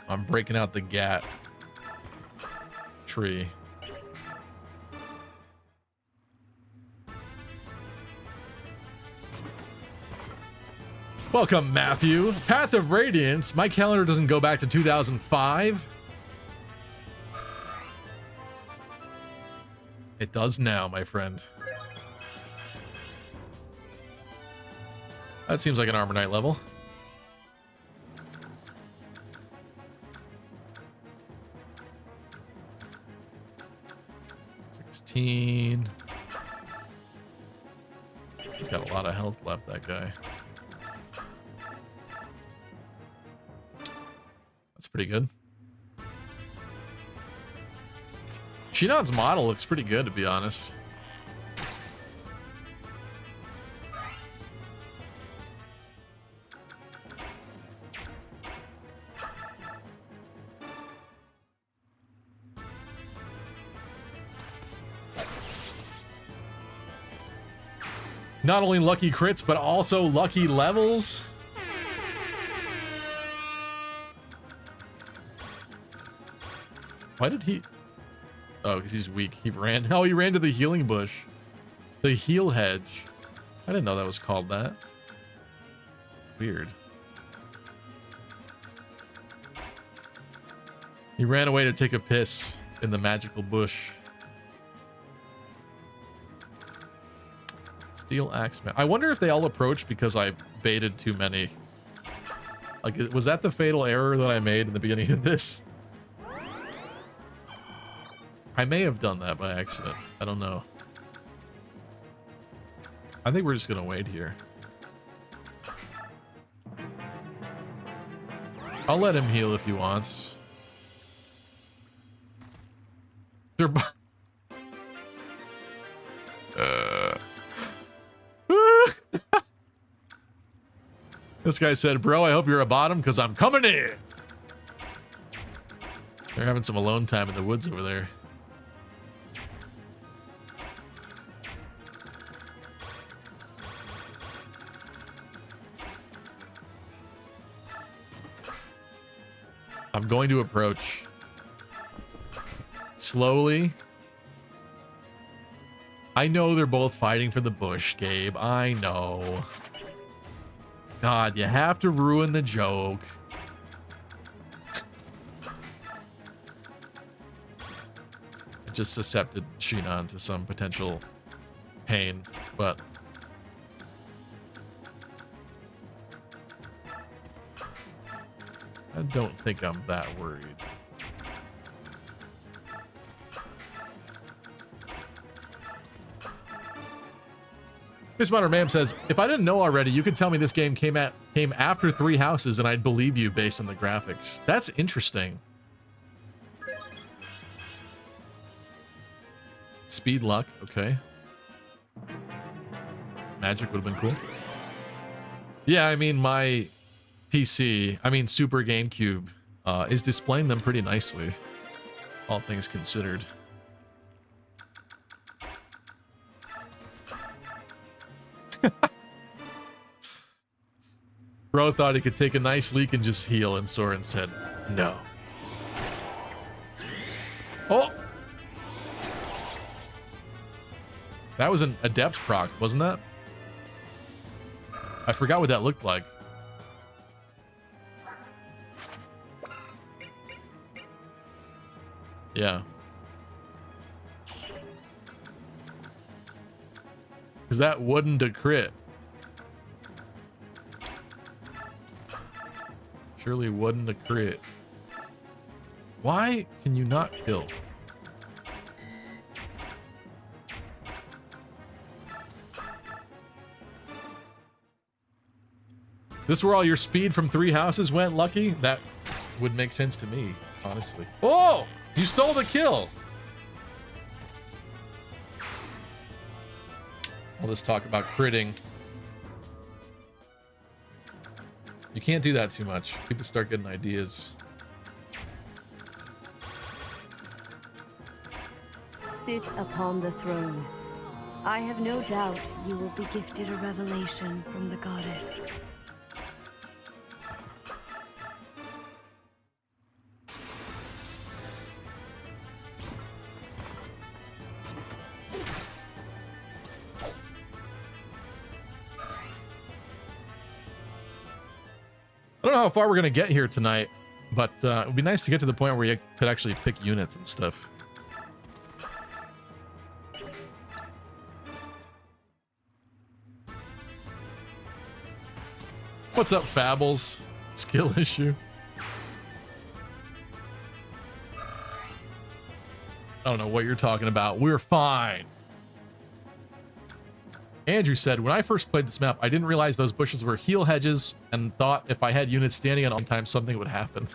I'm breaking out the GAT tree. Welcome, Matthew. Path of Radiance. My calendar doesn't go back to 2005. It does now, my friend. That seems like an Armor Knight level. He's got a lot of health left, that guy. That's pretty good. Shinon's model looks pretty good, to be honest. Not only lucky crits, but also lucky levels. Why did he... Oh, because he's weak. He ran... Oh, he ran to the healing bush. The heal hedge. I didn't know that was called that. Weird. He ran away to take a piss in the magical bush. Steel Axe Man. I wonder if they all approached because I baited too many. Like, was that the fatal error that I made in the beginning of this? I may have done that by accident. I don't know. I think we're just gonna wait here. I'll let him heal if he wants. They're This guy said, bro, I hope you're a bottom because I'm coming in. They're having some alone time in the woods over there. I'm going to approach slowly. I know they're both fighting for the bush, Gabe. I know. God, you have to ruin the joke. I just suscepted Shinon to some potential pain, but I don't think I'm that worried. This Modern Man says, if I didn't know already, you could tell me this game came after 3 Houses and I'd believe you based on the graphics. That's interesting. Speed luck, okay. Magic would have been cool. Yeah, I mean, my PC, I mean Super GameCube, is displaying them pretty nicely, all things considered. Bro thought he could take a nice leak and just heal, and Soren said no. Oh! That was an adept proc, wasn't that? I forgot what that looked like. Yeah. Because that wouldn't a crit. Surely wouldn't a crit. Why can you not kill? This where all your speed from 3 Houses went, Lucky? That would make sense to me, honestly. Oh! You stole the kill! I'll just talk about critting. You can't do that too much. People start getting ideas. Sit upon the throne. I have no doubt you will be gifted a revelation from the goddess. I don't know how far we're going to get here tonight, but it would be nice to get to the point where you could actually pick units and stuff. What's up, Fables? Skill issue. I don't know what you're talking about. We're fine. Andrew said, when I first played this map, I didn't realize those bushes were heal hedges and thought if I had units standing on all the time, something would happen.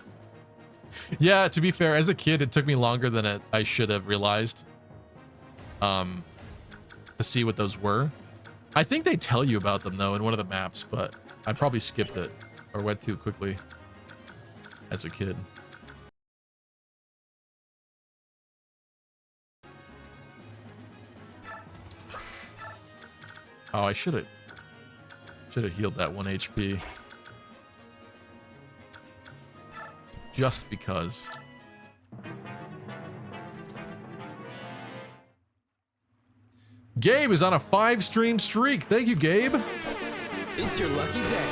Yeah, to be fair, as a kid, it took me longer than I should have realized to see what those were. I think they tell you about them, though, in one of the maps, but I probably skipped it or went too quickly as a kid. Oh, I should have healed that 1 HP. Just because. Gabe is on a 5-stream streak. Thank you, Gabe. It's your lucky day.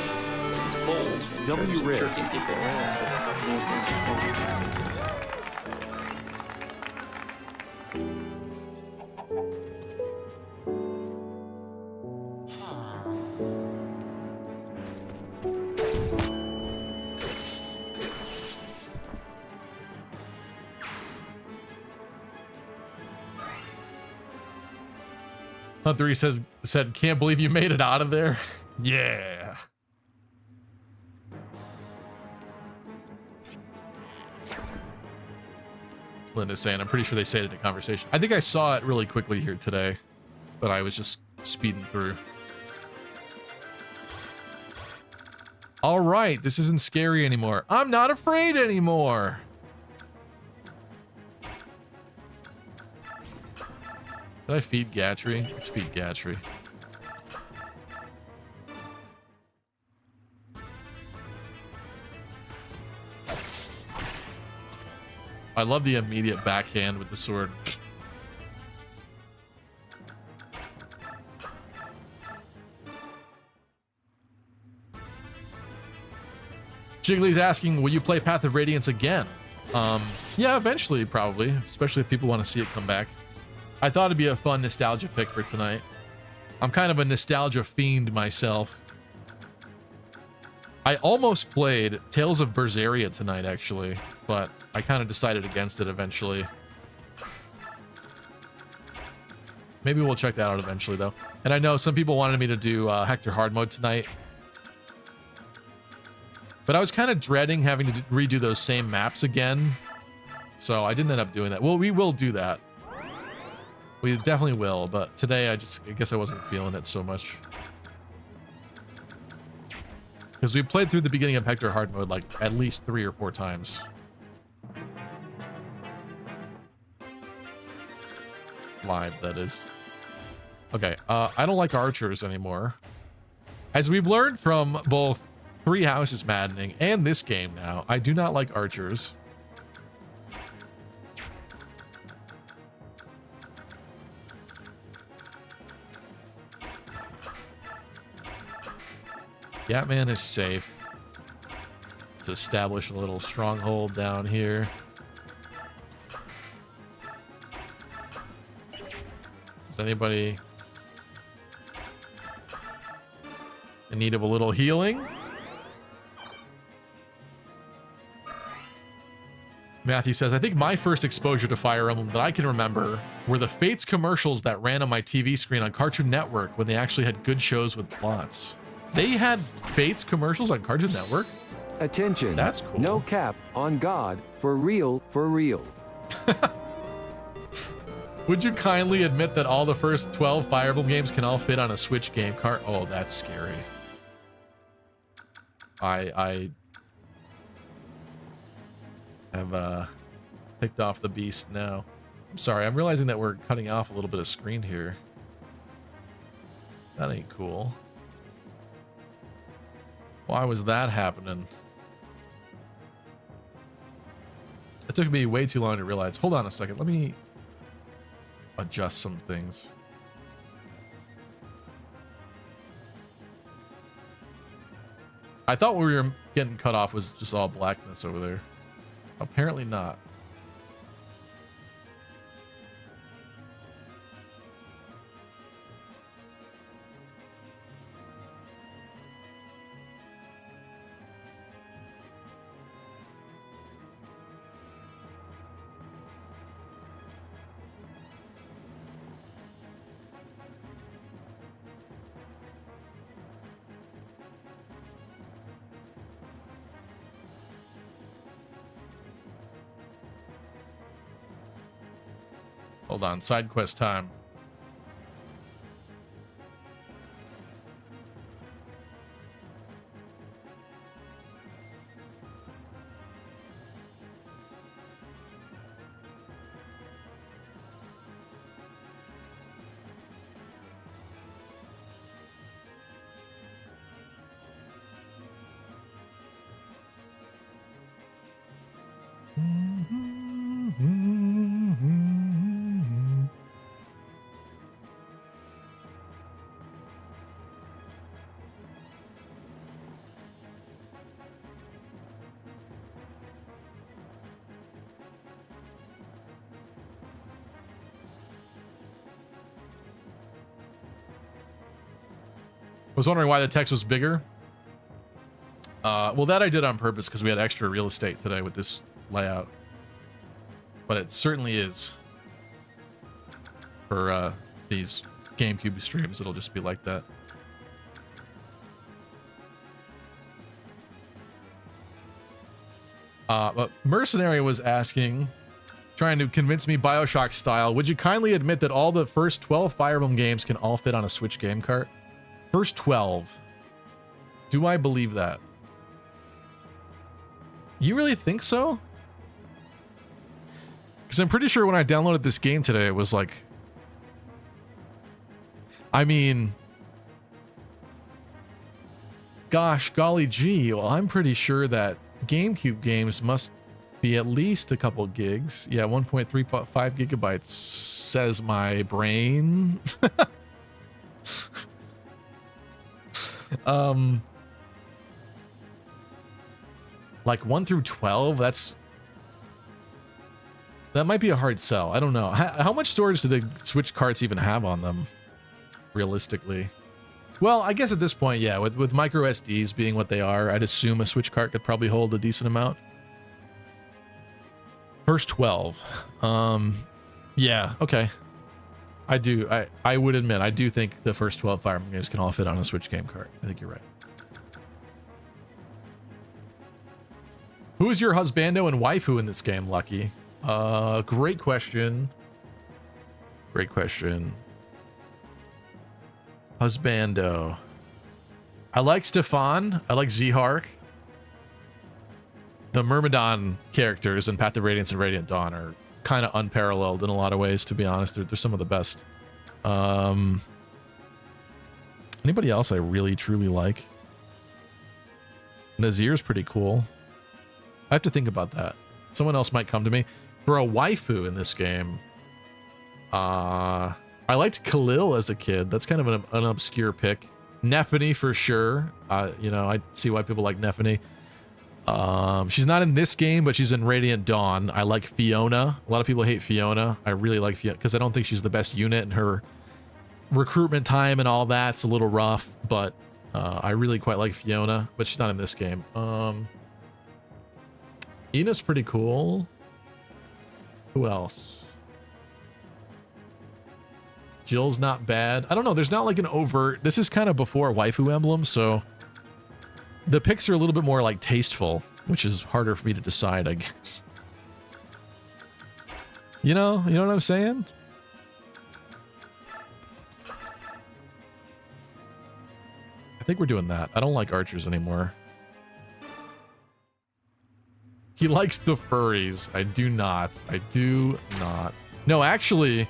It's bold. W risk. Hunter said, can't believe you made it out of there. Yeah. Linda's saying, I'm pretty sure they say it in a conversation. I think I saw it really quickly here today, but I was just speeding through. All right, this isn't scary anymore. I'm not afraid anymore. Did I feed Gatry? Let's feed Gatry. I love the immediate backhand with the sword. Jiggly's asking, will you play Path of Radiance again? Yeah, eventually, probably, especially if people want to see it come back. I thought it'd be a fun nostalgia pick for tonight. I'm kind of a nostalgia fiend myself. I almost played Tales of Berseria tonight, actually, but I kind of decided against it eventually. Maybe we'll check that out eventually, though. And I know some people wanted me to do Hector Hard Mode tonight, but I was kind of dreading having to redo those same maps again, so I didn't end up doing that. Well, we will do that. We definitely will, but today I guess I wasn't feeling it so much. Because we played through the beginning of Hector Hard Mode like at least 3 or 4 times. Live, that is. Okay, I don't like archers anymore. As we've learned from both Three Houses Maddening and this game now, I do not like archers. Gatman is safe. Let's establish a little stronghold down here. Is anybody in need of a little healing? Matthew says, I think my first exposure to Fire Emblem that I can remember were the Fates commercials that ran on my TV screen on Cartoon Network when they actually had good shows with plots. They had Fates commercials on Cartoon Network? Attention. That's cool. No cap, on God, for real, for real. Would you kindly admit that all the first 12 Fire Emblem games can all fit on a Switch game cart? Oh, that's scary. I have picked off the beast now. I'm sorry, I'm realizing that we're cutting off a little bit of screen here. That ain't cool. Why was that happening? It took me way too long to realize. Hold on a second. Let me adjust some things. I thought where we were getting cut off was just all blackness over there. Apparently not. Hold on, side quest time. I was wondering why the text was bigger. Well, that I did on purpose because we had extra real estate today with this layout. But it certainly is for these GameCube streams, it'll just be like that. But Mercenary was asking, trying to convince me BioShock style, would you kindly admit that all the first 12 Fire Emblem games can all fit on a Switch game cart? First 12. Do I believe that? You really think so? Because I'm pretty sure when I downloaded this game today, it was like... I mean... Gosh, golly gee, well, I'm pretty sure that GameCube games must be at least a couple gigs. Yeah, 1.35 gigabytes, says my brain. Like 1 through 12, that might be a hard sell. I don't know. How much storage do the Switch carts even have on them, realistically? Well, I guess at this point, yeah, with micro SDs being what they are, I'd assume a Switch cart could probably hold a decent amount. First 12. Yeah, okay. I would admit, I do think the first 12 Fire Emblem games can all fit on a Switch game cart. I think you're right. Who's your husbando and waifu in this game, Lucky? Great question. Great question. Husbando. I like Stefan. I like Zehark. The Myrmidon characters in Path of Radiance and Radiant Dawn are kind of unparalleled in a lot of ways, to be honest. They're some of the best. Anybody else I really, truly like? Nazir's pretty cool. I have to think about that. Someone else might come to me. For a waifu in this game, I liked Khalil as a kid. That's kind of an obscure pick. Nephany for sure. You know, I see why people like Nephany. She's not in this game, but she's in Radiant Dawn. I like Fiona. A lot of people hate Fiona. I really like Fiona because I don't think she's the best unit, and her recruitment time and all that's a little rough, but I really quite like Fiona, but she's not in this game. Ina's pretty cool. Who else? Jill's not bad. I don't know. There's not like an overt... This is kind of before Waifu Emblem, so the picks are a little bit more like tasteful, which is harder for me to decide, I guess. You know what I'm saying? I think we're doing that. I don't like archers anymore. He likes the furries. I do not. I do not. No, actually,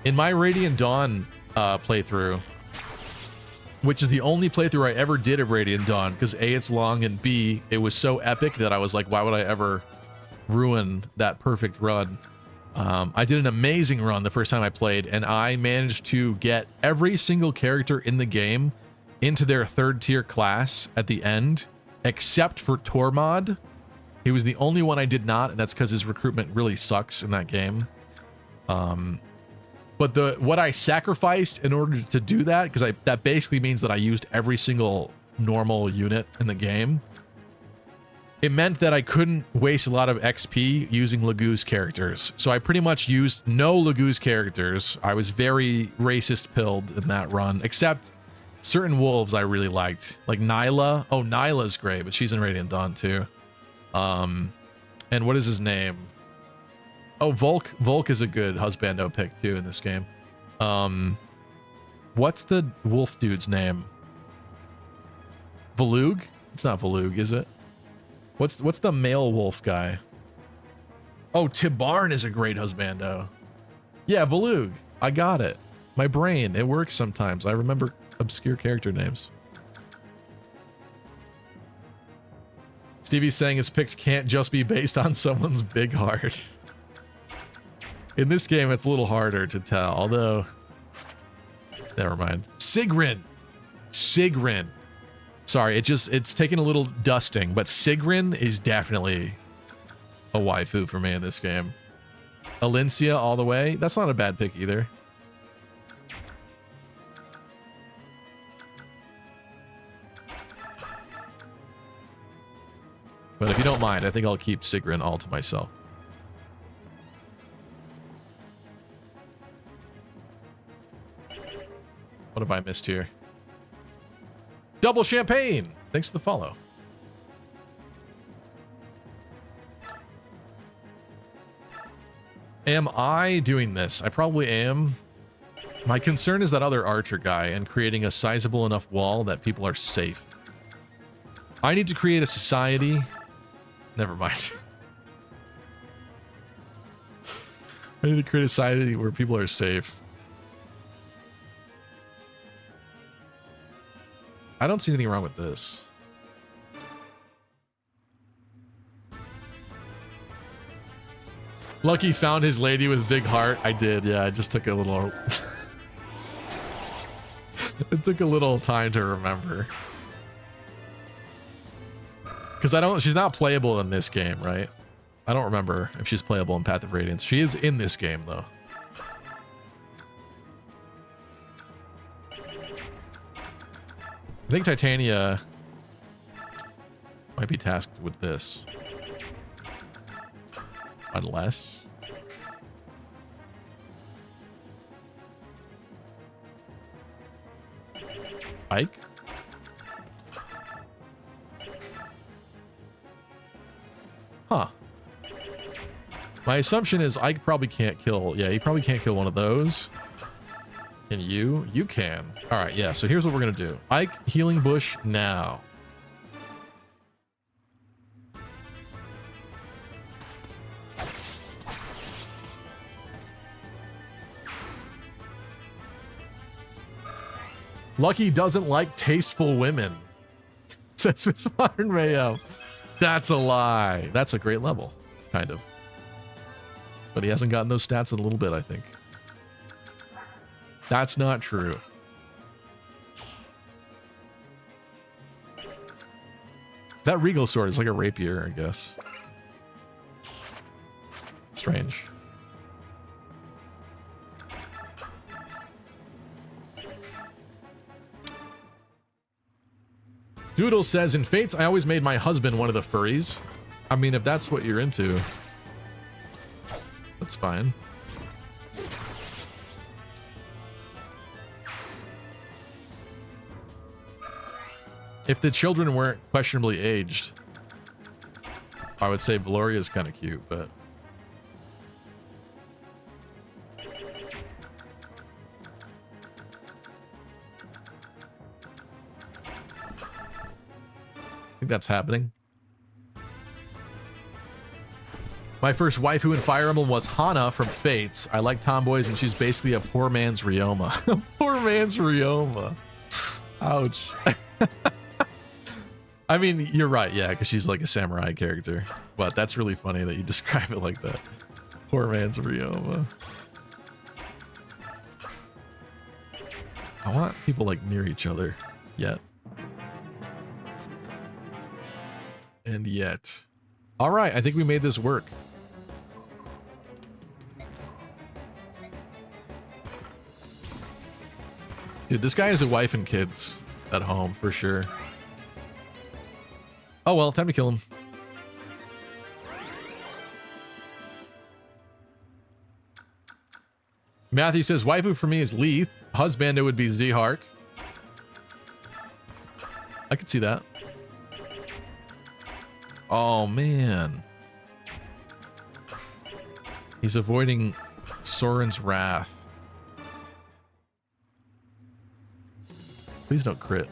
in my Radiant Dawn playthrough, which is the only playthrough I ever did of Radiant Dawn, because A, it's long, and B, it was so epic that I was like, why would I ever ruin that perfect run? I did an amazing run the first time I played, and I managed to get every single character in the game into their 3rd tier class at the end, except for Tormod. He was the only one I did not, and that's because his recruitment really sucks in that game. But what I sacrificed in order to do that, because that basically means that I used every single normal unit in the game. It meant that I couldn't waste a lot of XP using Lagoo's characters. So I pretty much used no Lagoo's characters. I was very racist pilled in that run, except certain wolves I really liked. Like Nyla. Oh, Nyla's great, but she's in Radiant Dawn too. And what is his name? Oh, Volk. Volk is a good husbando pick too in this game. What's the wolf dude's name? Volug? It's not Volug, is it? What's the male wolf guy? Oh, Tibarn is a great husbando. Yeah, Volug. I got it. My brain, it works sometimes. I remember obscure character names. Stevie's saying his picks can't just be based on someone's big heart. In this game, it's a little harder to tell, although... Never mind. Sigrun! Sigrun. Sorry, it's taken a little dusting, but Sigrun is definitely a waifu for me in this game. Alencia all the way. That's not a bad pick either. But if you don't mind, I think I'll keep Sigrun all to myself. What have I missed here? Double champagne. Thanks for the follow. Am I doing this? I probably am. My concern is that other archer guy and creating a sizable enough wall that people are safe. I need to create a society. Never mind. I need to create a society where people are safe. I don't see anything wrong with this. Lucky found his lady with big heart. I did, yeah. I just took a little... It took a little time to remember. Because she's not playable in this game, right? I don't remember if she's playable in Path of Radiance. She is in this game, though. I think Titania might be tasked with this. Unless... Ike? Huh. My assumption is Ike probably can't kill... Yeah, he probably can't kill one of those. Can you? You can. All right, yeah, so here's what we're going to do. Ike, healing bush now. Lucky doesn't like tasteful women. Says Miss Modern Mayo. That's a lie. That's a great level, kind of. But he hasn't gotten those stats in a little bit, I think. That's not true. That regal sword is like a rapier, I guess. Strange. Doodle says, in Fates, I always made my husband one of the furries. I mean, if that's what you're into, that's fine. If the children weren't questionably aged, I would say Valoria's kind of cute, but... I think that's happening. My first waifu in Fire Emblem was Hana from Fates. I like tomboys, and she's basically a poor man's Ryoma. Poor man's Ryoma. Ouch. I mean, you're right, yeah, because she's like a samurai character. But that's really funny that you describe it like that. Poor man's Ryoma. I want people like near each other. Yet. And yet. All right, I think we made this work. Dude, this guy has a wife and kids at home for sure. Oh well, time to kill him. Matthew says, waifu for me is Leith. Husband, it would be Z-Hark. I could see that. Oh, man. He's avoiding Soren's wrath. Please don't crit.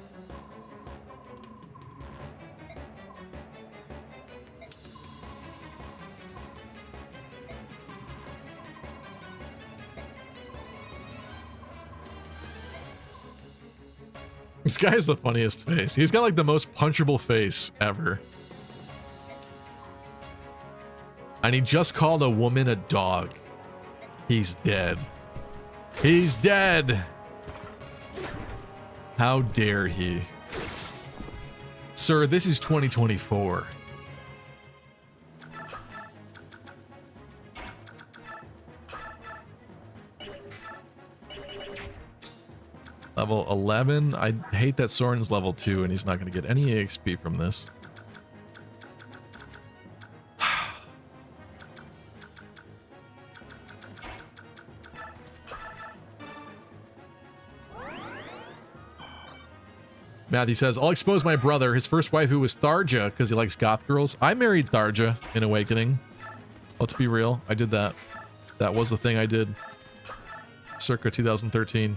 This guy has the funniest face. He's got like the most punchable face ever. And he just called a woman a dog. He's dead. He's dead. How dare he? Sir, this is 2024. Level 11. I hate that Soren's level 2 and he's not going to get any EXP from this. Matthew says, I'll expose my brother. His first wife, who was Tharja, because he likes goth girls. I married Tharja in Awakening. Let's be real. I did that. That was the thing I did. Circa 2013.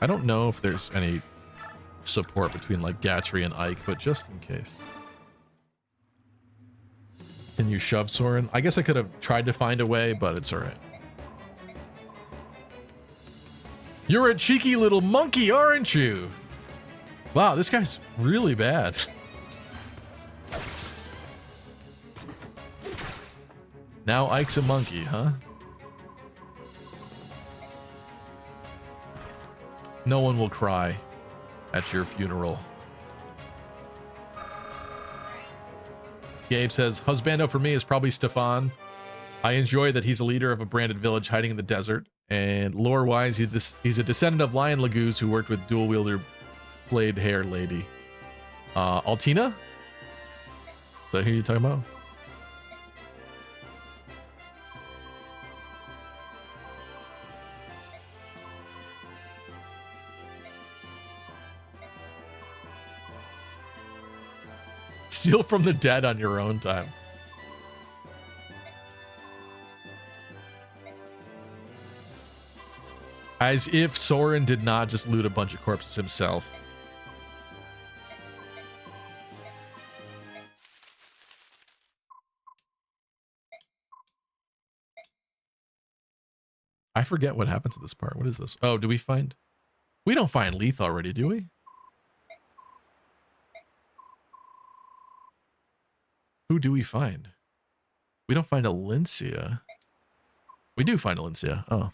I don't know if there's any support between like Gatry and Ike, but just in case. Can you shove Soren? I guess I could have tried to find a way, but it's alright. You're a cheeky little monkey, aren't you? Wow, this guy's really bad. Now Ike's a monkey, huh? No one will cry at your funeral. Gabe says, husbando for me is probably Stefan. I enjoy that he's a leader of a branded village hiding in the desert. And lore-wise, he's a descendant of Lion Lagoos who worked with dual-wielder blade hair lady. Altina? Is that who you're talking about? Steal from the dead on your own time. As if Soren did not just loot a bunch of corpses himself. I forget what happens at this part. What is this? Oh, do we find... We don't find Leith already, do we? Who do we find? We don't find Alencia. We do find Alencia. Oh.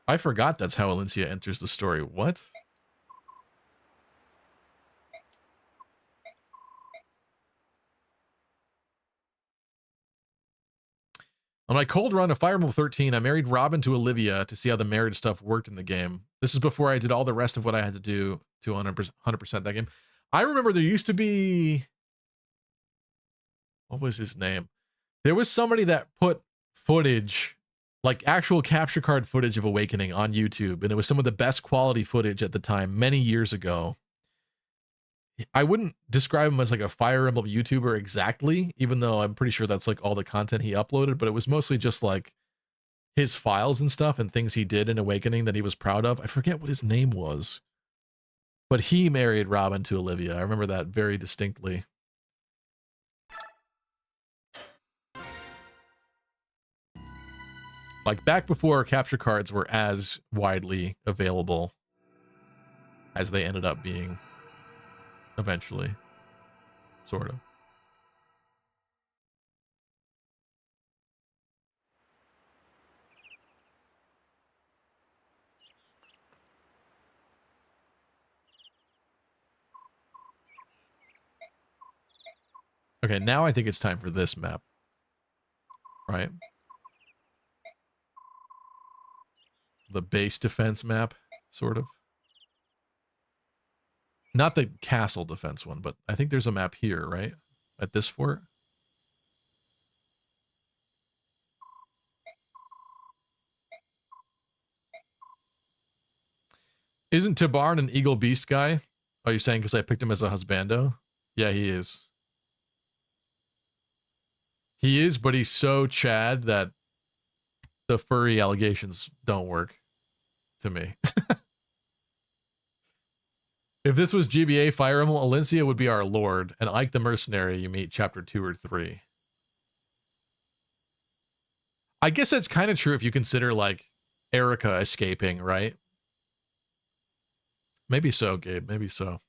I forgot that's how Alencia enters the story. What? On my cold run of Fire Emblem 13, I married Robin to Olivia to see how the marriage stuff worked in the game. This is before I did all the rest of what I had to do to 100% that game. I remember there used to be... What was his name? There was somebody that put footage, like actual capture card footage of Awakening on YouTube, and it was some of the best quality footage at the time, many years ago. I wouldn't describe him as like a Fire Emblem YouTuber exactly, even though I'm pretty sure that's like all the content he uploaded, but it was mostly just like his files and stuff and things he did in Awakening that he was proud of. I forget what his name was, but he married Robin to Olivia. I remember that very distinctly. Like back before capture cards were as widely available as they ended up being eventually, sort of. Okay, now I think it's time for this map, right? The base defense map, sort of. Not the castle defense one, but I think there's a map here, right? At this fort. Isn't Tabarn an Eagle Beast guy? Are you saying because I picked him as a husbando? Yeah, he is. He is, but he's so Chad that the furry allegations don't work to me. If this was GBA Fire Emblem, Alencia would be our lord, and Ike the mercenary you meet chapter 2 or 3. I guess that's kind of true if you consider like Erica escaping, right? Maybe so, Gabe, maybe so.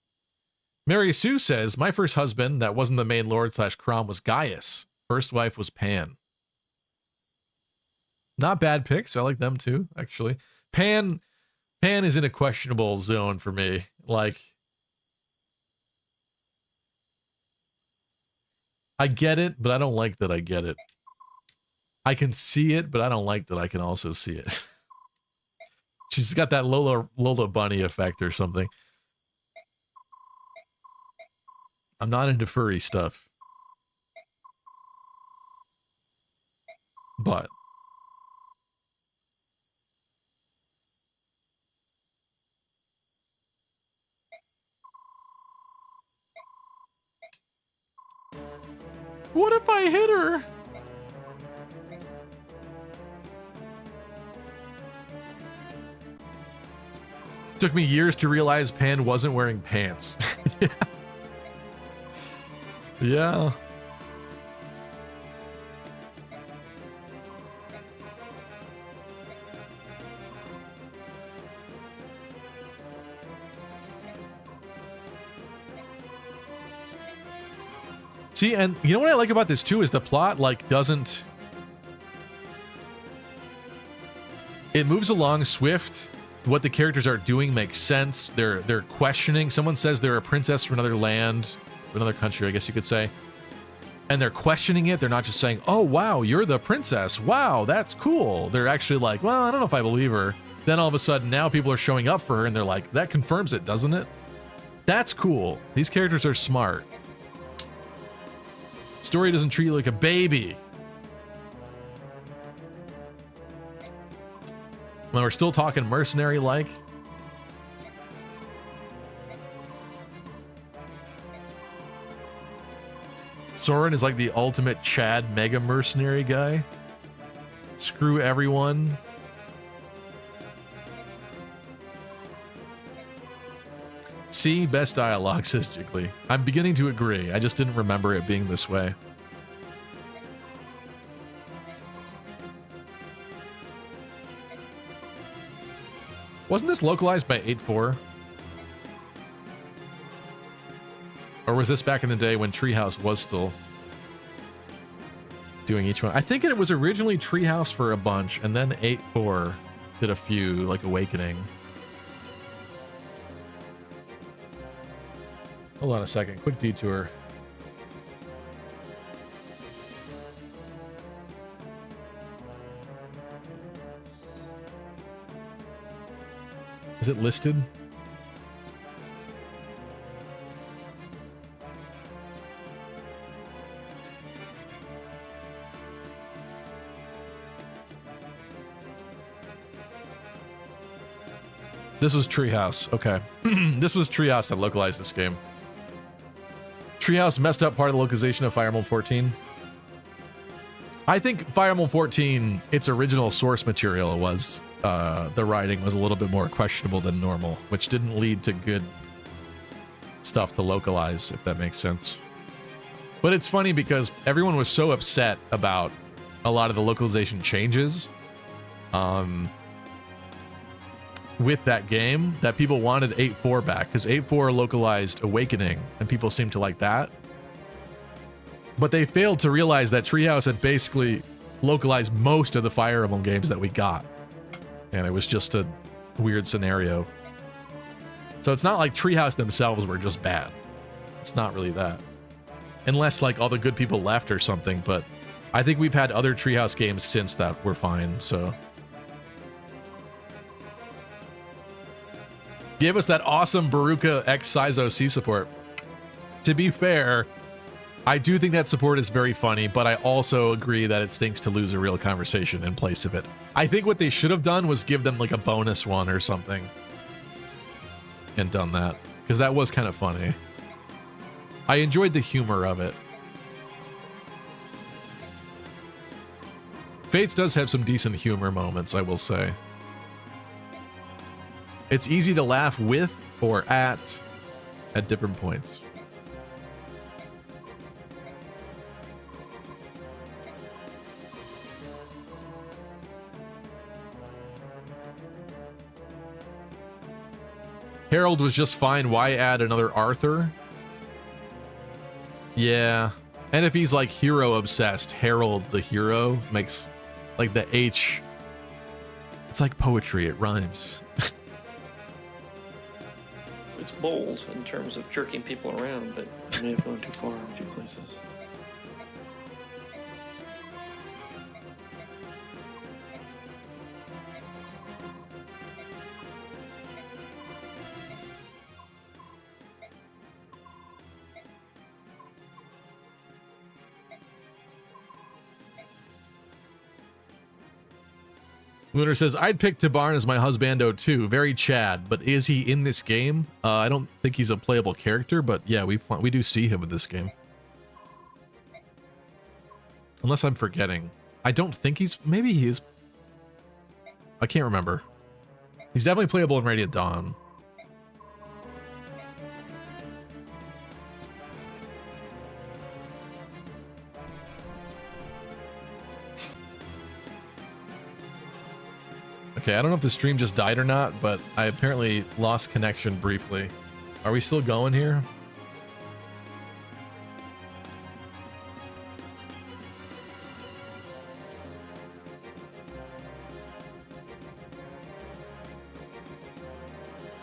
Mary Sue says, my first husband that wasn't the main lord / Crom was Gaius. First wife was Pan. Not bad picks. I like them too, actually. Pan is in a questionable zone for me. Like, I get it, but I don't like that I get it. I can see it, but I don't like that I can also see it. She's got that Lola Bunny effect or something. I'm not into furry stuff. but what if I hit her? Took me years to realize Pan wasn't wearing pants. Yeah. Yeah. See, and you know what I like about this too is the plot like doesn't. It moves along swift. What the characters are doing makes sense. They're questioning. Someone says they're a princess from another land, another country, I guess you could say. And they're questioning it. They're not just saying, "Oh wow, you're the princess. Wow, that's cool." They're actually like, "Well, I don't know if I believe her." Then all of a sudden, now people are showing up for her, and they're like, "That confirms it, doesn't it?" That's cool. These characters are smart. Story doesn't treat you like a baby. When we're still talking mercenary-like. Soren is like the ultimate Chad mega mercenary guy. Screw everyone. See, best dialogue, says Jiggly. I'm beginning to agree. I just didn't remember it being this way. Wasn't this localized by 8.4? Or was this back in the day when Treehouse was still doing each one? I think it was originally Treehouse for a bunch, and then 8.4 did a few, like Awakening. Hold on a second, quick detour. Is it listed? This was Treehouse. Okay. This was Treehouse that localized this game. Treehouse messed up part of the localization of Fire Emblem 14. I think Fire Emblem 14, its original source material was, the writing was a little bit more questionable than normal, which didn't lead to good stuff to localize, if that makes sense. But it's funny because everyone was so upset about a lot of the localization changes with that game that people wanted 8.4 back, because 8.4 localized Awakening, and people seemed to like that. But they failed to realize that Treehouse had basically localized most of the Fire Emblem games that we got. And it was just a weird scenario. So it's not like Treehouse themselves were just bad. It's not really that. Unless like all the good people left or something, but I think we've had other Treehouse games since that were fine, so. Give us that awesome Baruka X Size OC support. To be fair, I do think that support is very funny, but I also agree that it stinks to lose a real conversation in place of it. I think what they should have done was give them like a bonus one or something. And done that. Because that was kind of funny. I enjoyed the humor of it. Fates does have some decent humor moments, I will say. It's easy to laugh with or at different points. Harold was just fine. Why add another Arthur? Yeah. And if he's like hero obsessed, Harold the hero makes like the H. It's like poetry. It rhymes. It's bold in terms of jerking people around, but it may have gone too far in a few places. Lunar says, I'd pick Tabarn as my husbando too. Very Chad, but is he in this game? I don't think he's a playable character, but yeah, we do see him in this game. Unless I'm forgetting. I don't think he's... Maybe he is. I can't remember. He's definitely playable in Radiant Dawn. Okay, I don't know if the stream just died or not, but I apparently lost connection briefly. Are we still going here?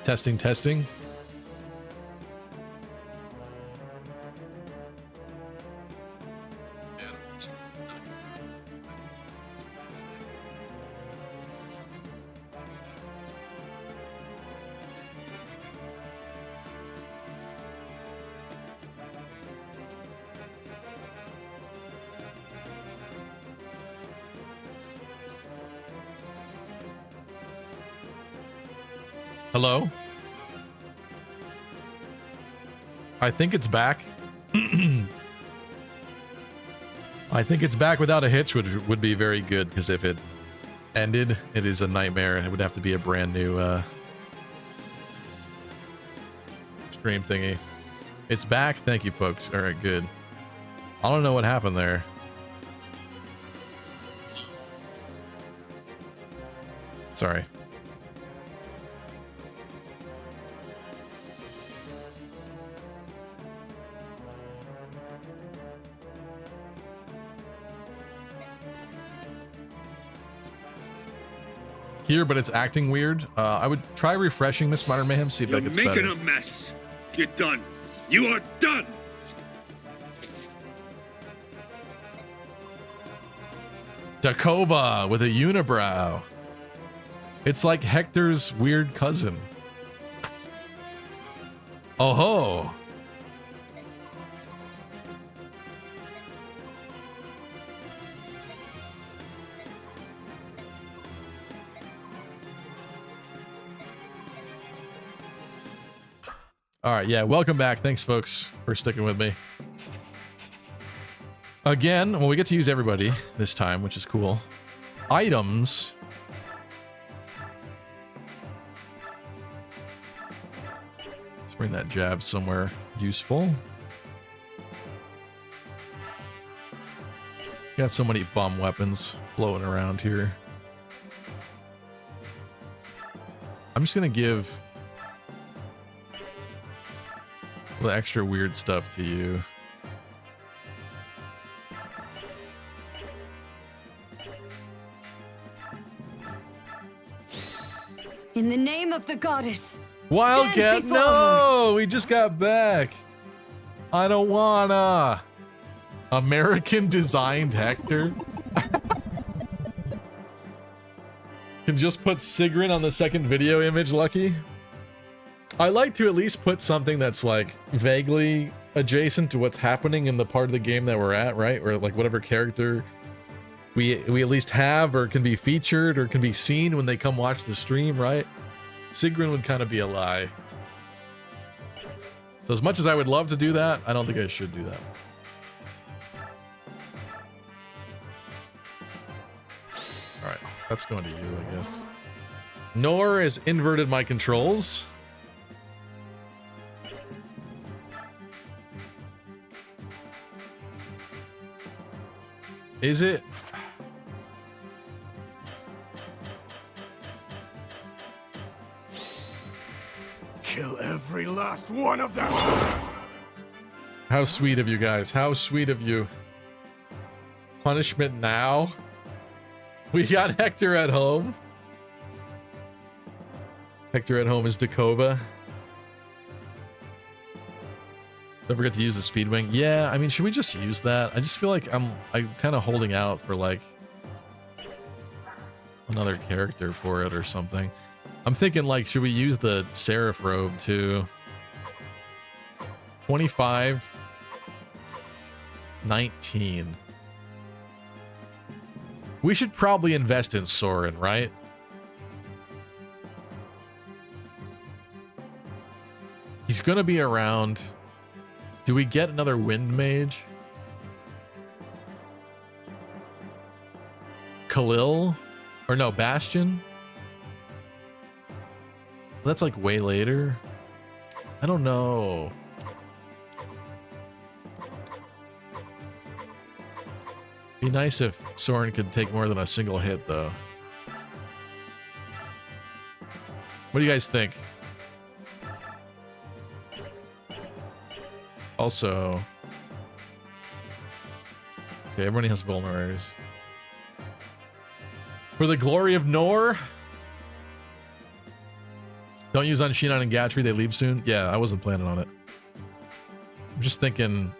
Testing, testing. Hello? I think it's back. I think it's back without a hitch, which would be very good, because if it ended, it is a nightmare. It would have to be a brand new stream thingy. It's back. Thank you, folks. All right, good. I don't know what happened there. Sorry. Here, but it's acting weird. I would try refreshing Miss Modern Mayhem, see if that gets better. You're making a mess. You're done. You are done. Dakova with a unibrow. It's like Hector's weird cousin. Oh ho. All right, yeah, welcome back. Thanks, folks, for sticking with me. Again, well, we get to use everybody this time, which is cool. Items. Let's bring that jab somewhere useful. Got so many bomb weapons floating around here. I'm just going to give the extra weird stuff to you. In the name of the goddess. Wildcat, no! We just got back. I don't wanna. American designed Hector. Can just put Sigrun on the second video image, Lucky. I like to at least put something that's like vaguely adjacent to what's happening in the part of the game that we're at, right? Or like whatever character we at least have or can be featured or can be seen when they come watch the stream, right? Sigrun would kind of be a lie. So as much as I would love to do that, I don't think I should do that. All right, that's going to you, I guess. Nor has inverted my controls. Is it? Kill every last one of them. How sweet of you guys. How sweet of you. Punishment now? We got Hector at home. Hector at home is Dakova. Don't forget to use the Speedwing. Yeah, I mean, should we just use that? I just feel like I'm kind of holding out for like another character for it or something. I'm thinking like, should we use the Seraph robe too? 25, 19. We should probably invest in Soren, right? He's gonna be around. Do we get another wind mage? Khalil? Or no, Bastion? That's like way later. I don't know. Be nice if Soren could take more than a single hit, though. What do you guys think? Also, okay, everybody has vulneraries. For the glory of Nor. Don't use on Shinon and Gatry, they leave soon. Yeah, I wasn't planning on it. I'm just thinking,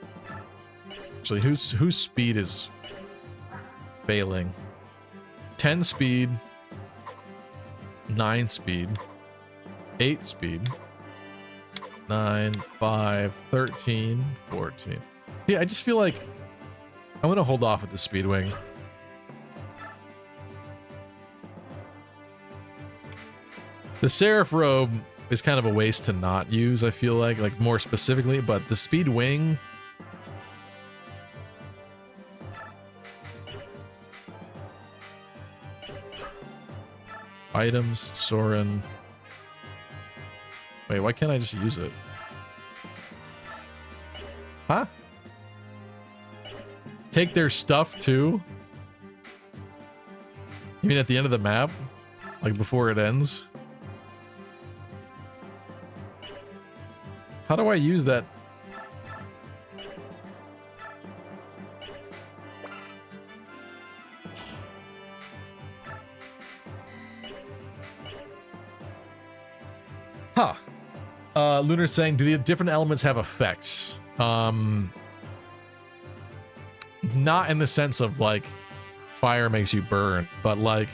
actually, whose speed is failing? 10 speed, 9 speed, 8 speed, 9, 5, 13, 14. Yeah, I just feel like I'm gonna hold off with the speed wing. The Seraph Robe is kind of a waste to not use, I feel like more specifically, but the speed wing. Items, Soren. Wait, why can't I just use it? Huh? Take their stuff too? You mean at the end of the map? Like before it ends? How do I use that? Huh. Lunar's saying, do the different elements have effects? Not in the sense of like fire makes you burn, but like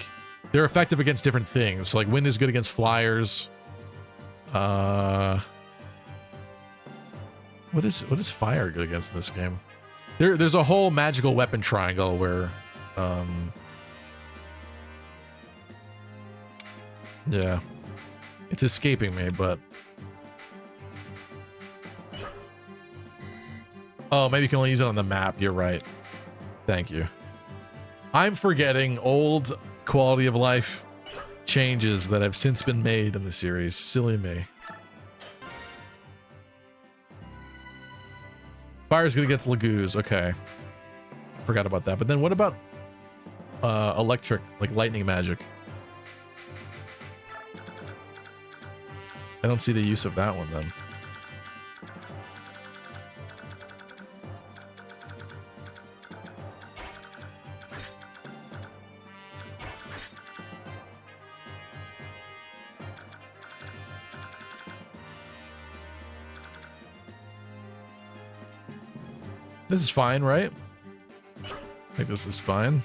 they're effective against different things. So, like wind is good against flyers. What is fire good against in this game? There's a whole magical weapon triangle where yeah. It's escaping me, but oh, maybe you can only use it on the map. You're right. Thank you. I'm forgetting old quality of life changes that have since been made in the series. Silly me. Fire's good against Lagoos. Okay. Forgot about that. But then what about electric, like lightning magic? I don't see the use of that one then. This is fine, right? I think this is fine.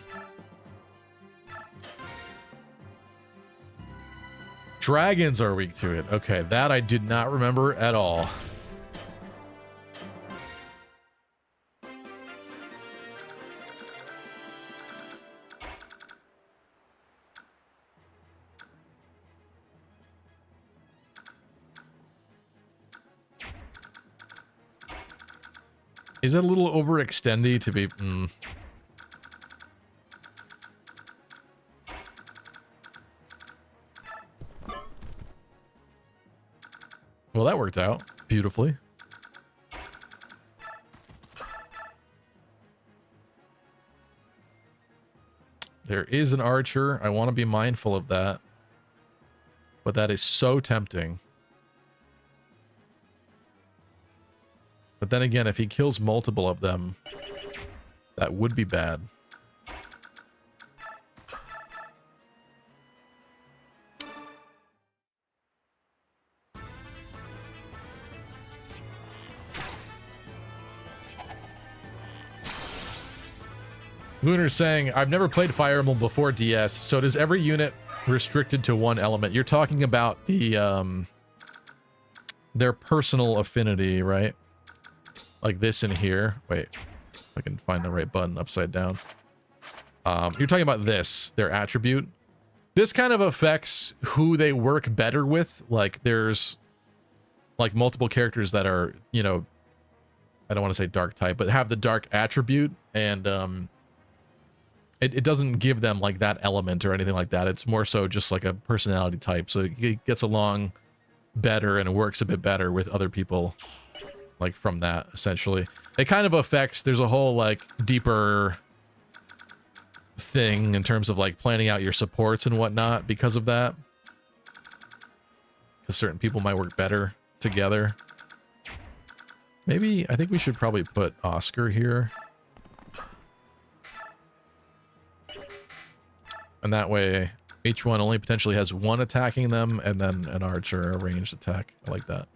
Dragons are weak to it. Okay, that I did not remember at all. Is it a little overextendy to be... Well, that worked out beautifully. There is an archer. I want to be mindful of that. But that is so tempting. But then again, if he kills multiple of them, that would be bad. Lunar's saying, I've never played Fire Emblem before DS, so does every unit restricted to one element? You're talking about the, their personal affinity, right? Like this in here. Wait, if I can find the right button upside down. You're talking about this, their attribute. This kind of affects who they work better with. Like there's like multiple characters that are, you know, I don't want to say dark type, but have the dark attribute, and it doesn't give them like that element or anything like that. It's more so just like a personality type, so it gets along better and works a bit better with other people, like from that, essentially. It kind of affects, there's a whole like deeper thing in terms of like planning out your supports and whatnot because of that, because certain people might work better together. Maybe I think we should probably put Oscar here, and that way each one only potentially has one attacking them, and then an archer, a ranged attack. I like that.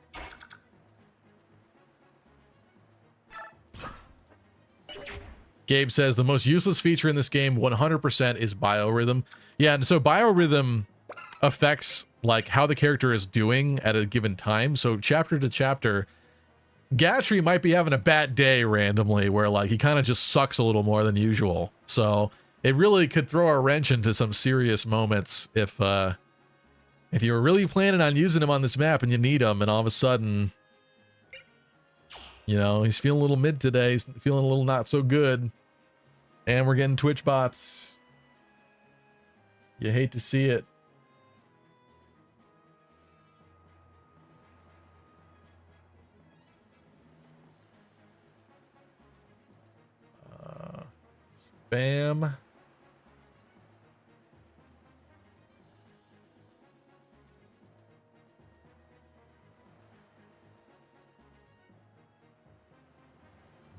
Gabe says the most useless feature in this game 100% is biorhythm. Yeah, and so biorhythm affects like how the character is doing at a given time. So chapter to chapter, Gatry might be having a bad day randomly where like he kind of just sucks a little more than usual. So it really could throw a wrench into some serious moments if you were really planning on using him on this map and you need him, and all of a sudden, you know, he's feeling a little mid today, he's feeling a little not so good, and we're getting Twitch bots. You hate to see it. Spam.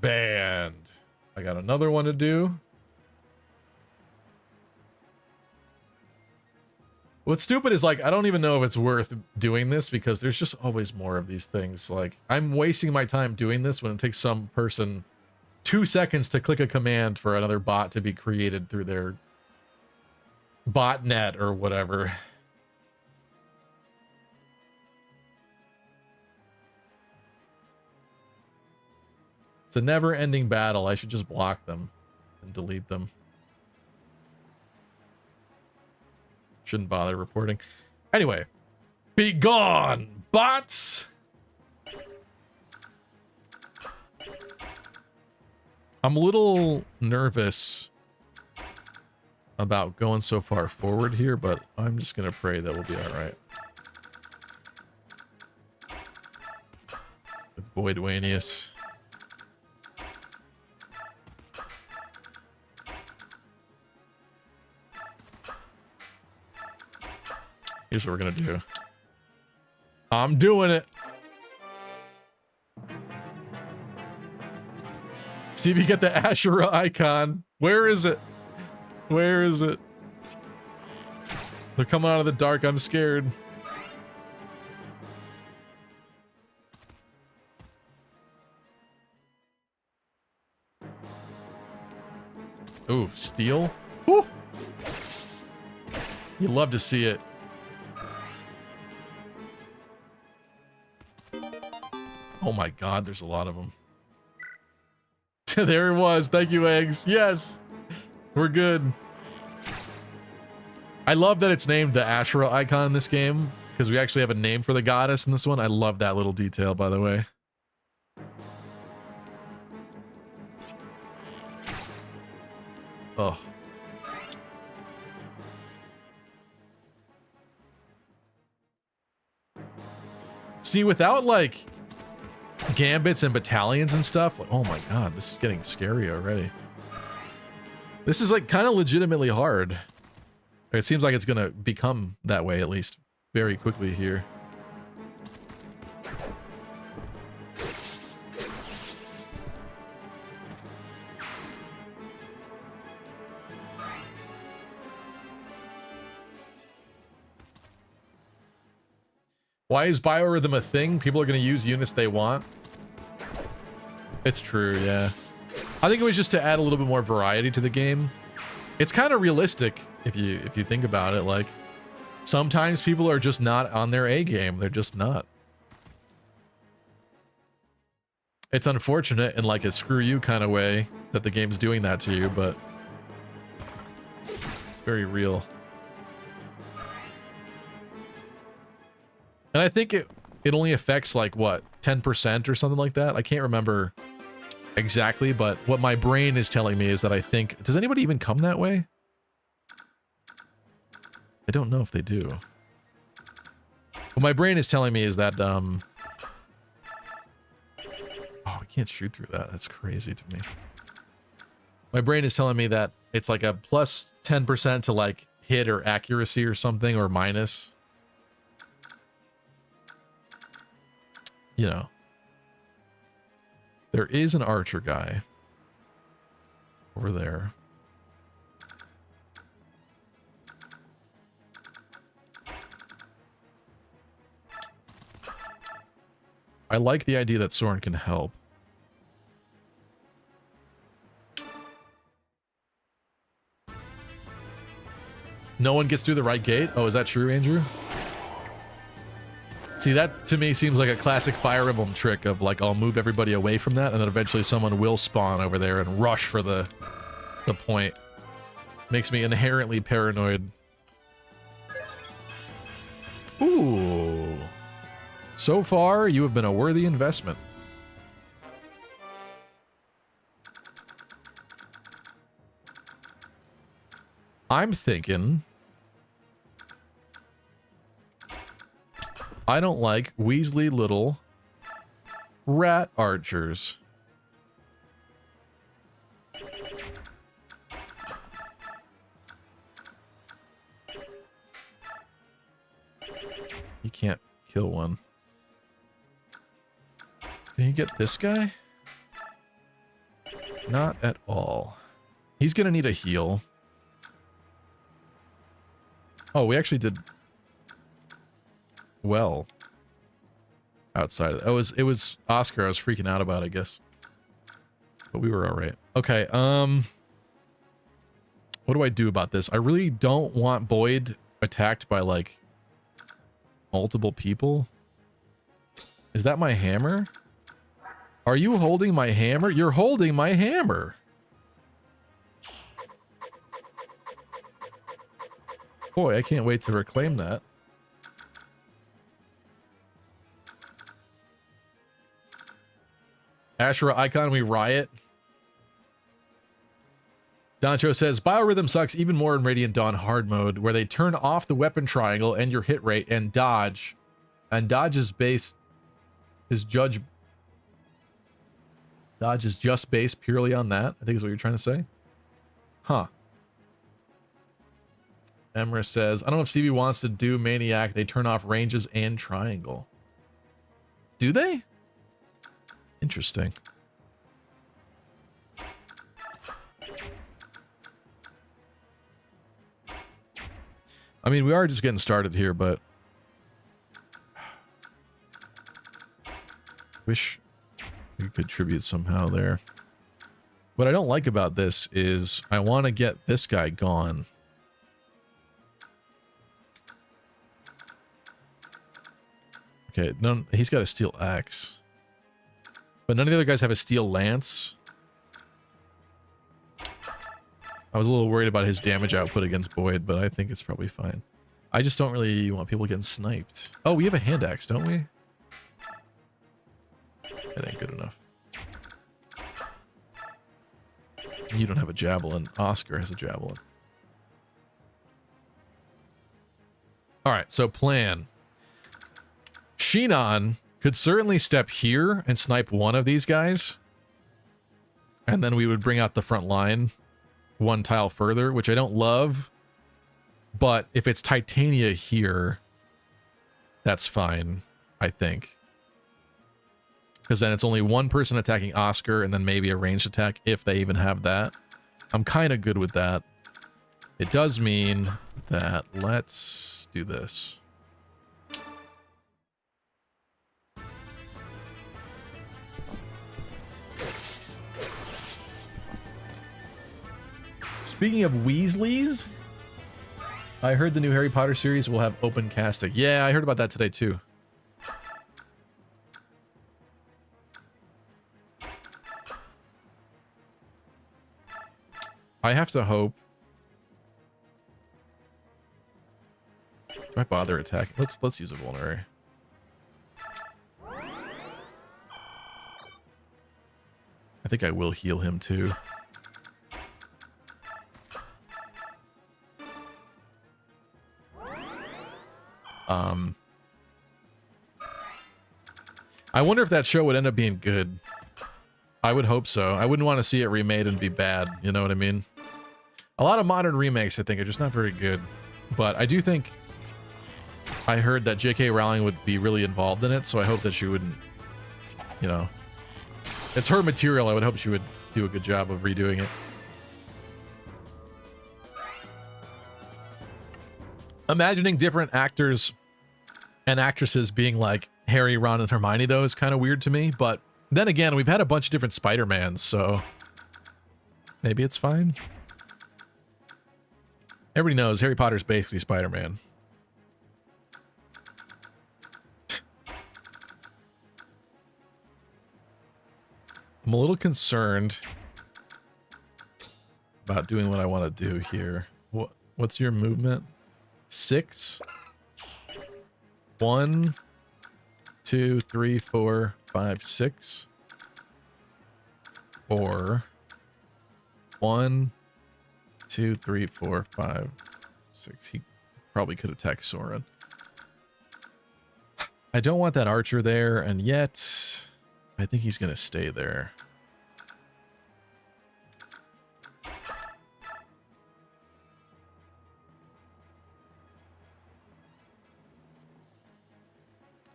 Banned. I got another one to do. What's stupid is like, I don't even know if it's worth doing this because there's just always more of these things. Like, I'm wasting my time doing this when it takes some person 2 seconds to click a command for another bot to be created through their botnet or whatever. It's a never-ending battle. I should just block them and delete them. Shouldn't bother reporting. Anyway, be gone, bots! I'm a little nervous about going so far forward here, but I'm just gonna pray that we'll be alright. With Boyd Wanius. Here's what we're gonna do. I'm doing it. See if you get the Ashura icon. Where is it? Where is it? They're coming out of the dark. I'm scared. Ooh, steel. Woo! You love to see it. Oh my god, there's a lot of them. There it was. Thank you, eggs. Yes, we're good. I love that it's named the Ashura icon in this game, because we actually have a name for the goddess in this one. I love that little detail, by the way. Oh. See, without like gambits and battalions and stuff, like, oh my god, this is getting scary already. This is like kind of legitimately hard. It seems like it's gonna become that way, at least very quickly here. Why is biorhythm a thing? People are going to use units they want. It's true, yeah. I think it was just to add a little bit more variety to the game. It's kind of realistic if you think about it. Like, sometimes people are just not on their A game. They're just not. It's unfortunate in like a screw you kind of way that the game's doing that to you, but it's very real. And I think it only affects like what, 10% or something like that. I can't remember exactly, but what my brain is telling me is that I think, does anybody even come that way? I don't know if they do. What my brain is telling me is that, oh, I can't shoot through that. That's crazy to me. My brain is telling me that it's like a plus 10% to like hit or accuracy or something, or minus. You know. There is an archer guy over there. I like the idea that Soren can help. No one gets through the right gate? Oh, is that true, Andrew? See, that to me seems like a classic Fire Emblem trick of like, I'll move everybody away from that, and then eventually someone will spawn over there and rush for the point. Makes me inherently paranoid. Ooh. So far, you have been a worthy investment. I'm thinking... I don't like Weasley little rat archers. You can't kill one. Can you get this guy? Not at all. He's gonna need a heal. Oh, we actually did well outside of it. It was Oscar I was freaking out about, I guess. But we were all right. Okay, what do I do about this? I really don't want Boyd attacked by like multiple people. Is that my hammer? Are you holding my hammer? You're holding my hammer. Boy, I can't wait to reclaim that. Ashura icon, we riot. Doncho says, Biorhythm sucks even more in Radiant Dawn hard mode, where they turn off the weapon triangle and your hit rate and dodge. And dodge is based... Dodge is just based purely on that, I think is what you're trying to say. Huh. Emra says, I don't know if Stevie wants to do Maniac. They turn off ranges and triangle. Do they? Interesting. I mean, we are just getting started here, but... Wish we could contribute somehow there. What I don't like about this is I want to get this guy gone. Okay, he's got a steel axe. But none of the other guys have a steel lance. I was a little worried about his damage output against Boyd, but I think it's probably fine. I just don't really want people getting sniped. Oh, we have a hand axe, don't we? That ain't good enough. You don't have a javelin. Oscar has a javelin. Alright, so plan. Shinon could certainly step here and snipe one of these guys. And then we would bring out the front line one tile further, which I don't love. But if it's Titania here, that's fine, I think. Because then it's only one person attacking Oscar and then maybe a ranged attack if they even have that. I'm kind of good with that. It does mean that let's do this. Speaking of Weasleys, I heard the new Harry Potter series will have open casting. Yeah, I heard about that today too. I have to hope. Do I bother attacking? Let's use a vulnerary. think I will heal him too. I wonder if that show would end up being good. I would hope so. I wouldn't want to see it remade and be bad, you know what I mean? A lot of modern remakes, I think, are just not very good. But I do think I heard that J.K. Rowling would be really involved in it, so I hope that she wouldn't, you know... It's her material, I would hope she would do a good job of redoing it. Imagining different actors and actresses being like Harry, Ron, and Hermione, though, is kind of weird to me. But then again, we've had a bunch of different Spider-Mans, so maybe it's fine. Everybody knows Harry Potter's basically Spider-Man. I'm a little concerned about doing what I want to do here. What's your movement? 6? 1, 2, 3, 4, 5, 6. Or 1, 2, 3, 4, 5, 6. He probably could attack Soren. I don't want that archer there, and yet I think he's gonna stay there.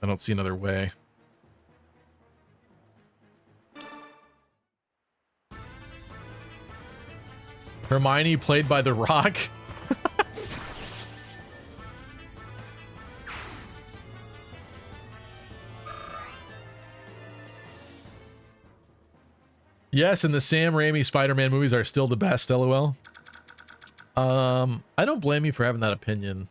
I don't see another way. Hermione played by The Rock. Yes, and the Sam Raimi Spider-Man movies are still the best, LOL. I don't blame you for having that opinion.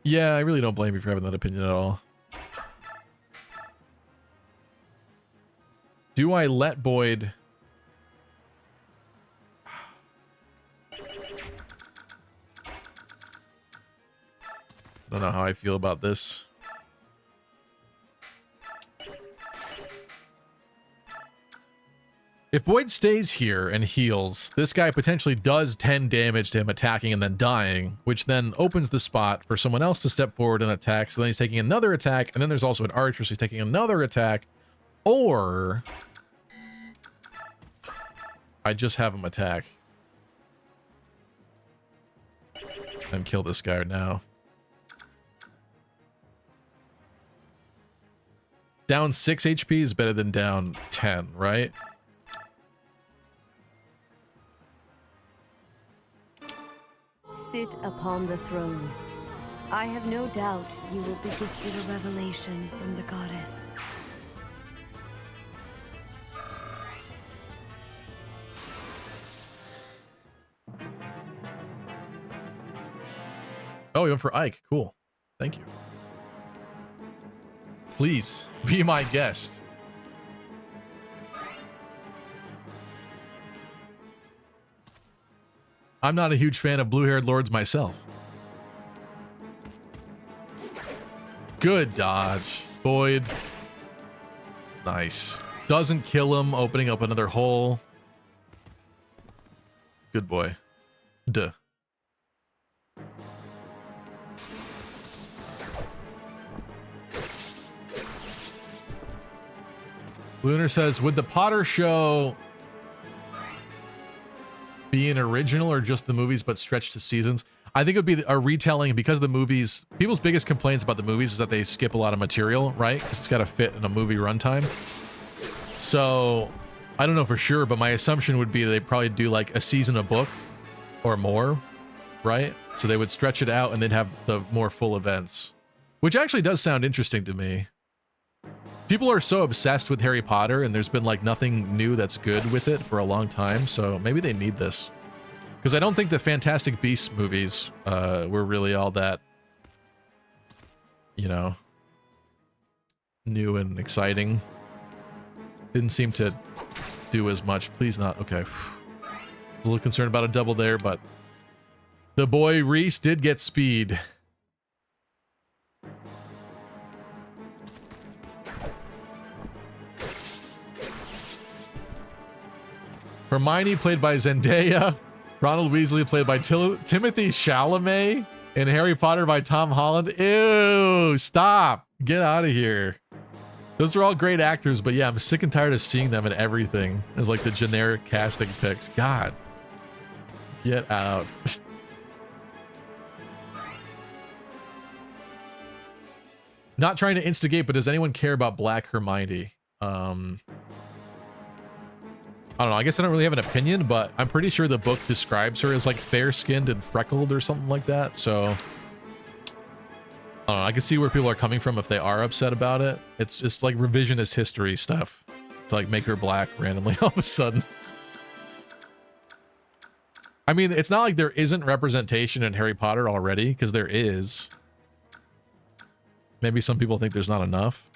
Yeah, I really don't blame you for having that opinion at all. Do I let Boyd... I don't know how I feel about this. If Boyd stays here and heals, this guy potentially does 10 damage to him attacking and then dying, which then opens the spot for someone else to step forward and attack. So then he's taking another attack, and then there's also an archer, so he's taking another attack. Or I just have him attack and kill this guy now. Down 6 HP is better than down 10, right? Sit upon the throne. I have no doubt you will be gifted a revelation from the goddess. Oh, you went for Ike. Cool. Thank you. Please be my guest. I'm not a huge fan of blue-haired lords myself. Good dodge. Boyd. Nice. Doesn't kill him, opening up another hole. Good boy. Duh. Lunar says, would the Potter show be an original or just the movies but stretched to seasons? I think it would be a retelling because the movies, people's biggest complaints about the movies is that they skip a lot of material, right? Because it's got to fit in a movie runtime. So I don't know for sure, but my assumption would be they'd probably do like a season a book or more, right? So they would stretch it out and they'd have the more full events, which actually does sound interesting to me. People are so obsessed with Harry Potter, and there's been like nothing new that's good with it for a long time, so maybe they need this. Because I don't think the Fantastic Beasts movies were really all that, you know, new and exciting. Didn't seem to do as much. Please not. Okay. A little concerned about a double there, but the boy Reese did get speed. Hermione played by Zendaya. Ronald Weasley played by Timothy Chalamet. And Harry Potter by Tom Holland. Ew, stop. Get out of here. Those are all great actors, but yeah, I'm sick and tired of seeing them in everything as like the generic casting picks. God. Get out. Not trying to instigate, but does anyone care about Black Hermione? I don't know. I guess I don't really have an opinion, but I'm pretty sure the book describes her as like fair-skinned and freckled or something like that. So I don't know. I can see where people are coming from if they are upset about it. It's just like revisionist history stuff to like make her black randomly all of a sudden. I mean, it's not like there isn't representation in Harry Potter already, because there is. Maybe some people think there's not enough.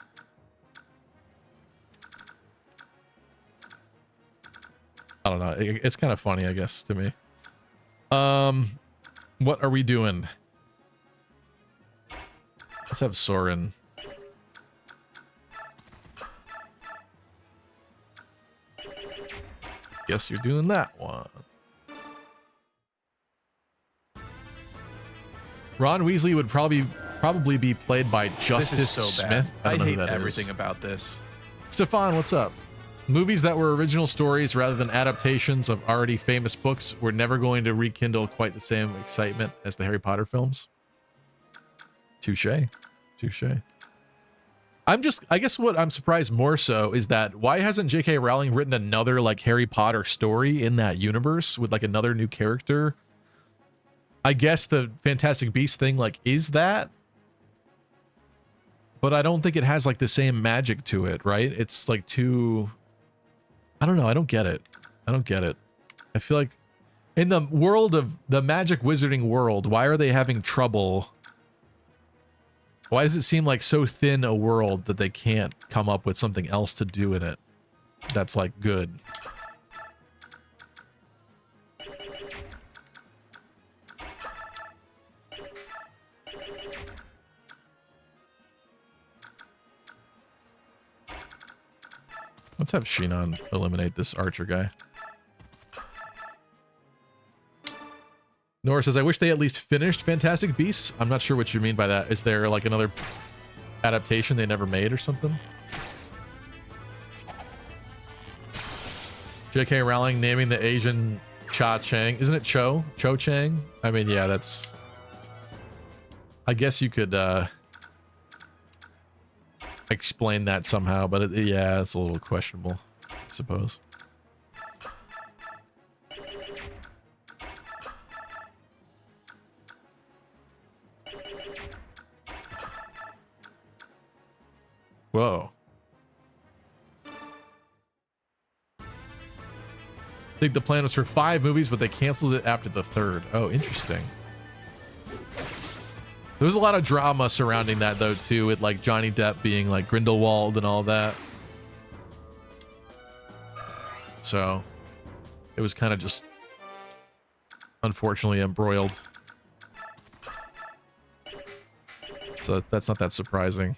I don't know. It's kind of funny, I guess, to me. What are we doing? Let's have Soren. Guess you're doing that one. Ron Weasley would probably be played by Justice Smith. I hate everything about this. Stefan, what's up? Movies that were original stories rather than adaptations of already famous books were never going to rekindle quite the same excitement as the Harry Potter films. Touche. Touche. I guess what I'm surprised more so is that why hasn't J.K. Rowling written another like Harry Potter story in that universe with like another new character? I guess the Fantastic Beasts thing like is that, but I don't think it has like the same magic to it, right? It's like too, I don't know. I don't get it. I don't get it. I feel like in the world of the magic wizarding world, why are they having trouble? Why does it seem like so thin a world that they can't come up with something else to do in it that's like good? Let's have Shinon eliminate this archer guy. Nora says, I wish they at least finished Fantastic Beasts. I'm not sure what you mean by that. Is there like another adaptation they never made or something? J.K. Rowling naming the Asian Cha Chang. Isn't it Cho? Cho Chang? I mean, yeah, that's... I guess you could explain that somehow, but yeah, it's a little questionable, I suppose. Whoa. I think the plan was for 5 movies, but they canceled it after the 3rd. Oh, interesting. There was a lot of drama surrounding that, though, too, with like Johnny Depp being like Grindelwald and all that. So it was kind of just unfortunately embroiled. So that's not that surprising.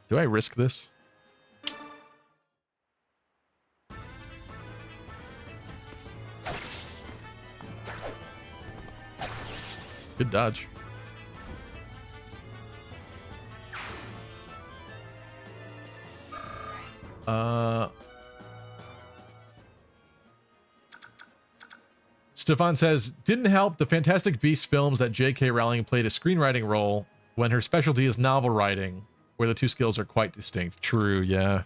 Do I risk this? Good dodge. Stefan says, didn't help the Fantastic Beasts films that J.K. Rowling played a screenwriting role when her specialty is novel writing, where the two skills are quite distinct. True, yeah.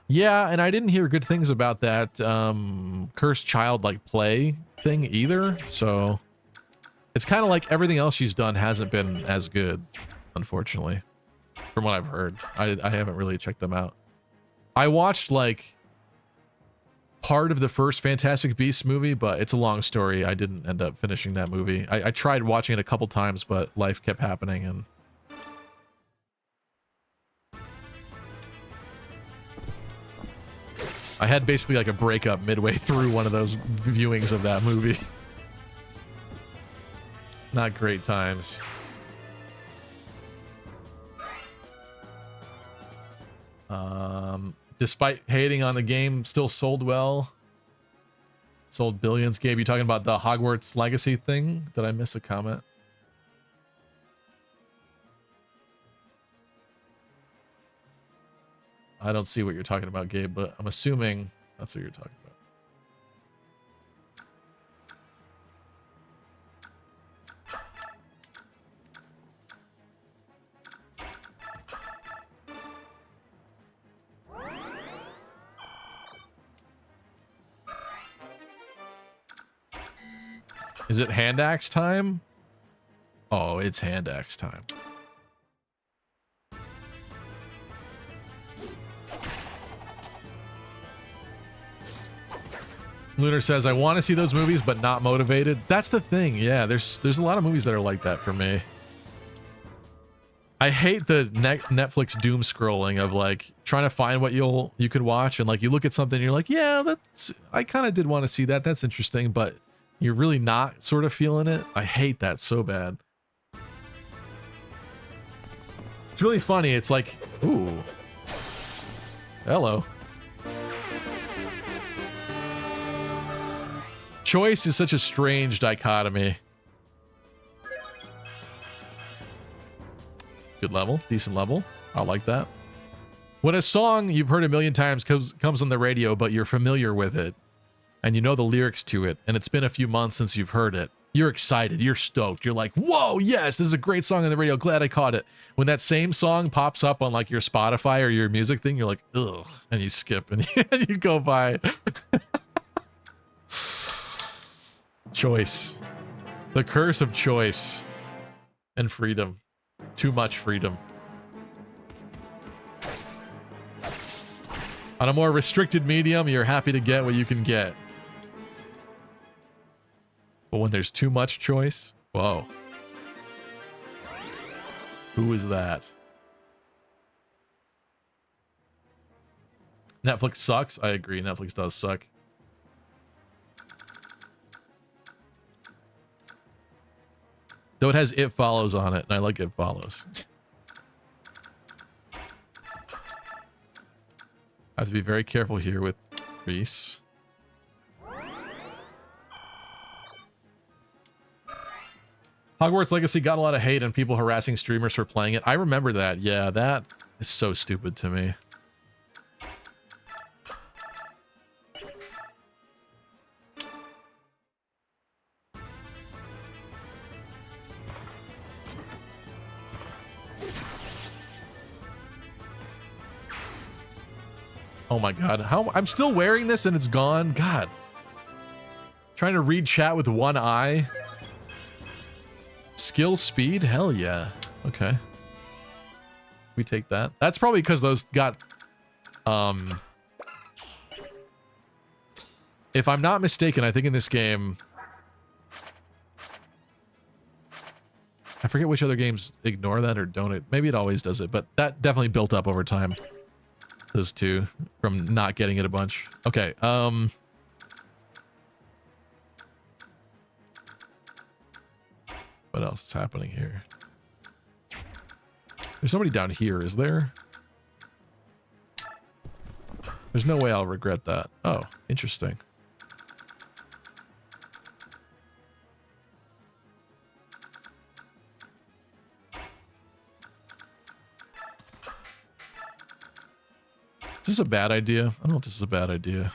Yeah, and I didn't hear good things about that cursed child-like play thing either, so... It's kind of like everything else she's done hasn't been as good, unfortunately, from what I've heard. I haven't really checked them out. I watched like part of the first Fantastic Beasts movie, but it's a long story. I didn't end up finishing that movie. I tried watching it a couple times, but life kept happening and... I had basically like a breakup midway through one of those viewings of that movie. Not great times. despite hating on the game, still sold well. Sold billions. Gabe, you talking about the Hogwarts Legacy thing? Did I miss a comment? I don't see what you're talking about, Gabe, but I'm assuming that's what you're talking about. Is it hand axe time? Oh, it's hand axe time. Lunar says, I want to see those movies, but not motivated. That's the thing. Yeah, there's a lot of movies that are like that for me. I hate the Netflix doom scrolling of like trying to find what you could watch, and like you look at something and you're like, yeah, I kind of did want to see that. That's interesting, but you're really not sort of feeling it. I hate that so bad. It's really funny. It's like, ooh, hello. Choice is such a strange dichotomy. Good level, decent level. I like that. When a song you've heard a million times comes on the radio, but you're familiar with it, and you know the lyrics to it, and it's been a few months since you've heard it, you're excited, you're stoked, you're like, whoa, yes, this is a great song on the radio, glad I caught it. When that same song pops up on like your Spotify or your music thing, you're like, ugh, and you skip and you go by. Choice. The curse of choice and freedom. Too much freedom. On a more restricted medium, you're happy to get what you can get. But when there's too much choice, whoa. Who is that? Netflix sucks. I agree. Netflix does suck. Though it has It Follows on it, and I like It Follows. I have to be very careful here with Reese. Hogwarts Legacy got a lot of hate and people harassing streamers for playing it. I remember that. Yeah, that is so stupid to me. Oh my god, how I'm still wearing this and it's gone. God. Trying to read chat with one eye. Skill speed? Hell yeah. Okay. We take that. That's probably because those got if I'm not mistaken, I think in this game I forget which other games ignore that or don't. Maybe it always does it, but that definitely built up over time. Those two from not getting it a bunch. Okay, what else is happening here? There's somebody down here, is there? There's no way I'll regret that. Oh, interesting. Is this a bad idea? I don't know if this is a bad idea.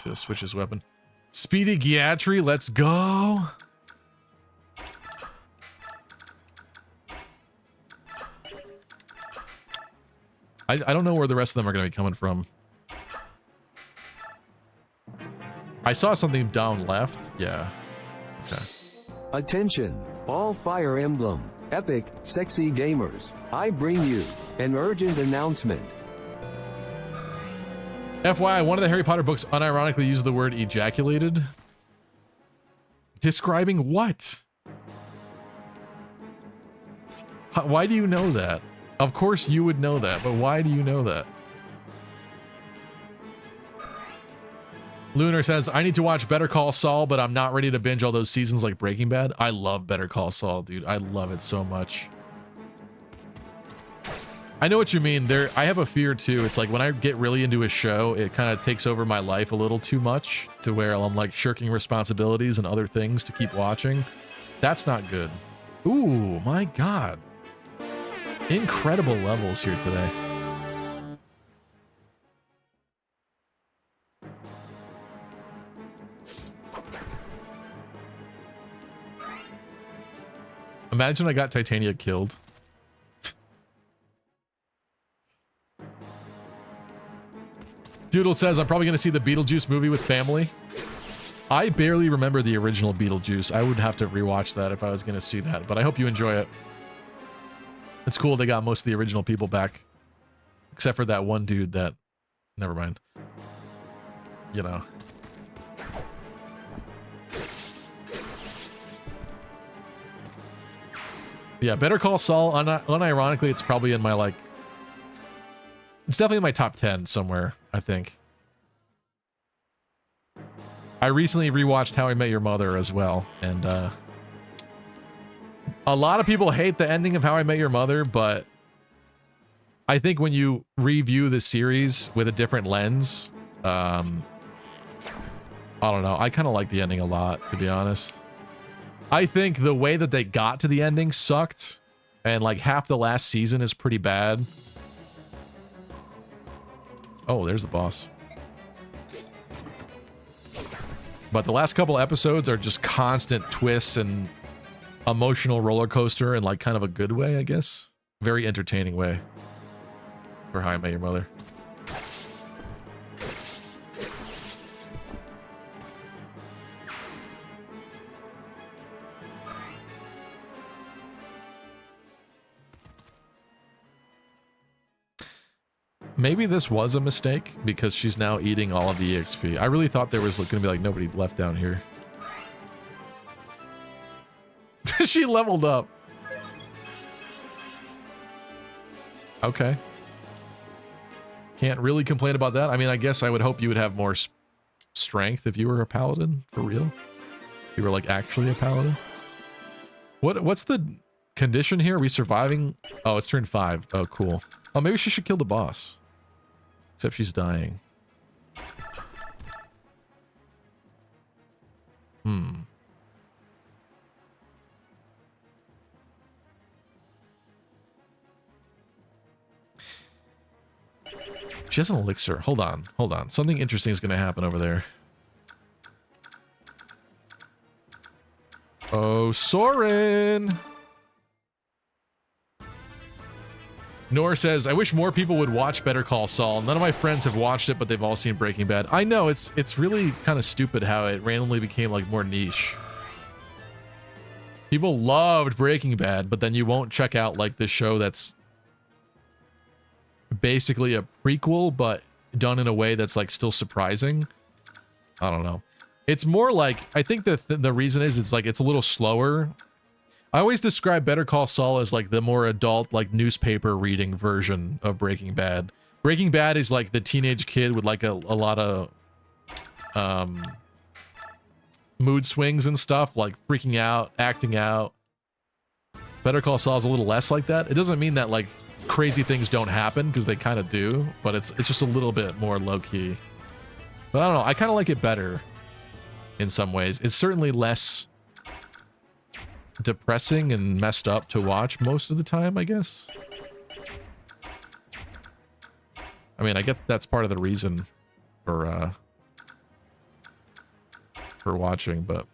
Should have switched his weapon. Speedy Giatry, let's go. I don't know where the rest of them are going to be coming from. I saw something down left. Yeah. Okay. Attention, all Fire Emblem, epic, sexy gamers. I bring you an urgent announcement. FYI, one of the Harry Potter books unironically used the word ejaculated. Describing what? Why do you know that? Of course you would know that, but why do you know that? Lunar says, I need to watch Better Call Saul, but I'm not ready to binge all those seasons like Breaking Bad. I love Better Call Saul, dude. I love it so much. I know what you mean. I have a fear too. It's like when I get really into a show, it kind of takes over my life a little too much to where I'm like shirking responsibilities and other things to keep watching. That's not good. Ooh, my God. Incredible levels here today. Imagine I got Titania killed. Doodle says, I'm probably going to see the Beetlejuice movie with family. I barely remember the original Beetlejuice. I would have to rewatch that if I was going to see that, but I hope you enjoy it. It's cool they got most of the original people back. Except for that one dude that... Never mind. You know. Yeah, Better Call Saul, unironically, it's probably in my, like... It's definitely in my top 10 somewhere, I think. I recently rewatched How I Met Your Mother as well, and a lot of people hate the ending of How I Met Your Mother, but I think when you review the series with a different lens, I don't know, I kind of like the ending a lot, to be honest. I think the way that they got to the ending sucked, and like half the last season is pretty bad. Oh, there's the boss. But the last couple episodes are just constant twists and emotional roller coaster in like kind of a good way, I guess. Very entertaining way for How I Met Your Mother. Maybe this was a mistake because she's now eating all of the EXP. I really thought there was going to be like nobody left down here. She leveled up. Okay. Can't really complain about that. I mean, I guess I would hope you would have more strength if you were a paladin, for real. If you were like actually a paladin. What's the condition here? Are we surviving? Oh, it's turn 5. Oh, cool. Oh, maybe she should kill the boss. Except she's dying. She has an elixir. Hold on. Hold on. Something interesting is going to happen over there. Oh, Soren! Nor says, I wish more people would watch Better Call Saul. None of my friends have watched it, but they've all seen Breaking Bad. I know, it's really kind of stupid how it randomly became like more niche. People loved Breaking Bad, but then you won't check out like the show that's basically a prequel, but done in a way that's like still surprising. I don't know. It's more like, I think the reason is it's like it's a little slower. I always describe Better Call Saul as like the more adult, like newspaper reading version of Breaking Bad. Breaking Bad is like the teenage kid with like a lot of mood swings and stuff, like freaking out, acting out. Better Call Saul is a little less like that. It doesn't mean that like crazy things don't happen, because they kind of do, but it's just a little bit more low-key. But I don't know, I kind of like it better in some ways. It's certainly less depressing and messed up to watch most of the time, I guess. I mean, I get that's part of the reason for watching, but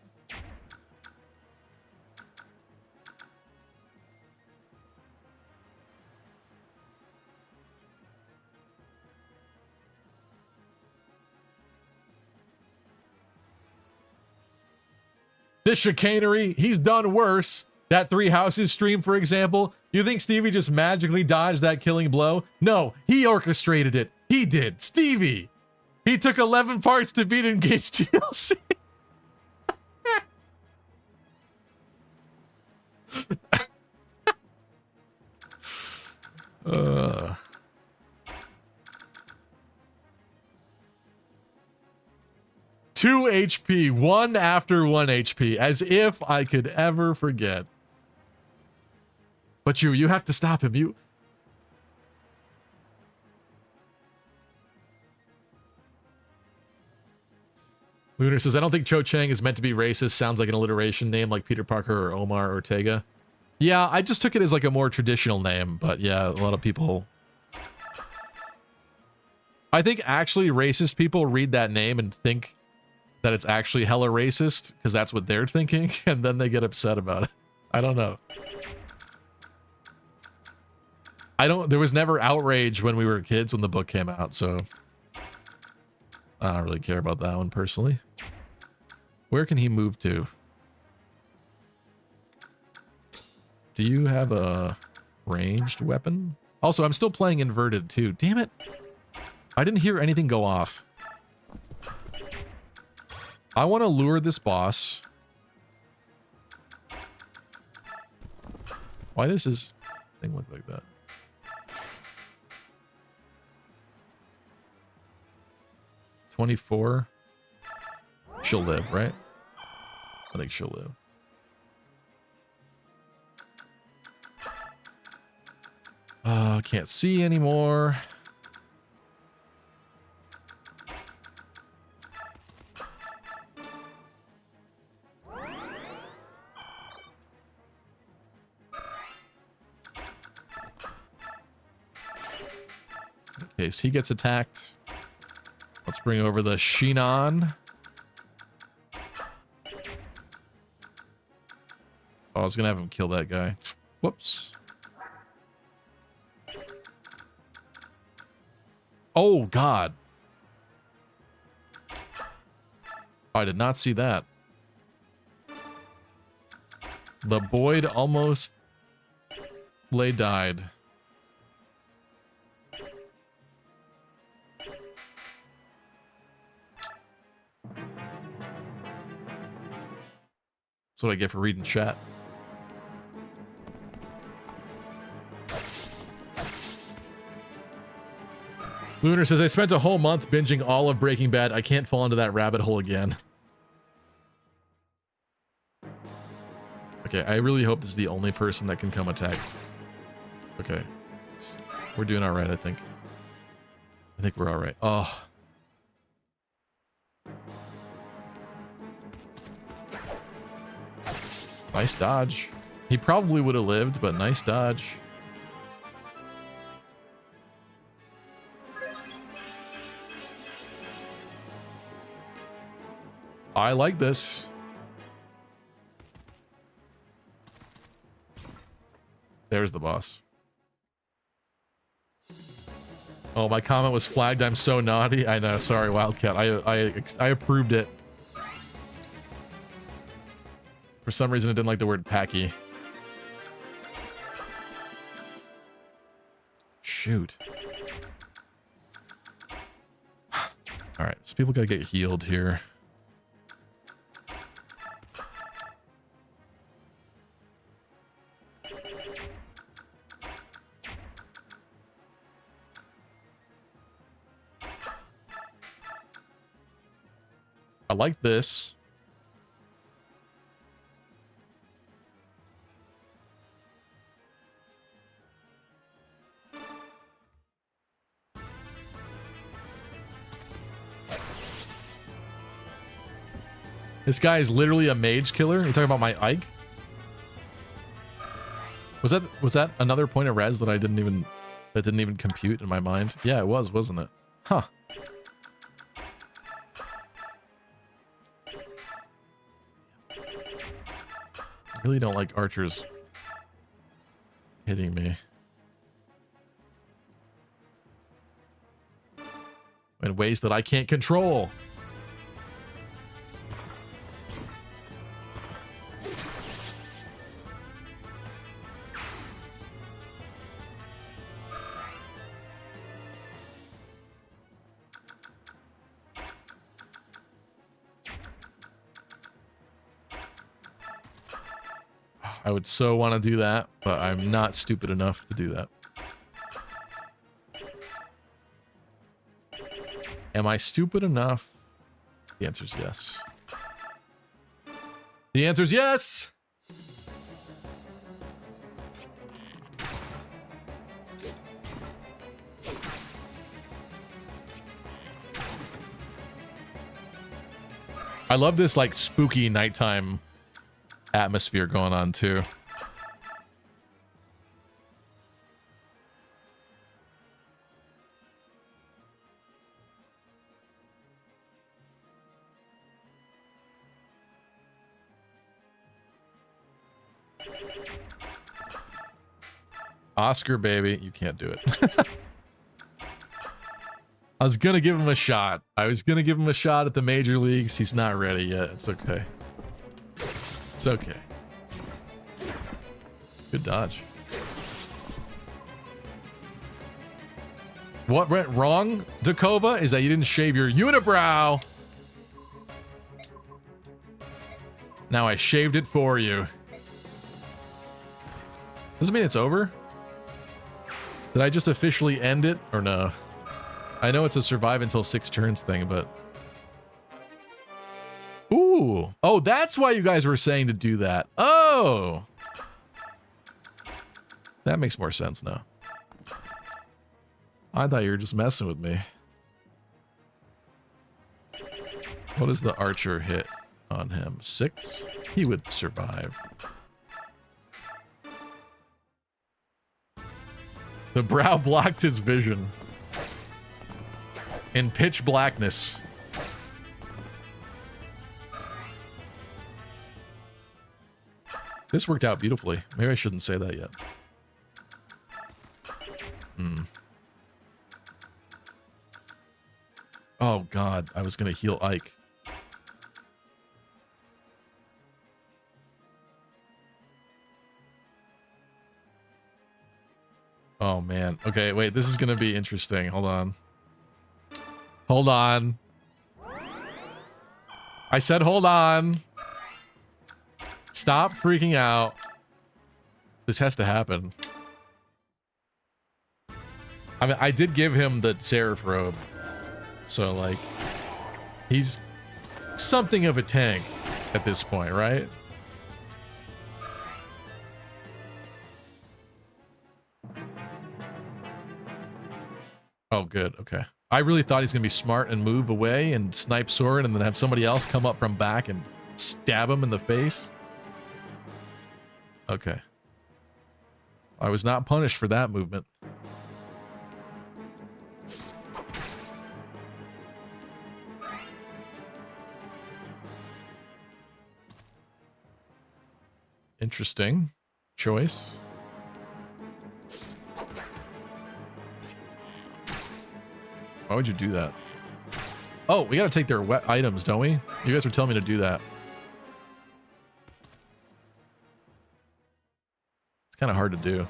this chicanery, he's done worse. That 3 Houses stream, for example. You think Stevie just magically dodged that killing blow? No, he orchestrated it. He did. Stevie. He took 11 parts to beat Engage GLC. Two HP, one after 1 HP, as if I could ever forget. But you have to stop him. Lunar says, I don't think Cho Chang is meant to be racist. Sounds like an alliteration name like Peter Parker or Omar Ortega. Yeah, I just took it as like a more traditional name, but yeah, a lot of people... I think actually racist people read that name and think that it's actually hella racist because that's what they're thinking, and then they get upset about it. I don't know. There was never outrage when we were kids when the book came out, so I don't really care about that one personally. Where can he move to? Do you have a ranged weapon? Also, I'm still playing inverted too. Damn it. I didn't hear anything go off. I want to lure this boss. Why does his thing look like that? $24. She'll live, right? I think she'll live. Can't see anymore. In case he gets attacked. Let's bring over the Shinon. Oh, I was gonna have him kill that guy. Whoops. Oh, God. I did not see that. The Boyd almost died. That's what I get for reading chat. Lunar says, I spent a whole month binging all of Breaking Bad. I can't fall into that rabbit hole again. Okay, I really hope this is the only person that can come attack. Okay. We're doing all right, I think. I think we're all right. Oh. Nice dodge. He probably would have lived, but nice dodge. I like this. There's the boss. Oh, my comment was flagged. I'm so naughty. I know. Sorry, Wildcat. I approved it. For some reason, I didn't like the word packy. Shoot. All right, so people gotta get healed here. I like this. This guy is literally a mage killer. Are you talking about my Ike? Was that another point of res that didn't even compute in my mind? Yeah, it was, wasn't it? Huh. I really don't like archers hitting me in ways that I can't control. I would so want to do that, but I'm not stupid enough to do that. Am I stupid enough? The answer is yes. The answer is yes! I love this like spooky nighttime atmosphere going on too. Oscar, baby, you can't do it. I was gonna give him a shot. I was gonna give him a shot at the major leagues. He's not ready yet. It's okay. It's okay. Good dodge. What went wrong, Dakova, is that you didn't shave your unibrow. Now I shaved it for you. Does it mean it's over? Did I just officially end it or no? I know it's a survive until 6 turns thing, but... Ooh. Oh, that's why you guys were saying to do that. Oh! That makes more sense now. I thought you were just messing with me. What is the archer hit on him? 6? He would survive. The brow blocked his vision. In pitch blackness. This worked out beautifully. Maybe I shouldn't say that yet. Oh god, I was gonna heal Ike. Oh man. Okay, wait, this is gonna be interesting. Hold on. Hold on. I said hold on. Stop freaking out. This has to happen. I mean, I did give him the Seraph robe. So, like, he's something of a tank at this point, right? Oh, good. Okay. I really thought he's going to be smart and move away and snipe Soren and then have somebody else come up from back and stab him in the face. Okay. I was not punished for that movement. Interesting choice. Why would you do that? Oh, we gotta take their wet items, don't we? You guys were telling me to do that. It's kind of hard to do.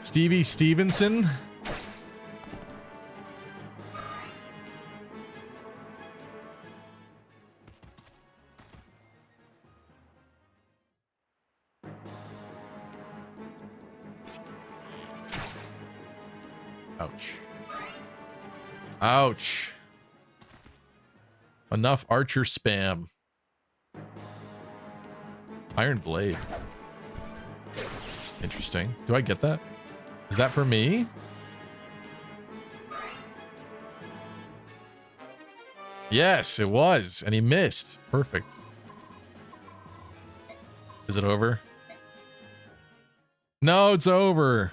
Stevie Stevenson? Ouch. Ouch. Enough archer spam. Iron blade. Interesting. Do I get that? Is that for me? Yes, it was. And he missed. Perfect. Is it over? No, it's over.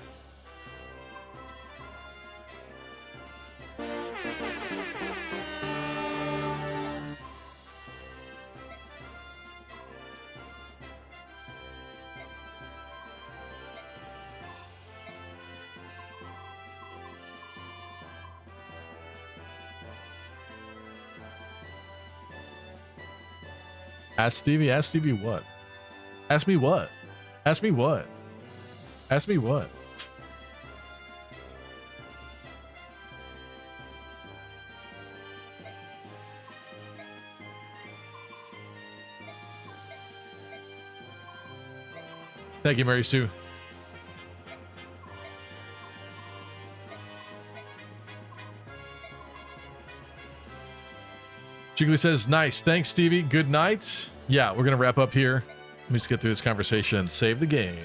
Ask Stevie what? Ask me what? Ask me what? Ask me what? Thank you, Mary Sue. Jiggly says, nice. Thanks, Stevie. Good night. Yeah, we're going to wrap up here. Let me just get through this conversation and save the game.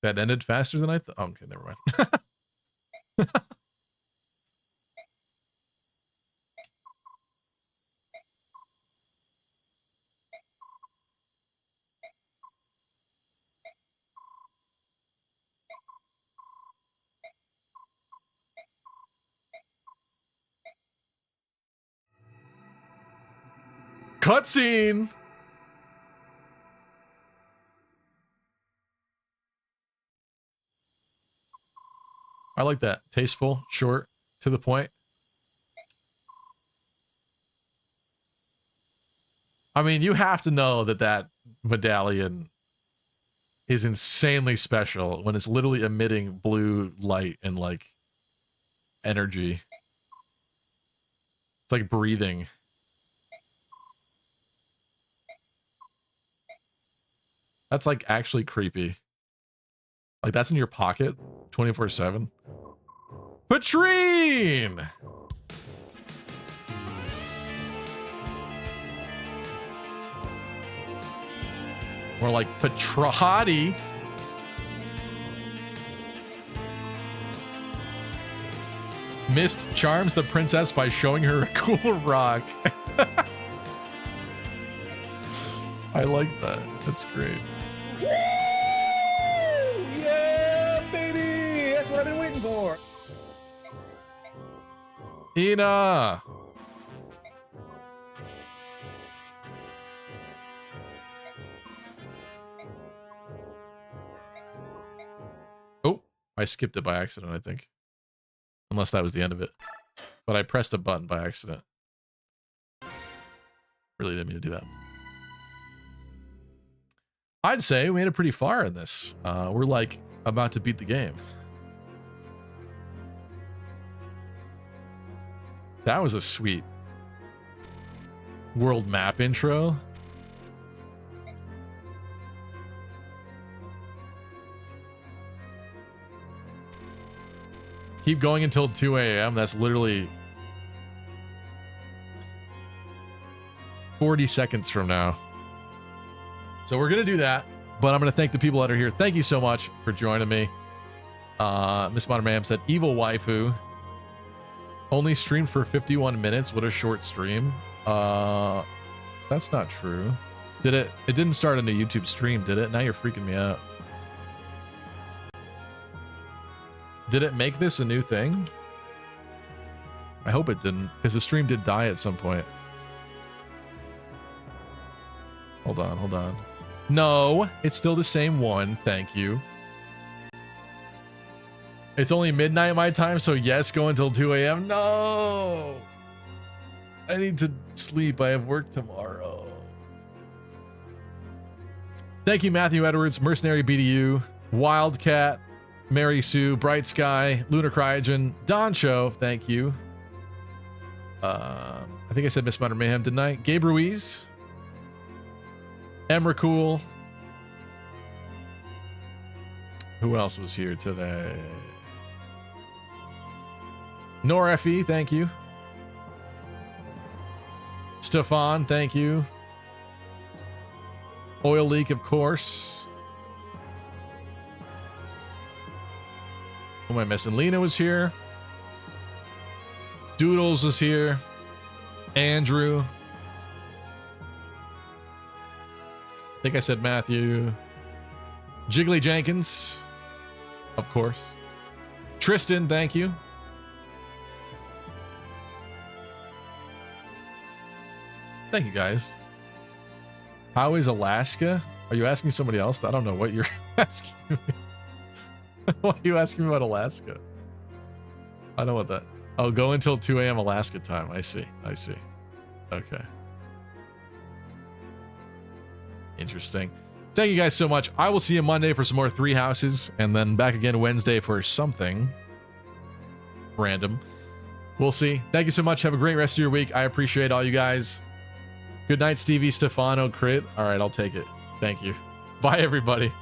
That ended faster than I thought. Oh, okay, never mind. Cutscene. I like that. Tasteful, short, to the point. I mean, you have to know that that medallion is insanely special when it's literally emitting blue light and like energy. It's like breathing. That's like actually creepy. Like that's in your pocket 24/7. Patrine! More like Patrahati. Mist charms the princess by showing her a cool rock. I like that. That's great. Woo! Yeah, baby! That's what I've been waiting for. Ina! Oh, I skipped it by accident, I think. Unless that was the end of it. But I pressed a button by accident. Really didn't mean to do that. I'd say we made it pretty far in this. We're like about to beat the game. That was a sweet world map intro. Keep going until 2 a.m. That's literally 40 seconds from now. So we're going to do that, but I'm going to thank the people that are here. Thank you so much for joining me. Miss Modern Mayhem said, Evil Waifu. Only streamed for 51 minutes. What a short stream. That's not true. Did it? It didn't start on a YouTube stream, did it? Now you're freaking me out. Did it make this a new thing? I hope it didn't, because the stream did die at some point. Hold on, hold on. No, it's still the same one. Thank you. It's only midnight my time, so yes, go until 2 a.m. No! I need to sleep. I have work tomorrow. Thank you, Matthew Edwards, Mercenary BDU, Wildcat, Mary Sue, Bright Sky, Lunar Cryogen, Doncho, thank you. I think I said Miss Modern Mayhem, didn't I? Gabe Ruiz, Emrakul. Who else was here today? Nor-FE, thank you. Stefan, thank you. Oil Leak, of course. Who am I missing? Lena was here. Doodles is here. Andrew. I think I said Matthew. Jiggly Jenkins. Of course. Tristan, thank you. Thank you, guys. How is Alaska? Are you asking somebody else? I don't know what you're asking me. Why are you asking me about Alaska? I don't know what that. Oh, go until 2 a.m. Alaska time. I see. I see. Okay. Interesting. Thank you guys so much. I will see you Monday for some more Three Houses, and then back again Wednesday for something random. We'll see. Thank you so much. Have a great rest of your week. I appreciate all you guys. Good night, Stevie, Stefano, Crit. All right, I'll take it. Thank you. Bye, everybody.